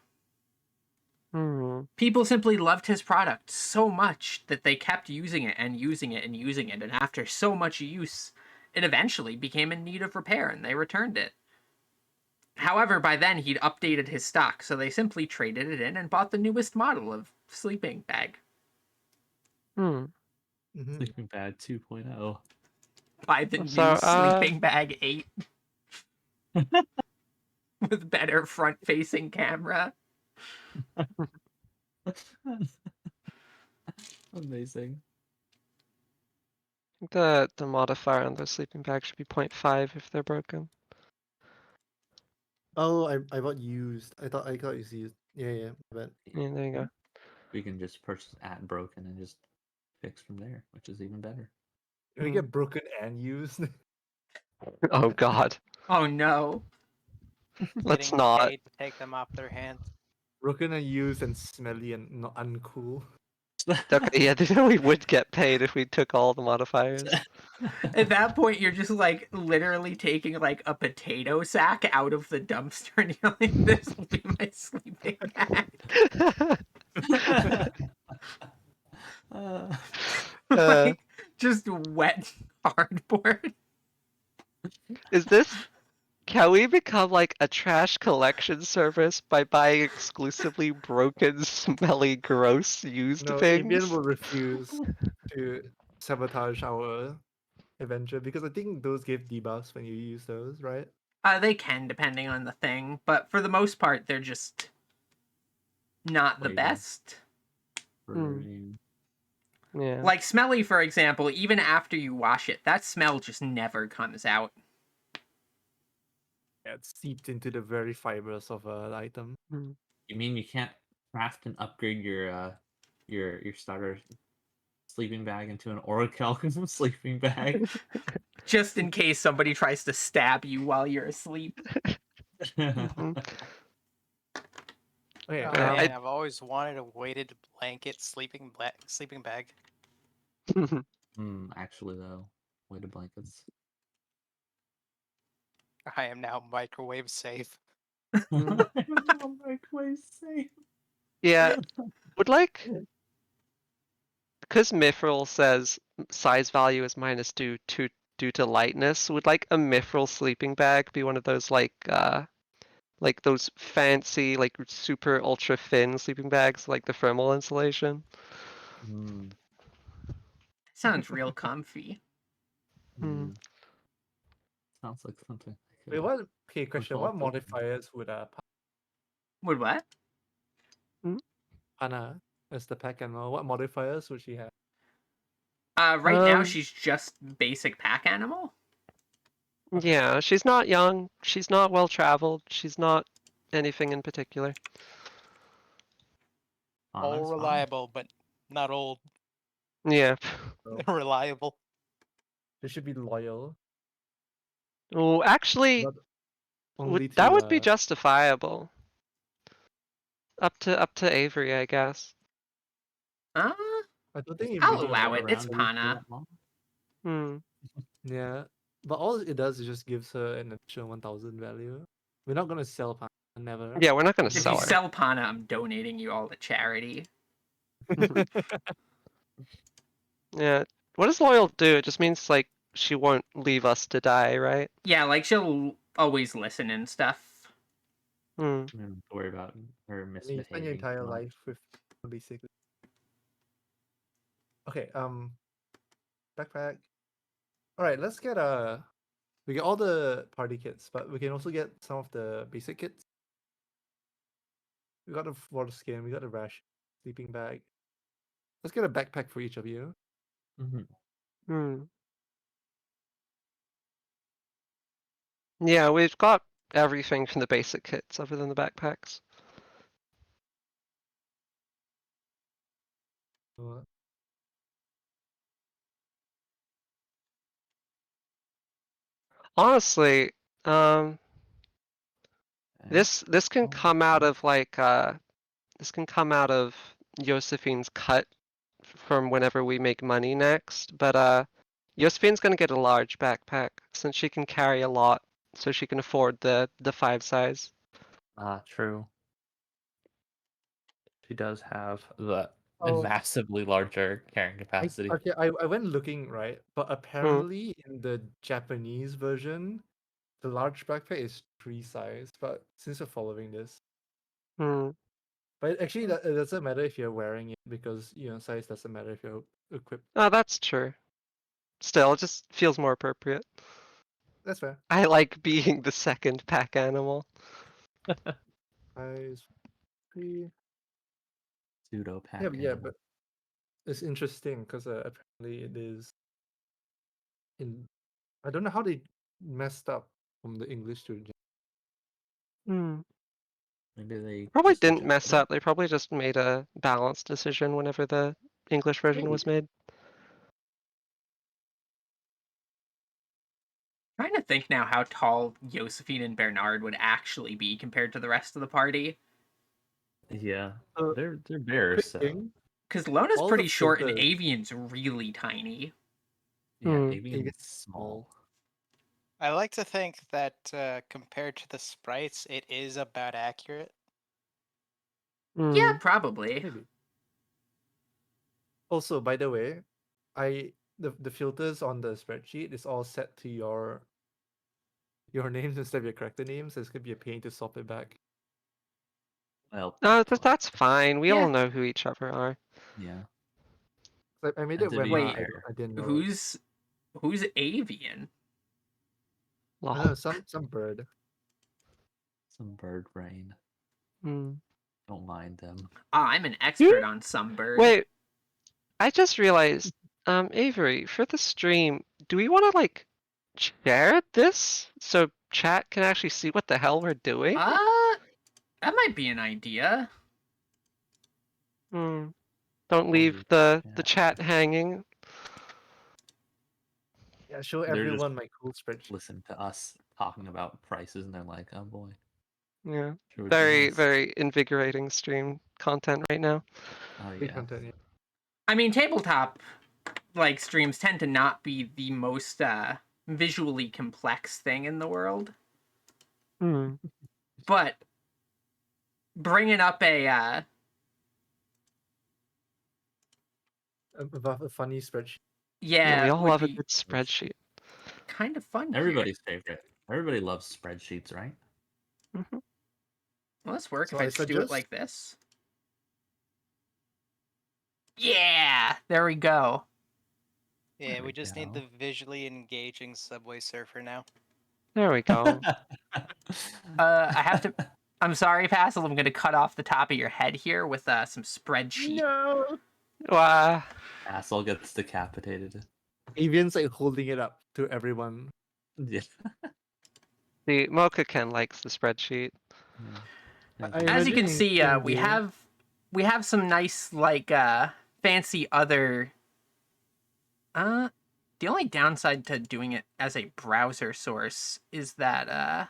Speaker 1: Hmm.
Speaker 3: People simply loved his product so much that they kept using it and using it and using it, and after so much use, it eventually became in need of repair and they returned it. However, by then he'd updated his stock, so they simply traded it in and bought the newest model of sleeping bag.
Speaker 1: Hmm.
Speaker 4: Sleeping Bag 2.0.
Speaker 3: Buy the
Speaker 1: So,
Speaker 3: new sleeping bag 8 with better front-facing camera.
Speaker 4: Amazing.
Speaker 1: The modifier on the sleeping bag should be 0.5 if they're broken.
Speaker 2: Oh, I bought used. I thought it was used. Yeah, but
Speaker 1: Yeah, there you go.
Speaker 4: We can just purchase at broken and just fix from there, which is even better.
Speaker 2: we get broken and used.
Speaker 1: Oh god.
Speaker 3: Oh no.
Speaker 1: Let's
Speaker 5: Getting
Speaker 1: not.
Speaker 5: paid to take them off their hands.
Speaker 2: Broken and used and smelly and not uncool.
Speaker 1: Okay, yeah, then we would get paid if we took all the modifiers.
Speaker 3: At that point, you're just like literally taking like a potato sack out of the dumpster and you're like, this will be my sleeping bag.
Speaker 4: Uh,
Speaker 3: Like, just wet cardboard.
Speaker 1: Is this... Can we become like a trash collection service by buying exclusively broken, smelly, gross used
Speaker 2: No,
Speaker 1: things?
Speaker 2: Avian will refuse to sabotage our adventure because I think those give debuffs when you use those, right?
Speaker 3: They can, depending on the thing, but for the most part, they're just not the
Speaker 4: Flavor.
Speaker 3: best.
Speaker 1: Yeah.
Speaker 3: Like smelly, for example, even after you wash it, that smell just never comes out.
Speaker 2: Yeah, it's seeped into the very fibers of an item.
Speaker 1: Mm.
Speaker 4: You mean you can't craft and upgrade your starter sleeping bag into an orichalcum sleeping bag?
Speaker 3: Just in case somebody tries to stab you while you're asleep.
Speaker 1: Mhm.
Speaker 2: Okay,
Speaker 5: Oh
Speaker 1: Yeah,
Speaker 5: man, I've always wanted a weighted blanket sleeping bag.
Speaker 4: Actually though, weighted blankets.
Speaker 5: I am now microwave safe.
Speaker 1: Mm.
Speaker 4: Microwave safe.
Speaker 1: Yeah, would like... Because Mithril says size value is -2 due to lightness, would like a Mithril sleeping bag be one of those like those fancy, like super ultra thin sleeping bags, like the thermal insulation?
Speaker 3: Sounds real comfy.
Speaker 1: Mm.
Speaker 4: Sounds like something.
Speaker 2: Wait, what? Okay, question. What
Speaker 4: Resolve the-
Speaker 2: modifiers would
Speaker 3: Would what?
Speaker 2: Hana as the pack animal? What modifiers would she have?
Speaker 3: Right now
Speaker 1: Um,
Speaker 3: she's just basic pack animal.
Speaker 1: Yeah, she's not young, she's not well traveled, she's not anything in particular.
Speaker 5: All
Speaker 4: that's fine.
Speaker 5: reliable, but not old.
Speaker 1: Yeah.
Speaker 5: Reliable.
Speaker 2: They should be loyal.
Speaker 1: Oh, actually,
Speaker 2: But only
Speaker 1: that
Speaker 2: to
Speaker 1: would be justifiable. Up to Avery, I guess.
Speaker 2: I don't think it
Speaker 3: I'll
Speaker 2: really
Speaker 3: allow it. It's
Speaker 2: matters.
Speaker 3: Pana.
Speaker 1: Hmm.
Speaker 2: Yeah, but all it does is just gives her an additional 1,000 value. We're not gonna sell Pana, never.
Speaker 1: Yeah, we're not gonna
Speaker 3: If
Speaker 1: sell
Speaker 3: you
Speaker 1: her.
Speaker 3: sell Pana, I'm donating you all to charity.
Speaker 1: Yeah. What does loyal do? It just means like she won't leave us to die, right?
Speaker 3: Yeah, like she'll always listen and stuff.
Speaker 1: Hmm.
Speaker 4: Don't worry about her
Speaker 2: And you spend your
Speaker 4: misbehaving.
Speaker 2: entire
Speaker 4: too much.
Speaker 2: life with basically. Okay, backpack. All right, let's get we get all the party kits, but we can also get some of the basic kits. We got the water skin, we got the rash, sleeping bag. Let's get a backpack for each of you.
Speaker 1: Hmm. Yeah, we've got everything from the basic kits other than the backpacks.
Speaker 2: Uh,
Speaker 1: Honestly, this can
Speaker 4: Oh,
Speaker 1: come out of like this can come out of Josephine's cut from whenever we make money next, but Josephine's gonna get a large backpack since she can carry a lot, so she can afford the 5 size.
Speaker 4: True. She does have the
Speaker 2: Oh.
Speaker 4: massively larger carrying capacity.
Speaker 2: I went looking, right? But apparently in the Japanese version, the large backpack is 3 size. But since you're following this,
Speaker 1: Hmm.
Speaker 2: but actually it doesn't matter if you're wearing it because size doesn't matter if you're equipped.
Speaker 1: Oh, that's true. Still, it just feels more appropriate.
Speaker 2: That's fair.
Speaker 1: I like being the second pack animal.
Speaker 2: Size 3.
Speaker 4: Pseudo pack.
Speaker 2: Yeah, but it's interesting because apparently it is in I don't know how they messed up from the English to
Speaker 1: Hmm.
Speaker 4: Maybe they
Speaker 1: Probably
Speaker 4: just
Speaker 1: didn't
Speaker 4: adjusted
Speaker 1: mess
Speaker 4: it?
Speaker 1: up. They probably just made a balanced decision whenever the English version was made.
Speaker 3: Trying to think now how tall Josephine and Bernard would actually be compared to the rest of the party.
Speaker 4: Yeah,
Speaker 2: Uh,
Speaker 4: they're bears,
Speaker 2: quick
Speaker 4: so
Speaker 2: thing.
Speaker 3: Because Lona's
Speaker 2: All the
Speaker 3: pretty short and
Speaker 2: filters-
Speaker 3: Avian's really tiny.
Speaker 4: yeah,
Speaker 1: Hmm.
Speaker 4: Avian's
Speaker 2: Avian's
Speaker 4: small.
Speaker 5: I like to think that compared to the sprites, it is about accurate.
Speaker 1: Hmm.
Speaker 3: Yeah, probably.
Speaker 2: Maybe. Also, by the way, the filters on the spreadsheet is all set to your names instead of your character names. So it's gonna be a pain to swap it back.
Speaker 4: Well,
Speaker 1: No, that's fine. We
Speaker 3: Yeah.
Speaker 1: all know who each other are.
Speaker 4: yeah.
Speaker 2: So I made
Speaker 4: And
Speaker 2: it
Speaker 4: to
Speaker 2: when
Speaker 4: be
Speaker 3: Wait,
Speaker 4: fair,
Speaker 2: I didn't know.
Speaker 3: Who's Avian?
Speaker 2: I don't know, some bird.
Speaker 4: some bird brain.
Speaker 1: Hmm.
Speaker 4: Don't mind them.
Speaker 3: I'm an expert on some bird.
Speaker 1: Wait, I just realized, Avery, for the stream, do we want to like share this so chat can actually see what the hell we're doing?
Speaker 3: That might be an idea.
Speaker 1: Hmm. Don't
Speaker 4: Or
Speaker 1: leave
Speaker 4: we-
Speaker 1: the
Speaker 4: yeah.
Speaker 1: chat hanging.
Speaker 2: Yeah, show
Speaker 4: They're just-
Speaker 2: everyone my cool spreadsheet.
Speaker 4: Listen to us talking about prices, and they're like, "Oh boy,
Speaker 1: Yeah.
Speaker 4: sure would be
Speaker 1: Very,
Speaker 4: nice."
Speaker 1: very invigorating stream content right now.
Speaker 4: Oh
Speaker 2: Great
Speaker 4: yeah.
Speaker 2: content, yeah.
Speaker 3: I mean, tabletop like streams tend to not be the most visually complex thing in the world,
Speaker 1: Hmm.
Speaker 3: but bringing up a
Speaker 2: A funny spreadsheet.
Speaker 1: Yeah, we all
Speaker 3: would
Speaker 1: love a
Speaker 3: be
Speaker 1: good spreadsheet.
Speaker 3: kind of fun.
Speaker 4: Everybody's favorite. Everybody loves spreadsheets, right?
Speaker 1: Hmm.
Speaker 3: Well, this work
Speaker 2: So
Speaker 3: if I
Speaker 2: I
Speaker 3: just do it
Speaker 2: suggest-
Speaker 3: like this. Yeah, there we go.
Speaker 5: Yeah,
Speaker 4: There
Speaker 5: we
Speaker 4: we
Speaker 5: just need
Speaker 4: go.
Speaker 5: the visually engaging Subway Surfer now.
Speaker 1: There we go.
Speaker 3: I have to. I'm sorry, Passel. I'm going to cut off the top of your head here with some spreadsheet.
Speaker 2: No.
Speaker 1: Wow.
Speaker 4: Asshole gets decapitated.
Speaker 2: Avian's like holding it up to everyone.
Speaker 4: Yeah.
Speaker 1: The Mocha Ken likes the spreadsheet.
Speaker 4: Yeah.
Speaker 3: As you can
Speaker 2: imagine
Speaker 3: see,
Speaker 2: in
Speaker 3: we
Speaker 2: game-
Speaker 3: have some nice like fancy other. The only downside to doing it as a browser source is that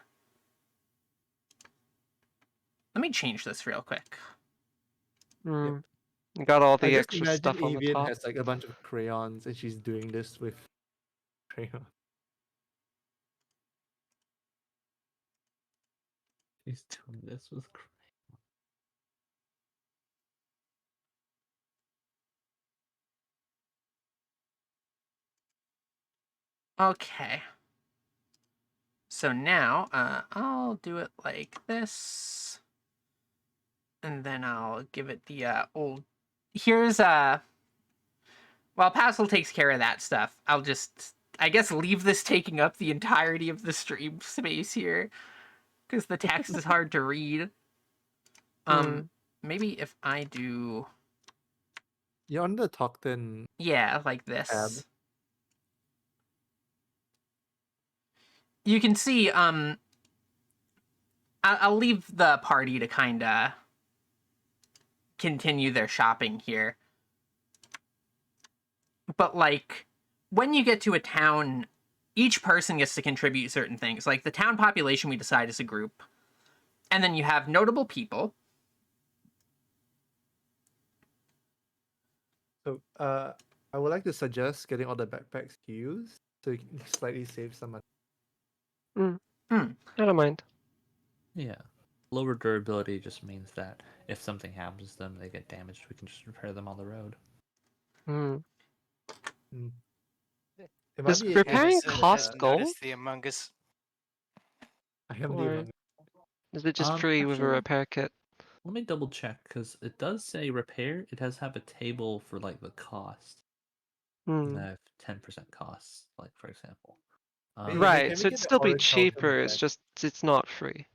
Speaker 3: let me change this real quick.
Speaker 1: Hmm. You got all
Speaker 2: I
Speaker 1: the
Speaker 2: just
Speaker 1: extra
Speaker 2: imagine
Speaker 1: stuff on the
Speaker 2: Avian
Speaker 1: top.
Speaker 2: has like a bunch of crayons and she's doing this with crayon.
Speaker 4: He's doing this with crayon.
Speaker 3: Okay. So now I'll do it like this. And then I'll give it the old. Here's while Passel takes care of that stuff, I'll just I guess leave this taking up the entirety of the stream space here. Because the text is hard to read. Maybe if I do
Speaker 2: You're on the Tockton.
Speaker 3: yeah, like this.
Speaker 2: Tab.
Speaker 3: You can see I'll leave the party to kind of continue their shopping here. But like when you get to a town, each person gets to contribute certain things. Like the town population we decide is a group. And then you have notable people.
Speaker 2: So I would like to suggest getting all the backpacks to use so you can slightly save some money.
Speaker 1: I don't mind.
Speaker 4: Yeah. Lower durability just means that if something happens to them, they get damaged, we can just repair them on the road.
Speaker 1: Hmm.
Speaker 2: It
Speaker 1: Does
Speaker 2: might be
Speaker 1: repairing
Speaker 5: Ever since
Speaker 1: cost
Speaker 5: I've
Speaker 1: gold?
Speaker 5: noticed the Among Us.
Speaker 2: I am
Speaker 1: Or-
Speaker 2: the Among Us.
Speaker 1: Is it just free with a
Speaker 4: actually-
Speaker 1: repair kit?
Speaker 4: Let me double check, because it does say repair. It does have a table for like the cost.
Speaker 1: Hmm.
Speaker 4: And I have 10% costs, like for example.
Speaker 2: Hey,
Speaker 1: Right,
Speaker 2: can
Speaker 1: so
Speaker 2: we
Speaker 1: it'd
Speaker 2: get the
Speaker 1: still be
Speaker 2: orichalcum
Speaker 1: cheaper. It's
Speaker 2: back?
Speaker 1: just it's not free.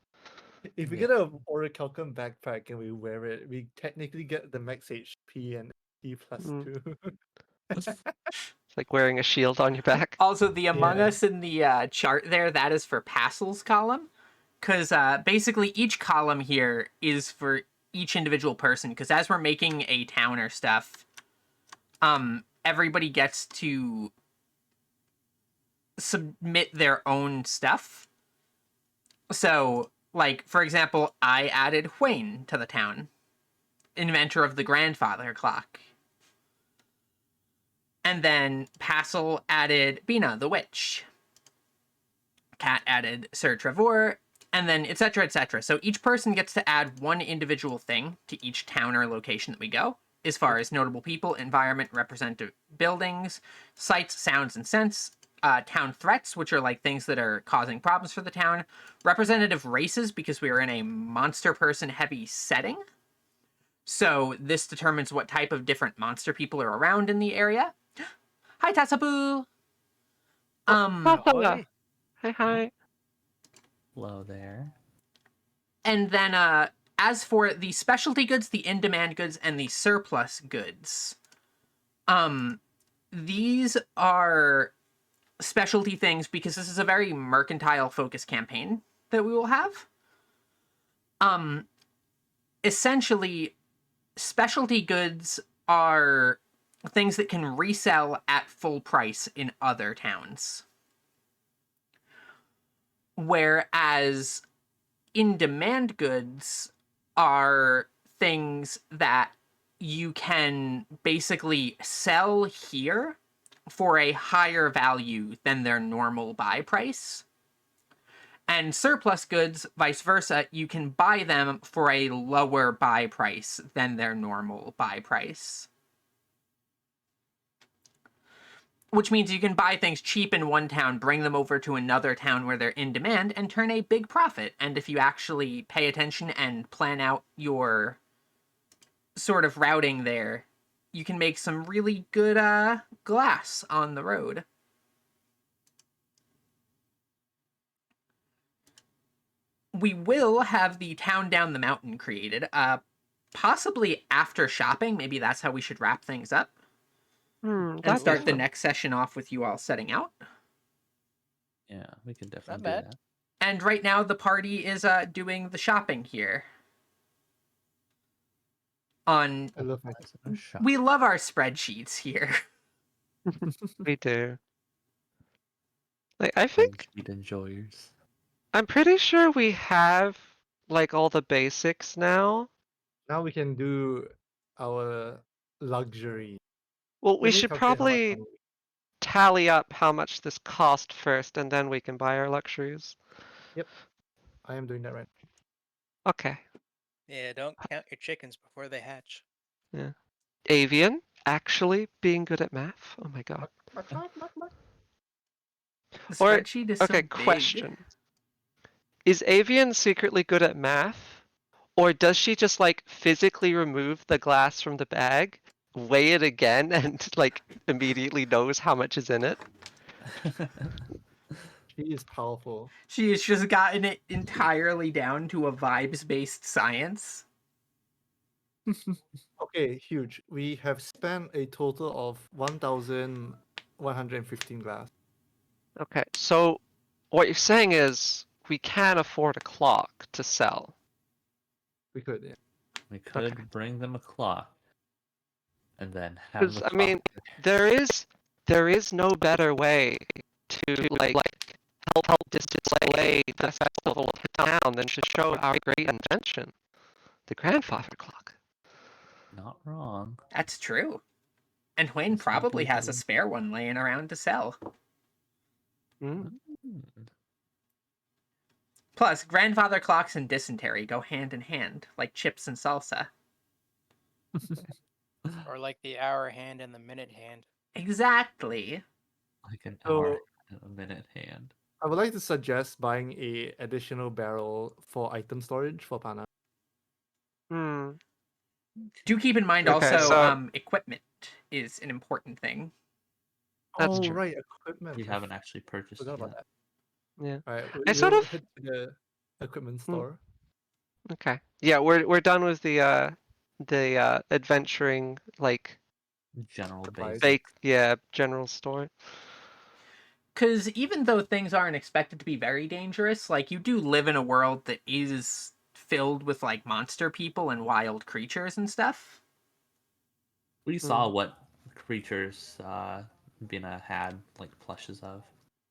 Speaker 2: If we
Speaker 4: Yeah.
Speaker 2: get a orichalcum backpack and we wear it, we technically get the max HP and E plus
Speaker 1: Mm.
Speaker 2: 2.
Speaker 1: So like wearing a shield on your back.
Speaker 3: Also, the Among
Speaker 2: Yeah.
Speaker 3: Us in the chart there, that is for Passel's column. Because basically each column here is for each individual person. Because as we're making a town or stuff, everybody gets to submit their own stuff. So, like, for example, I added Wayne to the town, inventor of the grandfather clock. And then Passel added Bina, the witch. Cat added Sir Trevor, and then etc. etc. So each person gets to add one individual thing to each town or location that we go, as far as notable people, environment, representative buildings, sights, sounds, and scents, town threats, which are like things that are causing problems for the town, representative races, because we are in a monster person heavy setting. So this determines what type of different monster people are around in the area. Hi, Tatsabu!
Speaker 5: Ahoy.
Speaker 1: Hi.
Speaker 4: Hello there.
Speaker 3: And then as for the specialty goods, the in-demand goods, and the surplus goods, these are specialty things because this is a very mercantile focused campaign that we will have. Essentially, specialty goods are things that can resell at full price in other towns. Whereas in-demand goods are things that you can basically sell here for a higher value than their normal buy price. And surplus goods, vice versa, you can buy them for a lower buy price than their normal buy price. Which means you can buy things cheap in one town, bring them over to another town where they're in demand, and turn a big profit. And if you actually pay attention and plan out your sort of routing there, you can make some really good glass on the road. We will have the town down the mountain created, possibly after shopping. Maybe that's how we should wrap things up. And
Speaker 1: That's
Speaker 3: start the
Speaker 1: fun.
Speaker 3: next session off with you all setting out.
Speaker 4: Yeah, we can definitely
Speaker 5: bad.
Speaker 4: do that.
Speaker 3: And right now the party is doing the shopping here.
Speaker 2: I love my
Speaker 3: We love our spreadsheets here.
Speaker 1: We do. Like, I think
Speaker 4: Spreadsheet enjoyers.
Speaker 1: I'm pretty sure we have like all the basics now.
Speaker 2: Now we can do our luxury.
Speaker 1: Well, we
Speaker 2: Let me
Speaker 1: should
Speaker 2: calculate how much
Speaker 1: probably
Speaker 2: money
Speaker 1: tally up how much this cost first, and then we can buy our luxuries.
Speaker 2: I am doing that right
Speaker 1: Okay.
Speaker 5: Yeah, don't count your chickens before they hatch.
Speaker 1: Avian actually being good at math. Oh my god.
Speaker 2: now.
Speaker 3: The
Speaker 1: Or-
Speaker 3: spreadsheet is
Speaker 1: Okay,
Speaker 3: so big.
Speaker 1: question. Is Avian secretly good at math? Or does she just like physically remove the glass from the bag, weigh it again, and like immediately knows how much is in it?
Speaker 2: She is powerful.
Speaker 3: She has just gotten it entirely down to a vibes-based science.
Speaker 2: Okay, huge. We have spent a total of 1,115 glass.
Speaker 1: Okay, so what you're saying is we can afford a clock to sell.
Speaker 2: We could, yeah.
Speaker 4: We could
Speaker 1: Okay.
Speaker 4: bring them a clock, and then have
Speaker 1: Because
Speaker 4: the
Speaker 1: I
Speaker 4: clock.
Speaker 1: mean, there is no better way to like help display the festival of town than to show our great invention, the grandfather clock.
Speaker 4: Not wrong.
Speaker 3: That's true. And Wayne
Speaker 4: That's not
Speaker 3: probably has a
Speaker 4: legal.
Speaker 3: spare one laying around to sell.
Speaker 1: Mm.
Speaker 3: Plus, grandfather clocks and dysentery go hand in hand, like chips and salsa.
Speaker 5: Or like the hour hand and the minute hand.
Speaker 3: Exactly.
Speaker 4: Like an
Speaker 2: So-
Speaker 4: hour and a minute hand.
Speaker 2: I would like to suggest buying a additional barrel for item storage for Pana.
Speaker 1: Hmm.
Speaker 3: Do keep in mind
Speaker 1: Okay,
Speaker 3: also,
Speaker 1: so-
Speaker 3: equipment is an important thing.
Speaker 1: That's
Speaker 2: Oh,
Speaker 1: true.
Speaker 2: right, equipment.
Speaker 4: We
Speaker 2: I
Speaker 4: haven't actually purchased
Speaker 2: forgot
Speaker 4: it
Speaker 2: about
Speaker 4: yet.
Speaker 2: that.
Speaker 1: Yeah.
Speaker 2: All right,
Speaker 1: I sort
Speaker 2: we'll
Speaker 1: of-
Speaker 2: head to the equipment
Speaker 1: Hmm.
Speaker 2: store.
Speaker 1: Okay. Yeah, we're done with the adventuring like
Speaker 4: general
Speaker 2: Supplies.
Speaker 4: basic.
Speaker 1: General store.
Speaker 3: Because even though things aren't expected to be very dangerous, like, you do live in a world that is filled with, like, monster people and wild creatures and stuff.
Speaker 4: We saw what creatures Bina had like plushes of,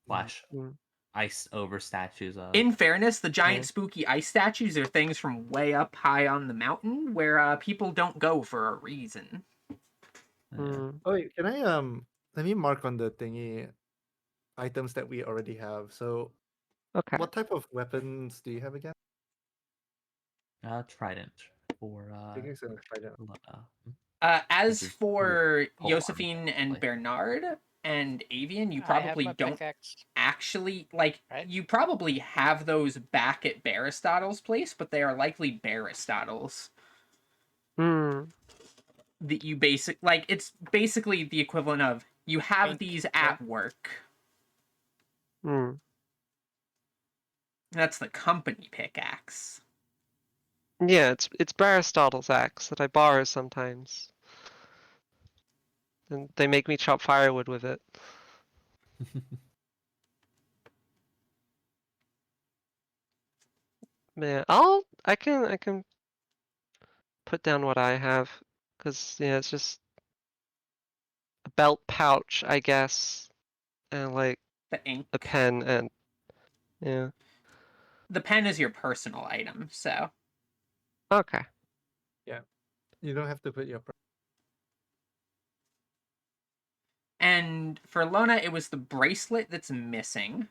Speaker 4: slash
Speaker 1: Mm.
Speaker 4: ice over statues of.
Speaker 3: In fairness, the giant
Speaker 1: Yeah.
Speaker 3: spooky ice statues are things from way up high on the mountain where people don't go for a reason.
Speaker 4: Yeah.
Speaker 1: Mm.
Speaker 2: Oh wait, can I let me mark on the thingy items that we already have. So
Speaker 1: Okay.
Speaker 2: what type of weapons do you have again?
Speaker 4: Trident for
Speaker 2: Pickaxe and trident.
Speaker 3: As
Speaker 4: Which is
Speaker 3: for
Speaker 4: pole arm,
Speaker 3: Josephine and
Speaker 4: like-
Speaker 3: Bernard and Avian, you
Speaker 5: I have
Speaker 3: probably
Speaker 5: my
Speaker 3: don't
Speaker 5: pickaxe.
Speaker 3: actually, like,
Speaker 5: Right.
Speaker 3: you probably have those back at Baristotle's place, but they are likely Baristotle's.
Speaker 1: Mm.
Speaker 3: That you it's basically the equivalent of you have
Speaker 5: Pink,
Speaker 3: these
Speaker 5: yeah.
Speaker 3: at work.
Speaker 1: Mm.
Speaker 3: That's the company pickaxe.
Speaker 1: Yeah, it's Aristotle's axe that I borrow sometimes. And they make me chop firewood with it. Man, I can put down what I have, cause yeah, it's just a belt pouch, I guess, and like
Speaker 3: The ink.
Speaker 1: a pen and yeah.
Speaker 3: The pen is your personal item, so.
Speaker 1: Okay.
Speaker 2: You don't have to put your
Speaker 3: And for Lona, it was the bracelet that's missing.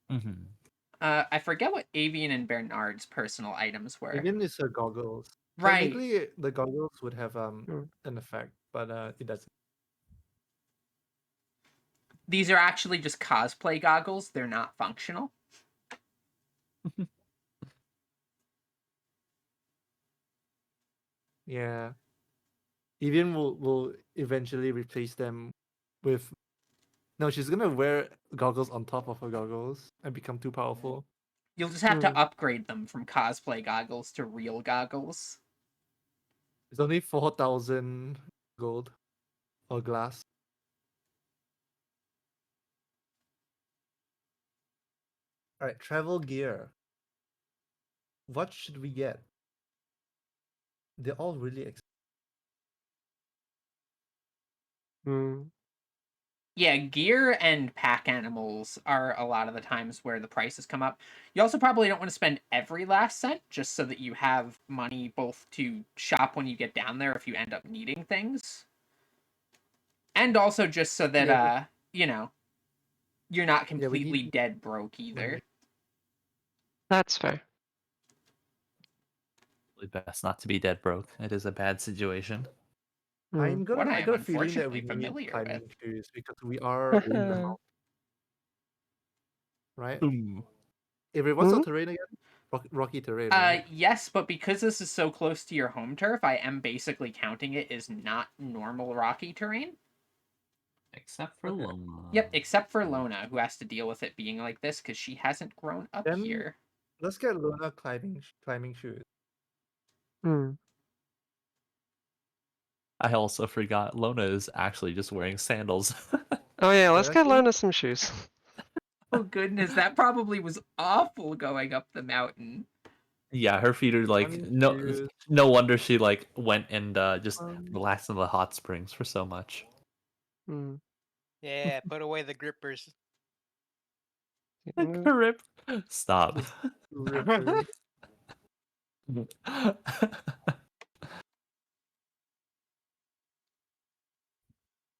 Speaker 4: Mm-hmm.
Speaker 3: I forget what Avian and Bernard's personal items were.
Speaker 2: Even is her goggles.
Speaker 3: Right.
Speaker 2: Technically the goggles would have
Speaker 1: Mm.
Speaker 2: an effect, but it doesn't.
Speaker 3: These are actually just cosplay goggles. They're not functional.
Speaker 2: Yeah. Evian will eventually replace them with no, she's gonna wear goggles on top of her goggles and become too powerful.
Speaker 3: You'll just have to
Speaker 1: Hmm.
Speaker 3: upgrade them from cosplay goggles to real goggles.
Speaker 2: It's only 4,000 gold or glass. Alright, travel gear. What should we get? They're all really expensive.
Speaker 1: Mm.
Speaker 3: Yeah, gear and pack animals are a lot of the times where the prices come up. You also probably don't want to spend every last cent just so that you have money both to shop when you get down there if you end up needing things. And also just so that
Speaker 2: Yeah,
Speaker 3: you're not
Speaker 2: Yeah, we
Speaker 3: completely
Speaker 2: need
Speaker 3: dead broke either.
Speaker 2: money.
Speaker 1: That's fair.
Speaker 4: Really best not to be dead broke. It is a bad situation.
Speaker 1: Mm.
Speaker 3: What I
Speaker 2: I
Speaker 3: am
Speaker 2: got a feeling that
Speaker 3: unfortunately
Speaker 2: we need
Speaker 3: familiar
Speaker 2: climbing
Speaker 3: with.
Speaker 2: shoes because we are in the mountain, right? Avery, what's the
Speaker 1: Hmm?
Speaker 2: terrain again? Rocky terrain, right?
Speaker 3: Yes, but because this is so close to your home turf, I am basically counting it as not normal rocky terrain.
Speaker 4: Except for
Speaker 2: Okay.
Speaker 4: Loma.
Speaker 3: Yep, except for Lona, who has to deal with it being like this because she hasn't grown up
Speaker 2: Then
Speaker 3: here.
Speaker 2: let's get Luna climbing shoes.
Speaker 1: Mm.
Speaker 4: I also forgot Lona is actually just wearing sandals.
Speaker 1: Oh yeah, let's get
Speaker 2: Exactly.
Speaker 1: Lona some shoes.
Speaker 3: Oh goodness, that probably was awful going up the mountain.
Speaker 4: Yeah, her feet are like
Speaker 2: Running
Speaker 4: no
Speaker 2: shoes.
Speaker 4: no wonder she like went and just
Speaker 2: Um,
Speaker 4: relaxed in the hot springs for so much.
Speaker 1: Mm.
Speaker 5: Yeah, put away the grippers.
Speaker 1: Mm.
Speaker 4: Grip. Stop.
Speaker 2: rippers.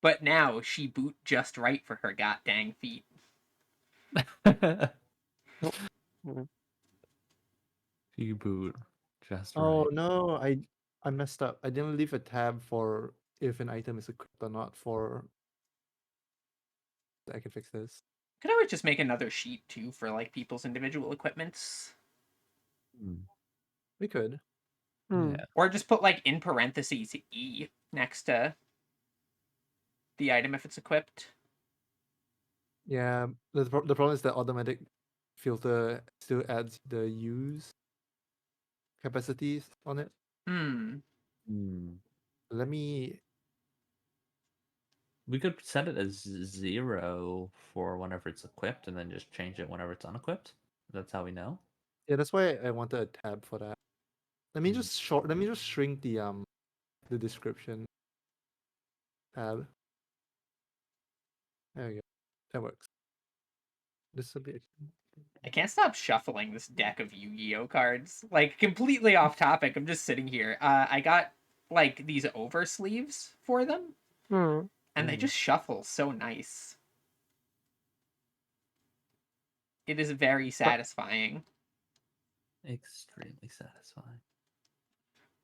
Speaker 3: But now she boot just right for her goddamn feet.
Speaker 1: Mm.
Speaker 4: You boot just
Speaker 2: Oh
Speaker 4: right.
Speaker 2: no, I messed up. I didn't leave a tab for if an item is equipped or not for I can fix this.
Speaker 3: Could always just make another sheet too for like people's individual equipments.
Speaker 2: We could.
Speaker 1: Mm.
Speaker 4: Yeah.
Speaker 3: Or just put like in parentheses E next to the item if it's equipped.
Speaker 2: Yeah, the problem is that automatic filter still adds the use capacities on it.
Speaker 3: Hmm.
Speaker 2: Let me
Speaker 4: We could set it as 0 for whenever it's equipped, and then just change it whenever it's unequipped. That's how we know.
Speaker 2: Yeah, that's why I wanted a tab for that. Let me
Speaker 4: Mm.
Speaker 2: just shrink the description tab. There we go. That works. This will be
Speaker 3: I can't stop shuffling this deck of Yu-Gi-Oh cards. Like, completely off topic. I'm just sitting here. I got like these oversleeves for them,
Speaker 1: Hmm.
Speaker 3: and they just shuffle so nice. It is very satisfying.
Speaker 4: Extremely satisfying.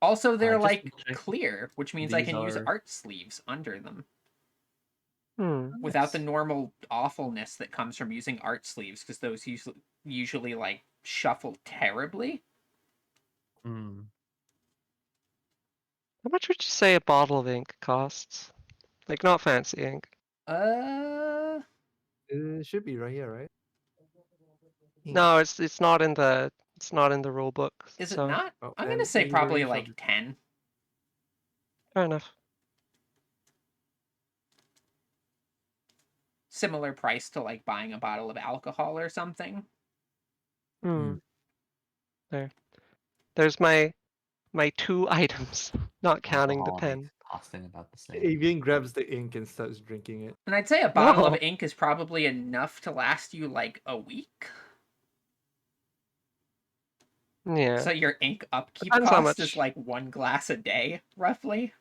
Speaker 3: Also, they're
Speaker 4: Just
Speaker 3: like
Speaker 4: to check,
Speaker 3: clear, which means I
Speaker 4: these
Speaker 3: can use
Speaker 4: are-
Speaker 3: art sleeves under them
Speaker 1: Hmm.
Speaker 3: without the
Speaker 4: Nice.
Speaker 3: normal awfulness that comes from using art sleeves, because those usually like shuffle terribly.
Speaker 4: Mm.
Speaker 1: How much would you say a bottle of ink costs? Like, not fancy ink.
Speaker 2: It should be right here, right?
Speaker 1: No, it's not in the rule book.
Speaker 3: Is it
Speaker 1: So
Speaker 3: not?
Speaker 2: Oh,
Speaker 3: I'm gonna
Speaker 2: and
Speaker 3: say
Speaker 2: any
Speaker 3: probably
Speaker 2: variation of
Speaker 3: like 10.
Speaker 1: fair enough.
Speaker 3: Similar price to like buying a bottle of alcohol or something.
Speaker 1: Hmm. There's my 2 items, not counting the
Speaker 4: Alcohol and
Speaker 1: pen.
Speaker 4: ink costing about the same.
Speaker 2: Avian grabs the ink and starts drinking it.
Speaker 3: And I'd say a bottle of
Speaker 1: Oh.
Speaker 3: ink is probably enough to last you like a week.
Speaker 1: Yeah.
Speaker 3: So your ink upkeep
Speaker 1: Depends how
Speaker 3: cost is
Speaker 1: much.
Speaker 3: like 1 glass a day, roughly.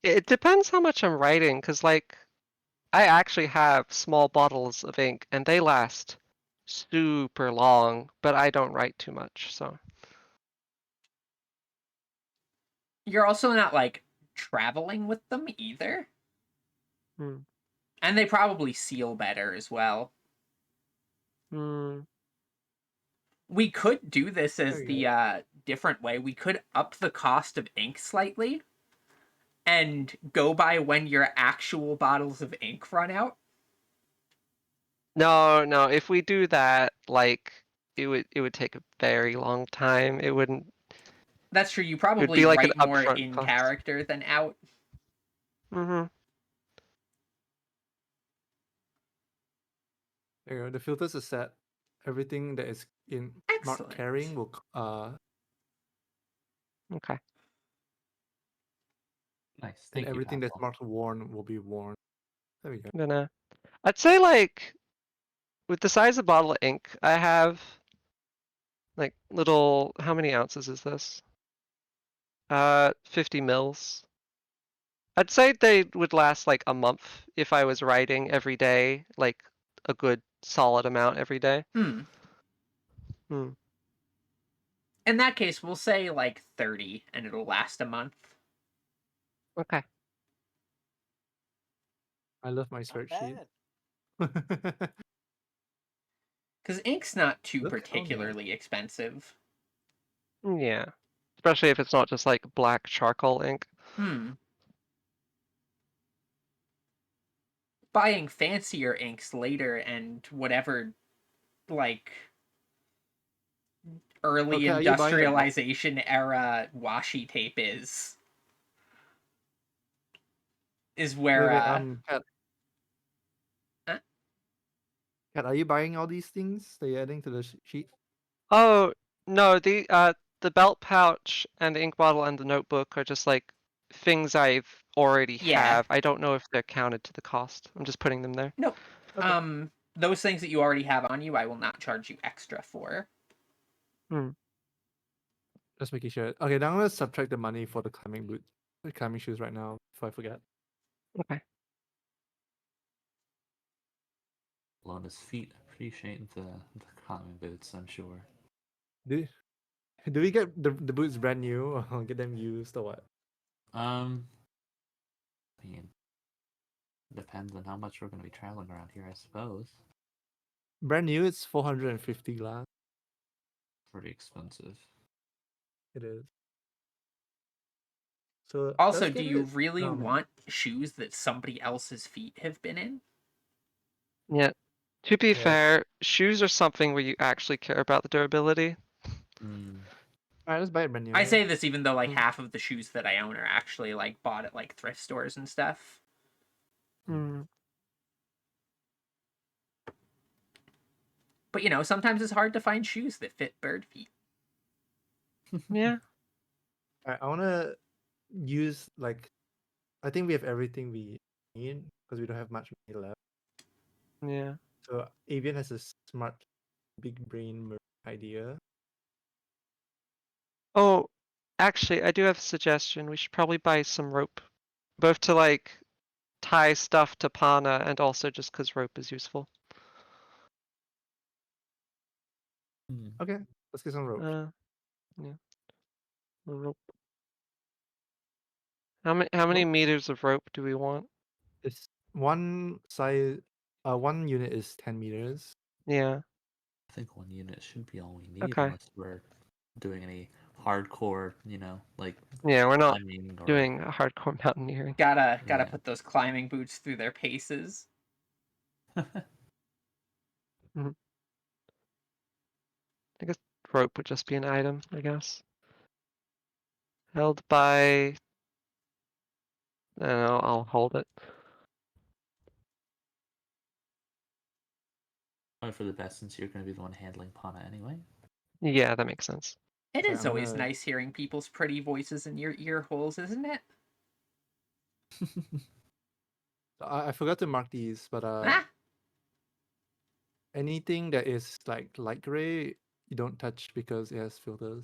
Speaker 1: It depends how much I'm writing, because like I actually have small bottles of ink and they last super long, but I don't write too much, so.
Speaker 3: You're also not like traveling with them either.
Speaker 1: Hmm.
Speaker 3: And they probably seal better as well.
Speaker 1: Hmm.
Speaker 3: We could do this as
Speaker 2: There you
Speaker 3: the different way. We could up the cost of ink slightly and go by when your actual bottles of ink run out.
Speaker 1: No, if we do that, like it would take a very long time. It wouldn't.
Speaker 3: That's true. You
Speaker 1: It would
Speaker 3: probably
Speaker 1: be like an
Speaker 3: write more
Speaker 1: upfront
Speaker 3: in
Speaker 1: cost.
Speaker 3: character than out.
Speaker 1: Mm-hmm.
Speaker 2: There you go. The filters are set. Everything that is in marked
Speaker 3: Excellent.
Speaker 2: carrying will
Speaker 1: Okay.
Speaker 4: Nice.
Speaker 2: and
Speaker 4: Thank you,
Speaker 2: everything that's
Speaker 4: Pascal.
Speaker 2: marked worn will be worn. There we go.
Speaker 1: I'm gonna. I'd say like with the size of bottle of ink, I have like little. How many ounces is this? 50 mils. I'd say they would last like a month if I was writing every day, like a good solid amount every day.
Speaker 3: Hmm.
Speaker 1: Hmm.
Speaker 3: In that case, we'll say like 30 and it'll last a month.
Speaker 1: Okay.
Speaker 2: I love my
Speaker 5: Not
Speaker 2: spreadsheet.
Speaker 5: bad.
Speaker 3: Because ink's not too
Speaker 2: Look, oh, no.
Speaker 3: particularly expensive.
Speaker 1: Yeah. Especially if it's not just like black charcoal ink.
Speaker 3: Hmm. Buying fancier inks later and whatever, like, early
Speaker 2: Okay, are you buying a
Speaker 3: industrialization era washi tape is where
Speaker 2: Kat,
Speaker 3: Huh?
Speaker 2: Kat, are you buying all these things that you're adding to the sheet?
Speaker 1: Oh, no, the belt pouch and the ink bottle and the notebook are just like things I've already
Speaker 3: Yeah.
Speaker 1: have. I don't know if they're counted to the cost. I'm just putting them there.
Speaker 3: Nope.
Speaker 2: Okay.
Speaker 3: Those things that you already have on you, I will not charge you extra for.
Speaker 2: Just making sure. Okay, now I'm gonna subtract the money for the climbing shoes right now before I forget.
Speaker 1: Okay.
Speaker 4: Alone his feet, appreciating the climbing boots, I'm sure.
Speaker 2: Do we get the boots brand new or get them used or what?
Speaker 4: I mean, depends on how much we're going to be traveling around here, I suppose.
Speaker 2: Brand new, it's 450 glass.
Speaker 4: Pretty expensive.
Speaker 2: It is. So
Speaker 3: Also,
Speaker 2: let's
Speaker 3: do
Speaker 2: get
Speaker 3: you
Speaker 2: it.
Speaker 3: really
Speaker 2: Oh, man.
Speaker 3: want shoes that somebody else's feet have been in?
Speaker 1: Yeah. To be
Speaker 2: Yes.
Speaker 1: fair, shoes are something where you actually care about the durability.
Speaker 4: Mm.
Speaker 2: Alright, let's buy it brand new.
Speaker 3: I say this even though like
Speaker 2: Mm.
Speaker 3: half of the shoes that I own are actually like bought at like thrift stores and stuff.
Speaker 1: Hmm.
Speaker 3: But you know, sometimes it's hard to find shoes that fit bird feet.
Speaker 1: Yeah.
Speaker 2: Alright, I wanna use like I think we have everything we need because we don't have much money left.
Speaker 1: Yeah.
Speaker 2: So Avian has a smart big brain idea.
Speaker 1: Oh, actually, I do have a suggestion. We should probably buy some rope, both to like tie stuff to Pana and also just because rope is useful.
Speaker 4: Hmm.
Speaker 2: Okay, let's get some rope.
Speaker 1: Yeah. Rope. How many meters of rope do we want?
Speaker 2: It's one unit is 10 meters.
Speaker 1: Yeah.
Speaker 4: I think 1 unit should be all we need
Speaker 1: Okay.
Speaker 4: unless we're doing any hardcore, like
Speaker 1: Yeah, we're not
Speaker 4: climbing or
Speaker 1: doing a hardcore mountaineering.
Speaker 3: Gotta
Speaker 4: Yeah.
Speaker 3: put those climbing boots through their paces.
Speaker 1: I guess rope would just be an item, I guess. Held by... I don't know, I'll hold it.
Speaker 4: Probably for the best since you're going to be the one handling Pana anyway.
Speaker 1: Yeah, that makes sense.
Speaker 3: It
Speaker 2: Sorry,
Speaker 3: is
Speaker 2: I'm
Speaker 3: always
Speaker 2: gonna-
Speaker 3: nice hearing people's pretty voices in your ear holes, isn't it?
Speaker 2: I forgot to mark these, but
Speaker 3: Ah!
Speaker 2: anything that is like light gray, you don't touch because it has filters.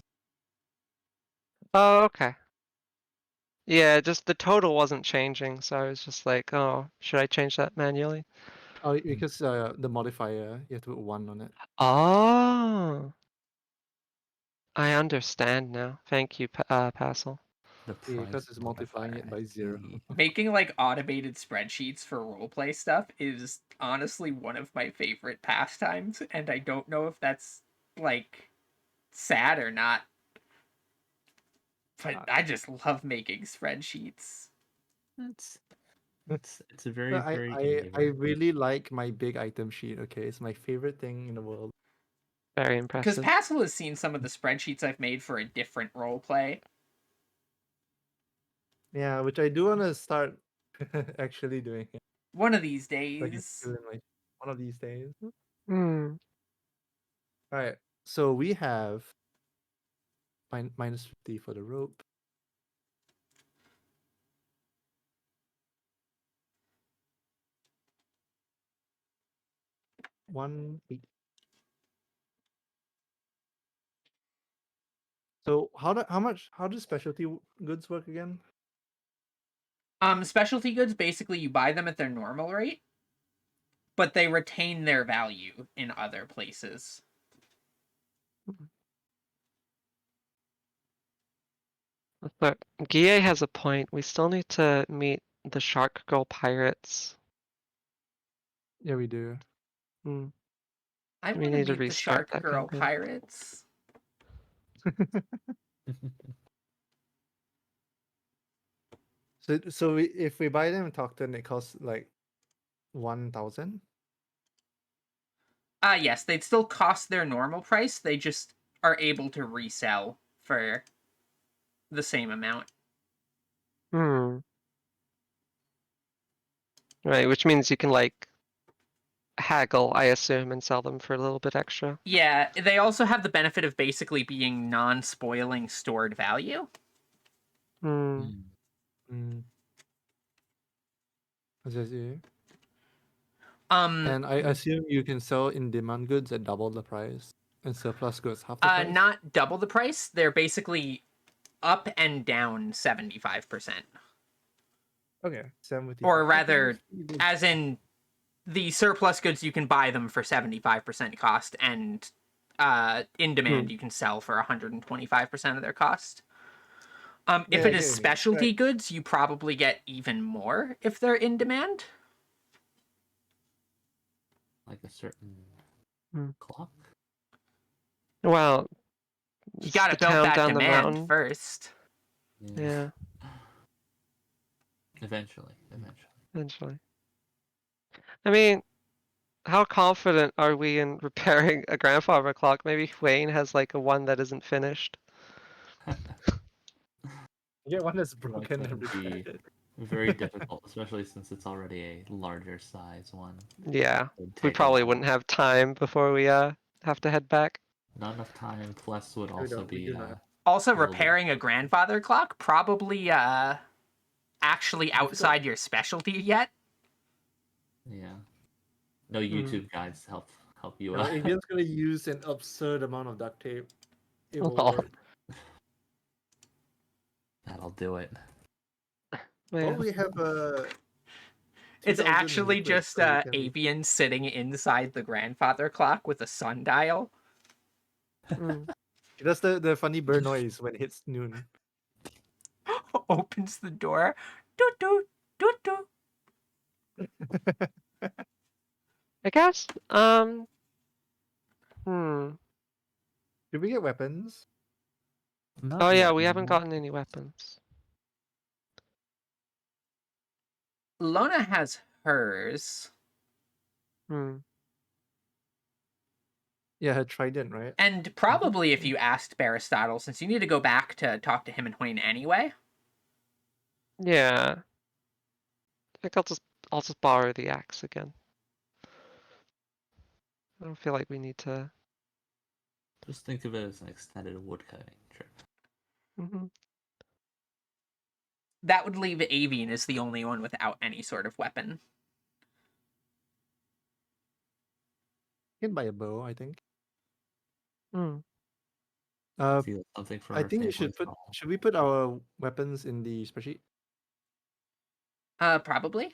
Speaker 1: Oh, okay. Yeah, just the total wasn't changing, so I was just like, oh, should I change that manually?
Speaker 2: Oh, because the modifier, you have to put 1 on it.
Speaker 1: Oh, I understand now. Thank you, Passel.
Speaker 4: The
Speaker 2: Yeah,
Speaker 4: price
Speaker 2: because it's multiplying it by 0.
Speaker 3: Making like automated spreadsheets for roleplay stuff is honestly one of my favorite pastimes, and I don't know if that's like sad or not. But I just love making spreadsheets.
Speaker 4: It's a very,
Speaker 2: No,
Speaker 4: very
Speaker 2: I
Speaker 4: in-giving.
Speaker 2: really like my big item sheet. Okay, it's my favorite thing in the world.
Speaker 1: Very
Speaker 3: Because
Speaker 1: impressive.
Speaker 3: Passel has seen some of the spreadsheets I've made for a different roleplay.
Speaker 2: Yeah, which I do want to start actually doing it.
Speaker 3: One of these
Speaker 2: Like it's
Speaker 3: days.
Speaker 2: still in my one of these days.
Speaker 1: Hmm.
Speaker 2: All right, so we have minus 50 for the rope. One eight. So how do specialty goods work again?
Speaker 3: Specialty goods, basically you buy them at their normal rate, but they retain their value in other places.
Speaker 1: But Guille has a point. We still need to meet the Shark Girl pirates.
Speaker 2: Yeah, we do.
Speaker 1: Hmm.
Speaker 3: I
Speaker 1: We
Speaker 3: want to
Speaker 1: need to
Speaker 3: meet the
Speaker 1: restart
Speaker 3: Shark
Speaker 1: that
Speaker 3: Girl
Speaker 1: campaign.
Speaker 3: pirates.
Speaker 2: So if we buy them in Tockton, it costs like 1,000.
Speaker 3: Yes, they'd still cost their normal price. They just are able to resell for the same amount.
Speaker 1: Hmm. Right, which means you can like haggle, I assume, and sell them for a little bit extra.
Speaker 3: Yeah, they also have the benefit of basically being non-spoiling stored value.
Speaker 1: Hmm.
Speaker 2: Mm. As I say.
Speaker 3: Um,
Speaker 2: And I assume you can sell in-demand goods at double the price, and surplus goods half the price.
Speaker 3: not double the price. They're basically up and down 75%.
Speaker 2: Okay, 70.
Speaker 3: Or rather, as in the surplus goods, you can buy them for 75% cost, and in demand, you can sell for 125% of their cost. If
Speaker 2: Yeah,
Speaker 3: it
Speaker 2: I
Speaker 3: is
Speaker 2: get what you mean.
Speaker 3: specialty
Speaker 2: Right.
Speaker 3: goods, you probably get even more if they're in demand.
Speaker 4: Like a certain
Speaker 1: Hmm.
Speaker 4: clock.
Speaker 1: Well,
Speaker 3: You
Speaker 1: it's
Speaker 3: gotta
Speaker 1: the
Speaker 3: build
Speaker 1: town
Speaker 3: that
Speaker 1: down the
Speaker 3: demand
Speaker 1: mountain.
Speaker 3: first.
Speaker 1: Yeah,
Speaker 4: Eventually.
Speaker 1: eventually. I mean, how confident are we in repairing a grandfather clock? Maybe Wayne has like a one that isn't finished.
Speaker 2: You get one that's
Speaker 4: Like,
Speaker 2: broken
Speaker 4: that
Speaker 2: and
Speaker 4: would be
Speaker 2: repair it.
Speaker 4: very difficult, especially since it's already a larger size one.
Speaker 1: Yeah,
Speaker 4: It would
Speaker 1: we
Speaker 4: take a
Speaker 1: probably
Speaker 4: while.
Speaker 1: wouldn't have time before we have to head back.
Speaker 4: Not enough time. Plus, would
Speaker 2: We
Speaker 4: also
Speaker 2: don't. We
Speaker 4: be
Speaker 2: do not.
Speaker 3: Also,
Speaker 4: a little bit
Speaker 3: repairing a grandfather clock probably actually
Speaker 2: Difficult.
Speaker 3: outside your specialty yet.
Speaker 4: yeah. No YouTube guides to help you
Speaker 2: No,
Speaker 4: out.
Speaker 2: Avian's gonna use an absurd amount of duct tape. It will
Speaker 1: Oh.
Speaker 2: work.
Speaker 4: That'll do it.
Speaker 2: Well,
Speaker 1: Man.
Speaker 2: we have
Speaker 3: It's
Speaker 2: 2000
Speaker 3: actually
Speaker 2: liquids,
Speaker 3: just
Speaker 2: so we can-
Speaker 3: Avian sitting inside the grandfather clock with a sundial.
Speaker 1: Mm.
Speaker 2: It does the funny bird noise when it hits noon.
Speaker 3: Opens the door. Doot doot doot doot.
Speaker 1: I guess. Hmm.
Speaker 2: Did we get weapons?
Speaker 4: Not
Speaker 1: Oh yeah,
Speaker 4: yet,
Speaker 1: we haven't
Speaker 4: no.
Speaker 1: gotten any weapons.
Speaker 3: Lona has hers.
Speaker 1: Hmm.
Speaker 2: Yeah, her trident, right?
Speaker 3: And probably if you asked Aristotle, since you need to go back to talk to him and Hwayne anyway.
Speaker 1: Yeah. I think I'll just borrow the axe again. I don't feel like we need to.
Speaker 4: Just think of it as an extended woodcutting trip.
Speaker 1: Hmm.
Speaker 3: That would leave Avian as the only one without any sort of weapon.
Speaker 2: You can buy a bow, I think.
Speaker 1: Hmm.
Speaker 4: Feel something for
Speaker 2: I
Speaker 4: our
Speaker 2: think we
Speaker 4: family
Speaker 2: should put.
Speaker 4: farm.
Speaker 2: Should we put our weapons in the spreadsheet?
Speaker 3: Probably.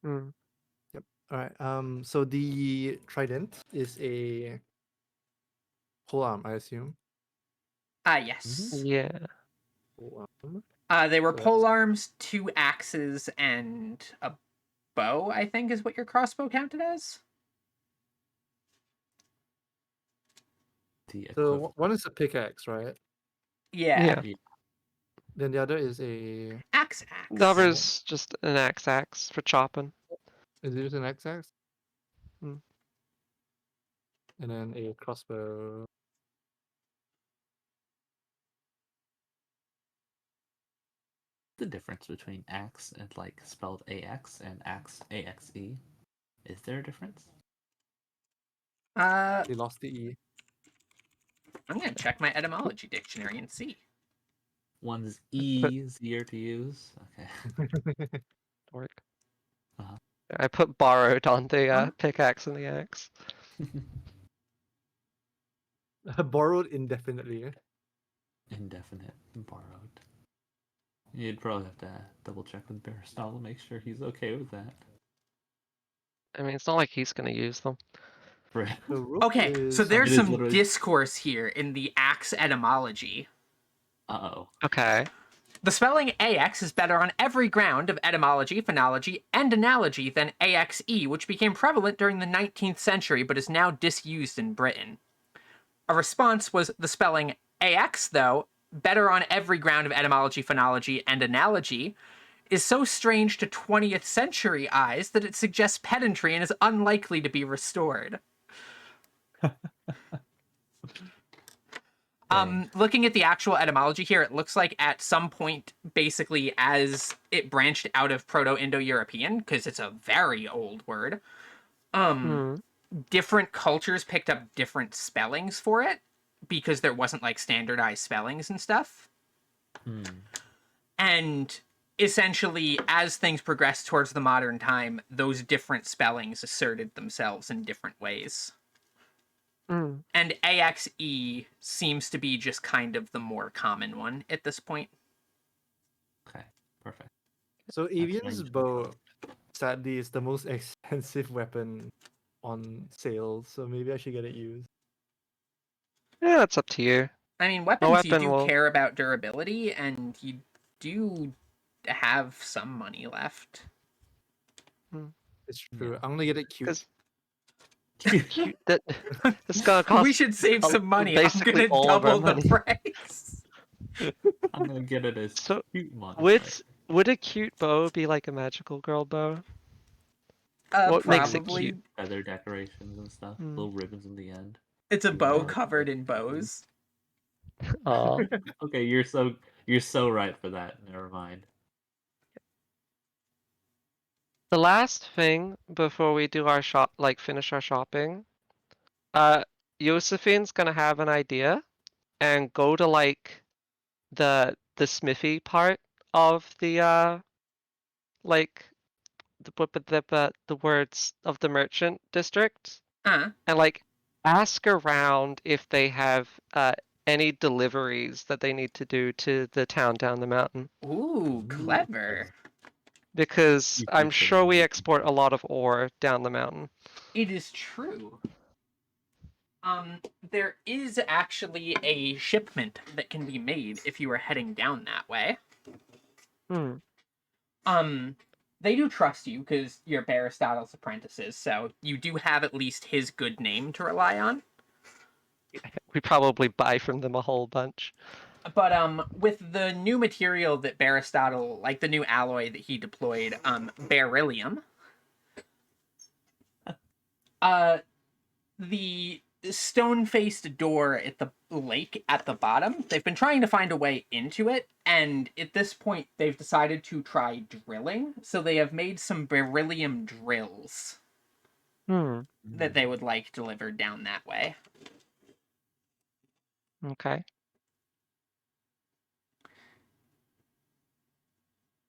Speaker 1: Hmm.
Speaker 2: Yep. All right. So the trident is a polearm, I assume.
Speaker 3: Yes.
Speaker 1: Yeah.
Speaker 2: Polearm.
Speaker 3: They were
Speaker 2: So that's-
Speaker 3: pole arms, 2 axes, and a bow, I think is what your crossbow counted as.
Speaker 4: The
Speaker 2: So
Speaker 4: equivalent.
Speaker 2: one is a pickaxe, right?
Speaker 3: Yeah.
Speaker 1: Yeah.
Speaker 2: Then the other is a.
Speaker 3: Axe.
Speaker 1: The other's just an axe for chopping.
Speaker 2: Is it an axe?
Speaker 1: Hmm.
Speaker 2: And then a crossbow.
Speaker 4: The difference between axe and like spelled AX and axe AXE. Is there a difference?
Speaker 2: They lost the E.
Speaker 3: I'm gonna check my etymology dictionary and see.
Speaker 4: One's easier to use. Okay.
Speaker 1: Work.
Speaker 4: Uh-huh.
Speaker 1: I put borrowed on the
Speaker 3: Huh?
Speaker 1: pickaxe and the axe.
Speaker 2: Borrowed indefinitely.
Speaker 4: Indefinite borrowed. You'd probably have to double check with Aristotle to make sure he's okay with that.
Speaker 1: I mean, it's not like he's gonna use them.
Speaker 4: Right.
Speaker 2: The rope
Speaker 3: Okay, so
Speaker 2: is-
Speaker 3: there's
Speaker 4: It is
Speaker 3: some
Speaker 4: literally-
Speaker 3: discourse here in the axe etymology.
Speaker 4: Uh-oh.
Speaker 1: Okay.
Speaker 3: The spelling AX is better on every ground of etymology, phonology, and analogy than AXE, which became prevalent during the 19th century but is now disused in Britain. A response was the spelling AX, though, better on every ground of etymology, phonology, and analogy, is so strange to 20th century eyes that it suggests pedantry and is unlikely to be restored. Looking at the actual etymology here, it looks like at some point, basically, as it branched out of Proto-Indo-European, because it's a very old word, different cultures picked up different spellings for it, because there wasn't, like, standardized spellings and stuff. And essentially, as things progressed towards the modern time, those different spellings asserted themselves in different ways. And AXE seems to be just kind of the more common one at this point.
Speaker 4: Okay. Perfect.
Speaker 2: So Avian's
Speaker 4: ranged
Speaker 2: bow, sadly, is the most expensive weapon on sale. So maybe I should get it used.
Speaker 1: Yeah, it's up to you.
Speaker 3: I mean, weapons you
Speaker 1: weapon
Speaker 3: do
Speaker 1: will-
Speaker 3: care about durability, and you do have some money left.
Speaker 2: It's true.
Speaker 4: Yeah.
Speaker 2: I'm gonna get it cute.
Speaker 1: Because cute, that it's gonna cost.
Speaker 3: We should save some money. I'm
Speaker 1: basically
Speaker 3: gonna
Speaker 1: all of our
Speaker 3: double the
Speaker 1: money.
Speaker 3: price.
Speaker 4: I'm gonna get it as
Speaker 1: So,
Speaker 4: cute monster.
Speaker 1: Would a cute bow be like a magical girl bow? What
Speaker 3: Probably.
Speaker 1: makes it cute?
Speaker 4: Feather decorations and stuff. Little ribbons in the end.
Speaker 3: It's a bow
Speaker 4: Yeah.
Speaker 3: covered in bows.
Speaker 1: Aw.
Speaker 4: Okay, you're so right for that. Never mind.
Speaker 1: The last thing before we do our finish our shopping, Josephine's gonna have an idea and go to like the smithy part of the like the words of the merchant district
Speaker 3: Uh,
Speaker 1: and like ask around if they have any deliveries that they need to do to the town down the mountain.
Speaker 3: ooh, clever.
Speaker 1: Because
Speaker 4: You
Speaker 1: I'm
Speaker 4: keep
Speaker 1: sure we
Speaker 4: saying-
Speaker 1: export a lot of ore down the mountain.
Speaker 3: It is true. There is actually a shipment that can be made if you are heading down that way.
Speaker 1: Hmm.
Speaker 3: They do trust you because you're Aristotle's apprentices, so you do have at least his good name to rely on.
Speaker 1: We probably buy from them a whole bunch.
Speaker 3: But with the new material that Aristotle, like the new alloy that he deployed, beryllium, the stone-faced door at the lake at the bottom, they've been trying to find a way into it, and at this point they've decided to try drilling, so they have made some beryllium drills
Speaker 1: Hmm.
Speaker 3: that they would like delivered down that way.
Speaker 1: Okay.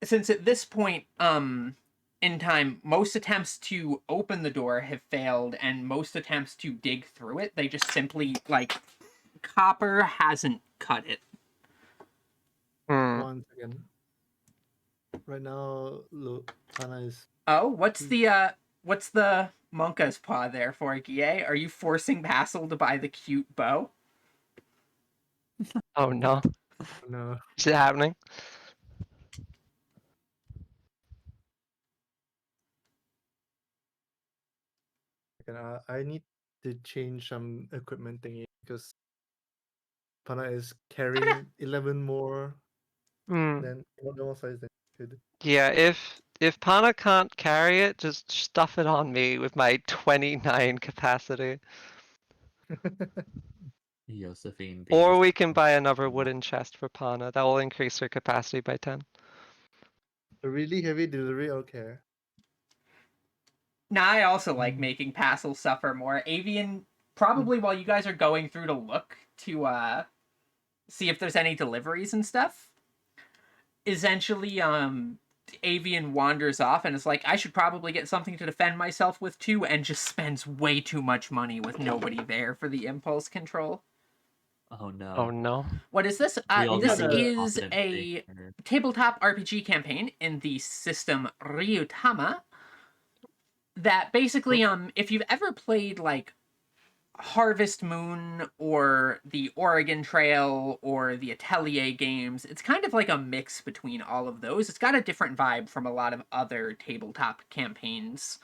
Speaker 3: Since at this point in time most attempts to open the door have failed and most attempts to dig through it, they just simply like copper hasn't cut it.
Speaker 1: Hmm.
Speaker 2: 1 second. Right now, look, Hana is.
Speaker 3: Oh, what's the Monka's paw there for, Gie? Are you forcing Basil to buy the cute bow?
Speaker 1: Oh no.
Speaker 2: No.
Speaker 1: Is it happening?
Speaker 2: I need to change some equipment thingy because Pana is carrying 11 more
Speaker 1: Hmm.
Speaker 2: than normal size than could.
Speaker 1: Yeah, if Pana can't carry it, just stuff it on me with my 29 capacity.
Speaker 4: Josephine being
Speaker 1: Or we can buy another wooden chest for Pana. That will increase her capacity by 10.
Speaker 2: A really heavy delivery, okay.
Speaker 3: Nah, I also like making Basil suffer more. Avian, probably while you guys are going through to look to see if there's any deliveries and stuff, essentially Avian wanders off and is like, I should probably get something to defend myself with too, and just spends way too much money with nobody there for the impulse control.
Speaker 4: Oh no.
Speaker 1: Oh no.
Speaker 3: What is this?
Speaker 4: We all
Speaker 3: This
Speaker 4: got a
Speaker 3: is
Speaker 4: confident
Speaker 3: a
Speaker 4: figure.
Speaker 3: tabletop RPG campaign in the system Ryuutama that basically, if you've ever played like Harvest Moon or the Oregon Trail or the Atelier games, it's kind of like a mix between all of those. It's got a different vibe from a lot of other tabletop campaigns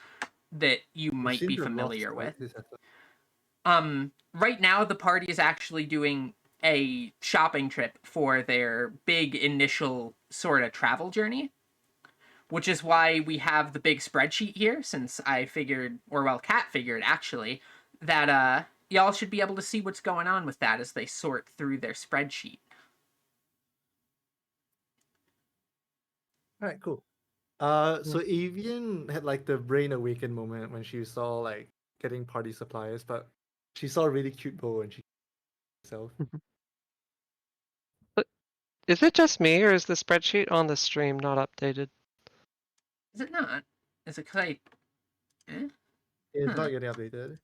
Speaker 3: that you might be familiar with. Right now the party is actually doing a shopping trip for their big initial sort of travel journey, which is why we have the big spreadsheet here, since I figured, or well, Kat figured actually, that y'all should be able to see what's going on with that as they sort through their spreadsheet.
Speaker 2: Alright, cool. So Avian had like the brain awaken moment when she saw like getting party supplies, but she saw a really cute bow and she herself.
Speaker 1: Is it just me, or is the spreadsheet on the stream not updated?
Speaker 3: Is it not? Is it because I...
Speaker 2: It's
Speaker 3: Huh.
Speaker 2: not getting updated.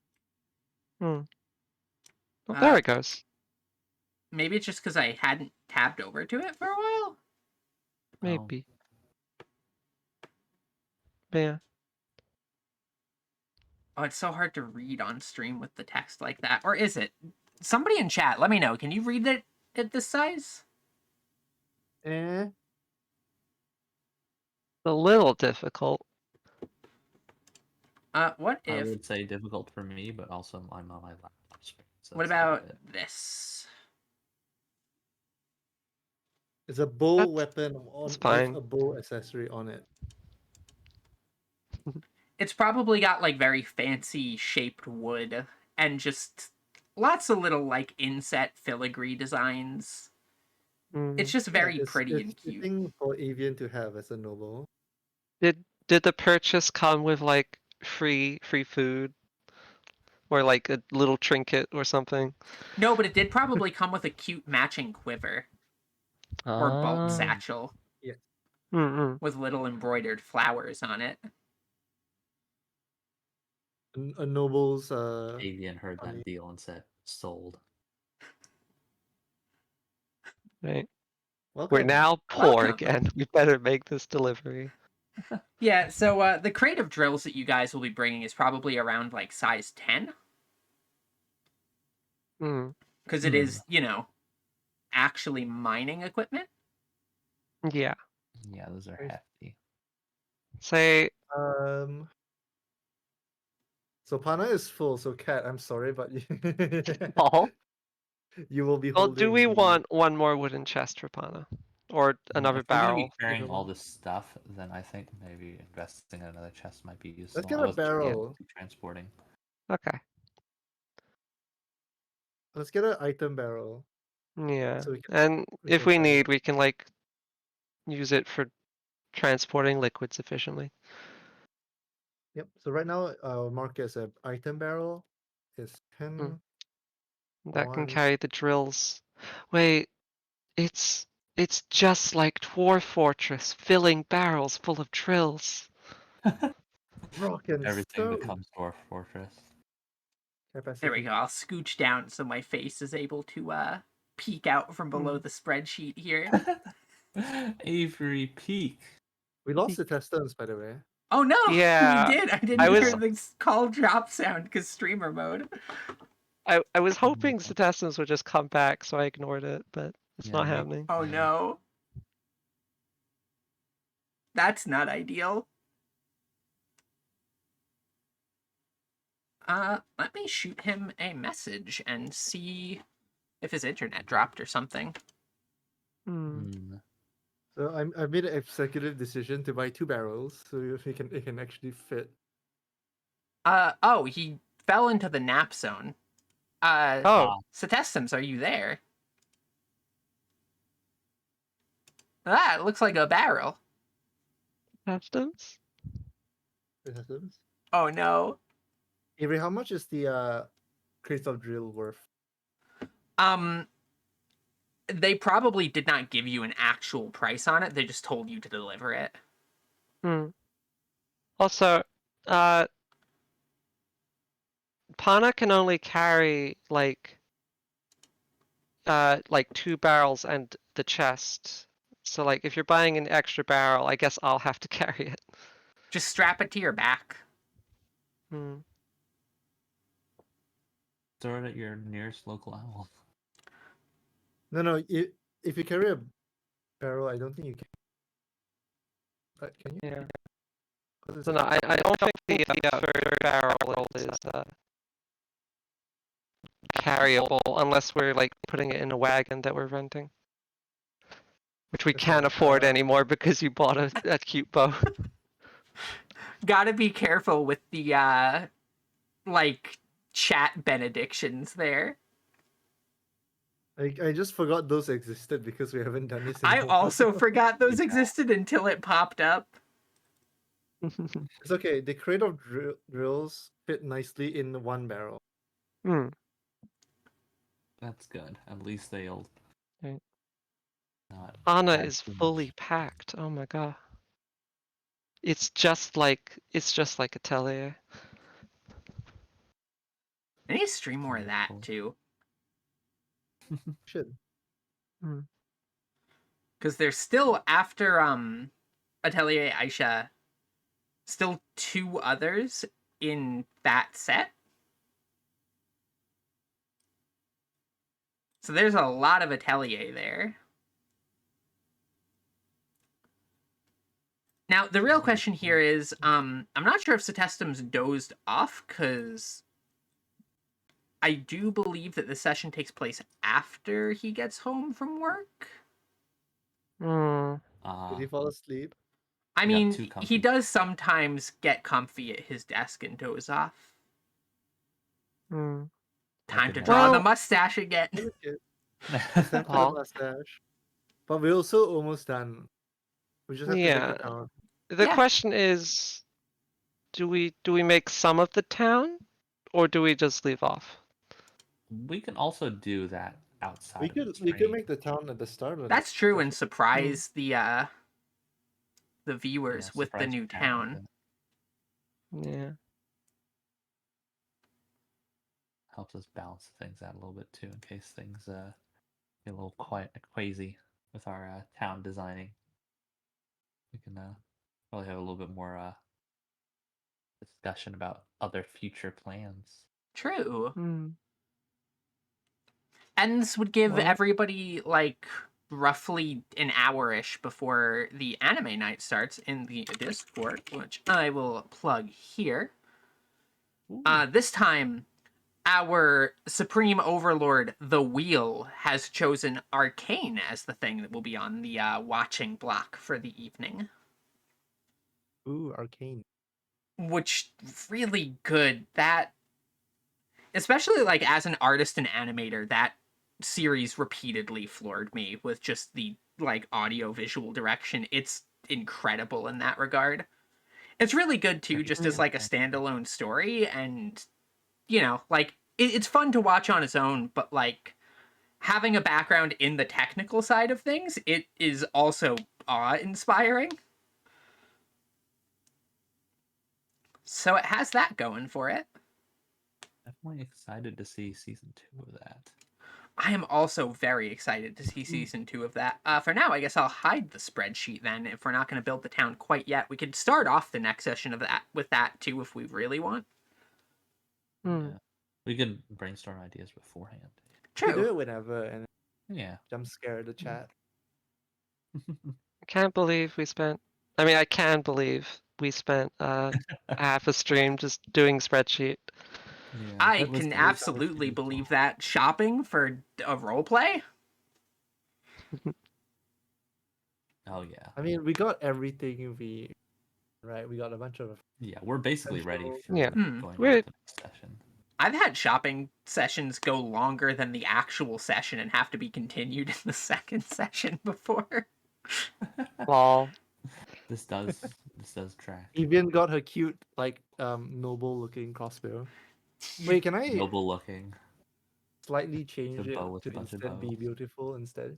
Speaker 1: Well, there it goes.
Speaker 3: Maybe it's just because I hadn't tabbed over to it for a while?
Speaker 1: Maybe. But yeah.
Speaker 3: Oh, it's so hard to read on stream with the text like that. Or is it? Somebody in chat, let me know. Can you read it at this size?
Speaker 2: Eh.
Speaker 1: A little difficult.
Speaker 3: What
Speaker 4: I
Speaker 3: if...
Speaker 4: would say difficult for me, but also I'm on my laptop screen. So
Speaker 3: What
Speaker 4: it's a little
Speaker 3: about
Speaker 4: bit-
Speaker 3: this?
Speaker 2: It's a bow
Speaker 1: That's-
Speaker 2: weapon
Speaker 1: that's
Speaker 2: with
Speaker 1: fine.
Speaker 2: a bow accessory on it.
Speaker 3: It's probably got like very fancy shaped wood and just lots of little like inset filigree designs. It's just very pretty and cute.
Speaker 2: Thing for Avian to have as a noble.
Speaker 1: Did the purchase come with like free food or like a little trinket or something?
Speaker 3: No, but it did probably come with a cute matching quiver or bolt
Speaker 1: Ah.
Speaker 3: satchel
Speaker 2: Yes.
Speaker 3: with little embroidered flowers on it.
Speaker 2: A noble's
Speaker 4: Avian heard
Speaker 2: funny.
Speaker 4: that deal and said, "Sold."
Speaker 1: Right.
Speaker 2: Welcome.
Speaker 1: We're now poor
Speaker 3: Welcome.
Speaker 1: again. We better make this delivery.
Speaker 3: Yeah, so the crate of drills that you guys will be bringing is probably around like size 10. Because it is, actually mining equipment.
Speaker 1: Yeah.
Speaker 4: Yeah, those are
Speaker 2: Right.
Speaker 4: hefty.
Speaker 1: Say
Speaker 2: So Pana is full, so Cat, I'm sorry, but
Speaker 1: oh.
Speaker 2: you will be
Speaker 1: Well,
Speaker 2: holding.
Speaker 1: do we
Speaker 2: the-
Speaker 1: want one more wooden chest for Pana? Or another
Speaker 4: If we're gonna
Speaker 1: barrel?
Speaker 4: be carrying all this stuff, then I think maybe investing in another chest might be useful.
Speaker 2: Let's get
Speaker 4: I
Speaker 2: a
Speaker 4: wasn't sure what
Speaker 2: barrel.
Speaker 4: to be transporting.
Speaker 1: Okay.
Speaker 2: Let's get an item barrel.
Speaker 1: Yeah.
Speaker 2: So we can
Speaker 1: And
Speaker 2: we
Speaker 1: if
Speaker 2: can
Speaker 1: we
Speaker 2: find
Speaker 1: need,
Speaker 2: it.
Speaker 1: we can like use it for transporting liquids efficiently.
Speaker 2: Yep. So right now, our mark as an item barrel is 10.
Speaker 1: That can
Speaker 2: One.
Speaker 1: carry the drills. Wait, it's just like Dwarf Fortress, filling barrels full of drills.
Speaker 2: Rock and
Speaker 4: Everything
Speaker 2: stone.
Speaker 4: becomes Dwarf Fortress.
Speaker 2: Capacity.
Speaker 3: There we go. I'll scooch down so my face is able to peek out from below the spreadsheet here.
Speaker 4: Avery Peak.
Speaker 2: We lost the testons, by the way.
Speaker 3: Oh no,
Speaker 1: Yeah,
Speaker 3: we did. I didn't
Speaker 1: I was-
Speaker 3: hear the call drop sound because streamer mode.
Speaker 1: I was hoping Cetestans would just come back, so I ignored it, but it's
Speaker 4: Yeah,
Speaker 1: not
Speaker 4: me-
Speaker 1: happening.
Speaker 3: Oh no. That's not ideal. Let me shoot him a message and see if his internet dropped or something.
Speaker 2: So I made an executive decision to buy 2 barrels, so it can actually fit.
Speaker 3: Oh, he fell into the nap zone.
Speaker 1: Oh,
Speaker 3: Cetestans, are you there? Ah, it looks like a barrel.
Speaker 1: Cetestans?
Speaker 2: Testons.
Speaker 3: Oh no.
Speaker 2: Avery, how much is the crate of drill worth?
Speaker 3: They probably did not give you an actual price on it. They just told you to deliver it.
Speaker 1: Also, Pana can only carry like 2 barrels and the chest. So like if you're buying an extra barrel, I guess I'll have to carry it.
Speaker 3: Just strap it to your back.
Speaker 4: Throw it at your nearest local owl.
Speaker 2: No. If you carry a barrel, I don't think you can. Can you?
Speaker 1: Yeah.
Speaker 2: 'Cause it's
Speaker 1: So no, I don't think the third barrel is carryable unless we're like putting it in a wagon that we're renting. Which we
Speaker 2: That's
Speaker 1: can't
Speaker 2: right.
Speaker 1: afford anymore because you bought a cute boat.
Speaker 3: Gotta be careful with the like chat benedictions there.
Speaker 2: I just forgot those existed because we haven't done this. In
Speaker 3: I
Speaker 2: a while.
Speaker 3: also forgot those existed until it popped up.
Speaker 2: It's okay. The crate of drills fit nicely in 1 barrel.
Speaker 4: That's good. At least they'll.
Speaker 1: Right.
Speaker 4: Not
Speaker 1: Anna
Speaker 4: add
Speaker 1: is
Speaker 4: too much.
Speaker 1: fully packed. Oh my god. It's just like Atelier.
Speaker 3: I need to stream more of that too.
Speaker 2: Should.
Speaker 3: Because there's still, after Atelier Aisha, still 2 others in that set. So there's a lot of Atelier there. Now, the real question here is, I'm not sure if Cetestans dozed off, because I do believe that the session takes place after he gets home from work.
Speaker 2: Did he fall asleep?
Speaker 3: I
Speaker 4: He got
Speaker 3: mean,
Speaker 4: too
Speaker 3: he
Speaker 4: comfy.
Speaker 3: does sometimes get comfy at his desk and doze off. Time to
Speaker 4: Well-
Speaker 3: draw the mustache again.
Speaker 2: Look at it. It's time for the
Speaker 1: Paul?
Speaker 2: mustache. But we're also almost done. We just have to
Speaker 1: Yeah.
Speaker 2: take the town.
Speaker 1: The
Speaker 3: Yeah.
Speaker 1: question is, do we make some of the town, or do we just leave off?
Speaker 4: We can also do that outside.
Speaker 2: We
Speaker 4: of the
Speaker 2: could
Speaker 4: stream.
Speaker 2: make the town at the start of
Speaker 3: That's
Speaker 2: this
Speaker 3: true, and
Speaker 2: session.
Speaker 3: surprise the viewers
Speaker 4: Yeah,
Speaker 3: with the
Speaker 4: surprise
Speaker 3: new
Speaker 4: your
Speaker 3: town.
Speaker 1: Yeah.
Speaker 4: Helps us balance things out a little bit too, in case things get a little quazy with our town designing. We can probably have a little bit more discussion about other future plans.
Speaker 3: True.
Speaker 1: Hmm.
Speaker 3: And this would give
Speaker 1: Well-
Speaker 3: everybody like roughly an hour-ish before the anime night starts in the Discord, which I will plug here. This time, our supreme overlord, the Wheel, has chosen Arcane as the thing that will be on the watching block for the evening.
Speaker 2: Ooh, Arcane.
Speaker 3: Which, really good. That, especially like as an artist and animator, that series repeatedly floored me with just the like audio visual direction. It's incredible in that regard. It's really good too, just as like a standalone story, and you know, like it's fun to watch on its own, but like having a background in the technical side of things, it is also awe-inspiring. So it has that going for it.
Speaker 4: Definitely excited to see season 2 of that.
Speaker 3: I am also very excited to see season 2 of that. For now, I guess I'll hide the spreadsheet then. If we're not going to build the town quite yet, we could start off the next session of that with that too, if we really want.
Speaker 1: Hmm.
Speaker 4: Yeah. We could brainstorm ideas beforehand.
Speaker 2: We do
Speaker 3: True.
Speaker 2: it whenever and
Speaker 4: Yeah.
Speaker 2: jump scare the chat.
Speaker 1: I can't believe we spent. I mean, I can believe we spent half a stream just doing spreadsheet.
Speaker 4: Yeah,
Speaker 3: I
Speaker 4: that was
Speaker 3: can
Speaker 4: good.
Speaker 3: absolutely believe that. Shopping for a roleplay?
Speaker 4: Oh yeah.
Speaker 2: I mean, we got everything right. We got a bunch of
Speaker 4: Yeah, we're basically ready
Speaker 2: Essential-
Speaker 4: for
Speaker 1: Yeah.
Speaker 4: going
Speaker 1: We're-
Speaker 4: into the next session.
Speaker 3: I've had shopping sessions go longer than the actual session and have to be continued in the second session before.
Speaker 1: Lol.
Speaker 4: This does track.
Speaker 2: Evian got her cute, like, noble looking crossbow. Wait, can I
Speaker 4: Noble looking.
Speaker 2: slightly change
Speaker 4: The
Speaker 2: it
Speaker 4: bow with a
Speaker 2: to
Speaker 4: bunch of
Speaker 2: instead be
Speaker 4: bows.
Speaker 2: beautiful instead?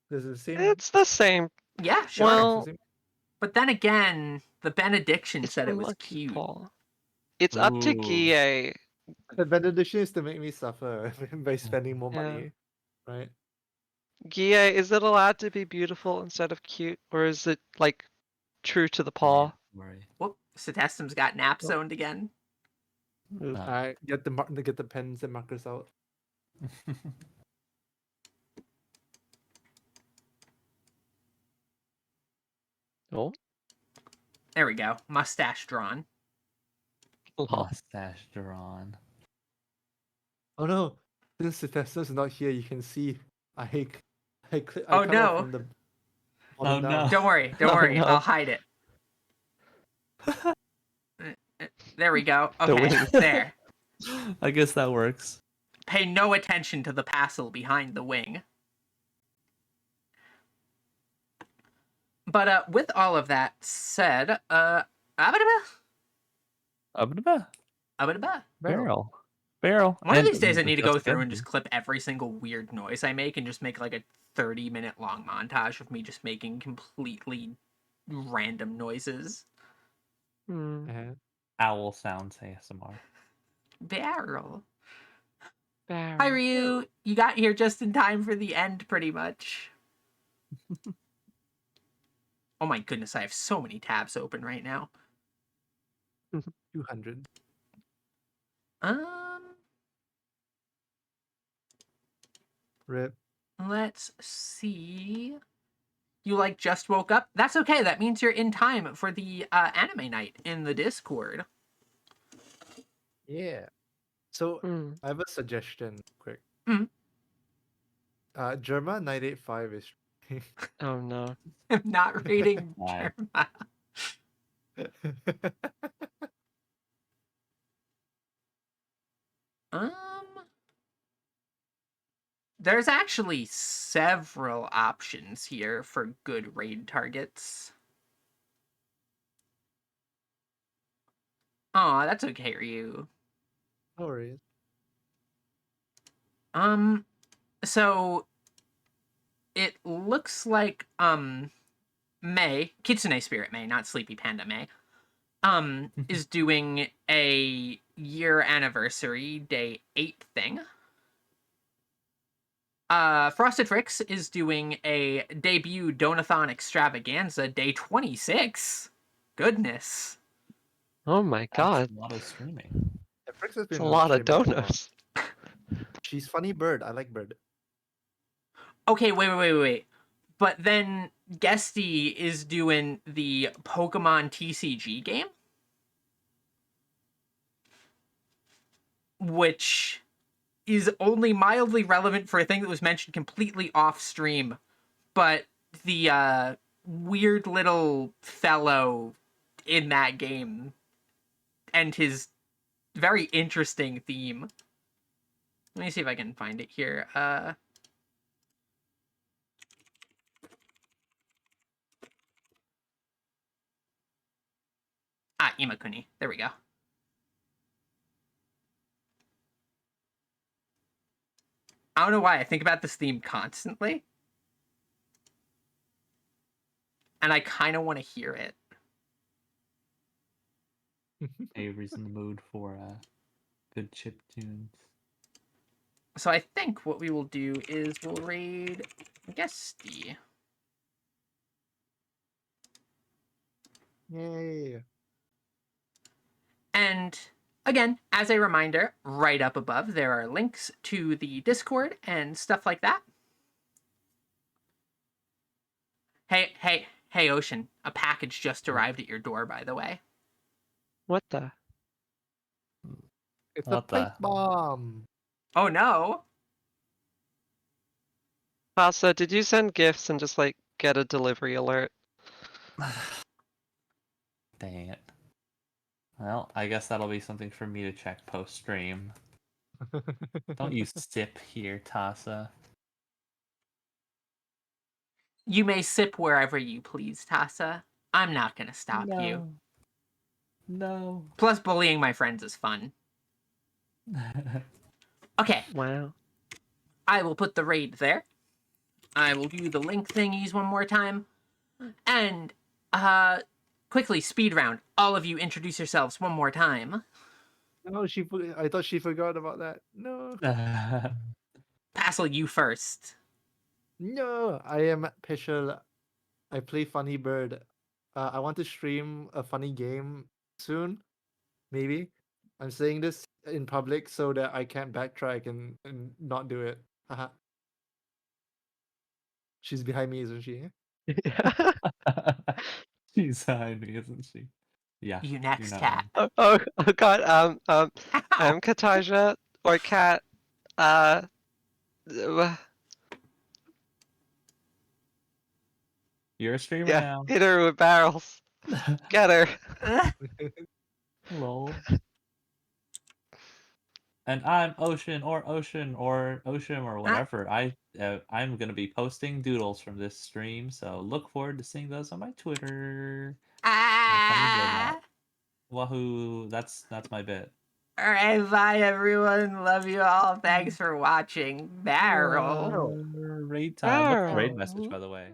Speaker 2: This is the same.
Speaker 1: It's the same.
Speaker 3: Yeah, sure.
Speaker 1: Well-
Speaker 2: it's the same-
Speaker 3: But then again, the benediction
Speaker 1: It's
Speaker 3: said
Speaker 1: the
Speaker 3: it was
Speaker 1: monkey
Speaker 3: cute.
Speaker 1: paw. It's up to
Speaker 4: Ooh.
Speaker 1: Gie.
Speaker 2: The benediction is to make me suffer by spending more
Speaker 1: Yeah.
Speaker 2: money, right?
Speaker 1: Gie, is it allowed to be beautiful instead of cute, or is it like true to the paw?
Speaker 4: Worry.
Speaker 3: Whoop, Satestum's got nap zoned again.
Speaker 1: Ooh.
Speaker 2: I get the pens and markers out.
Speaker 1: Oh,
Speaker 3: There we go. Mustache drawn.
Speaker 1: lol.
Speaker 4: Mustache drawn.
Speaker 2: Oh no! Since Cetestus is not here, you can see I
Speaker 3: Oh,
Speaker 2: cut off
Speaker 3: no.
Speaker 2: from the
Speaker 4: Oh,
Speaker 2: bottom
Speaker 4: no.
Speaker 2: down.
Speaker 3: Don't worry, don't
Speaker 1: Oh,
Speaker 3: worry.
Speaker 1: no.
Speaker 3: I'll hide it. There we go.
Speaker 1: The
Speaker 3: Okay,
Speaker 1: wing.
Speaker 3: there.
Speaker 4: I guess that works.
Speaker 3: Pay no attention to the passel behind the wing. But with all of that said, abadaba,
Speaker 4: Abba.
Speaker 3: abadaba.
Speaker 4: Barrel.
Speaker 3: One of
Speaker 4: And
Speaker 3: these days I need to go through and
Speaker 4: Gandhi.
Speaker 3: just clip every single weird noise I make and just make like a 30-minute long montage of me just making completely random noises.
Speaker 1: Hmm.
Speaker 4: Owl sounds ASMR.
Speaker 3: Barrel.
Speaker 1: Barrel.
Speaker 3: Hi Ryu, you got here just in time for the end pretty much. Oh my goodness, I have so many tabs open right now.
Speaker 2: 200. Rip.
Speaker 3: Let's see. You like just woke up? That's okay. That means you're in time for the anime night in the Discord.
Speaker 2: Yeah. So
Speaker 1: Hmm.
Speaker 2: I have a suggestion, quick.
Speaker 3: Mhm.
Speaker 2: Germa 985 is.
Speaker 1: Oh no.
Speaker 3: I'm not reading
Speaker 4: Why?
Speaker 3: Germa. There's actually several options here for good raid targets. Aw, that's okay, Ryu.
Speaker 2: No worries.
Speaker 3: So it looks like May, Kitsune Spirit May, not Sleepy Panda May, is doing a year anniversary day 8 thing. Frosted Fricks is doing a debut Donathon extravaganza day 26. Goodness.
Speaker 1: Oh my god.
Speaker 4: That's a lot of streaming.
Speaker 2: Yeah, Fricks has
Speaker 1: It's a
Speaker 2: been
Speaker 1: lot of
Speaker 2: streaming for a while.
Speaker 1: donuts.
Speaker 2: She's funny bird. I like bird.
Speaker 3: Okay, wait. But then Guesty is doing the Pokemon TCG game, which is only mildly relevant for a thing that was mentioned completely off stream. But the weird little fellow in that game and his very interesting theme. Let me see if I can find it here. Imakuni. There we go. I don't know why I think about this theme constantly. And I kind of want to hear it.
Speaker 4: Avery's in the mood for good chip tunes.
Speaker 3: So I think what we will do is we'll raid Guesty.
Speaker 2: Yay.
Speaker 3: And again, as a reminder, right up above there are links to the Discord and stuff like that. Hey, Ocean, a package just arrived at your door, by the way.
Speaker 1: What the?
Speaker 2: It's
Speaker 4: What
Speaker 2: a pipe
Speaker 4: the-
Speaker 2: bomb.
Speaker 3: Oh no!
Speaker 1: Pasa, did you send gifts and just like get a delivery alert?
Speaker 4: Dang it. Well, I guess that'll be something for me to check post stream. Don't you sip here, Tasa.
Speaker 3: You may sip wherever you please, Tassa. I'm not gonna stop you.
Speaker 4: No.
Speaker 3: Plus, bullying my friends is fun. Okay,
Speaker 1: Wow.
Speaker 3: I will put the raid there. I will do the link thingies one more time. And, quickly, speed round. All of you introduce yourselves one more time.
Speaker 2: No, I thought she forgot about that. No.
Speaker 3: Passel, you first.
Speaker 2: No, I am Pishel. I play Funny Bird. I want to stream a funny game soon. Maybe. I'm saying this in public so that I can't backtrack and not do it. Haha. She's behind me, isn't she?
Speaker 1: Yeah.
Speaker 4: She's behind me, isn't she? Yeah.
Speaker 3: You
Speaker 4: you're
Speaker 3: next,
Speaker 4: not
Speaker 3: Cat.
Speaker 4: wrong.
Speaker 1: Oh god. I'm
Speaker 3: Ow!
Speaker 1: Kataja or Cat. Uh,
Speaker 4: You're a streamer
Speaker 1: yeah.
Speaker 4: now.
Speaker 1: Hit her with barrels. Get her.
Speaker 4: Lol. And I'm Ocean or whatever. I'm gonna be posting doodles from this stream, so look forward to seeing those on my Twitter.
Speaker 3: Ah!
Speaker 4: Wahoo! That's my bit.
Speaker 3: Alright, bye everyone. Love you all. Thanks for watching. Barrel.
Speaker 4: Raid time. What's the raid
Speaker 1: Barrel.
Speaker 4: message, by the way?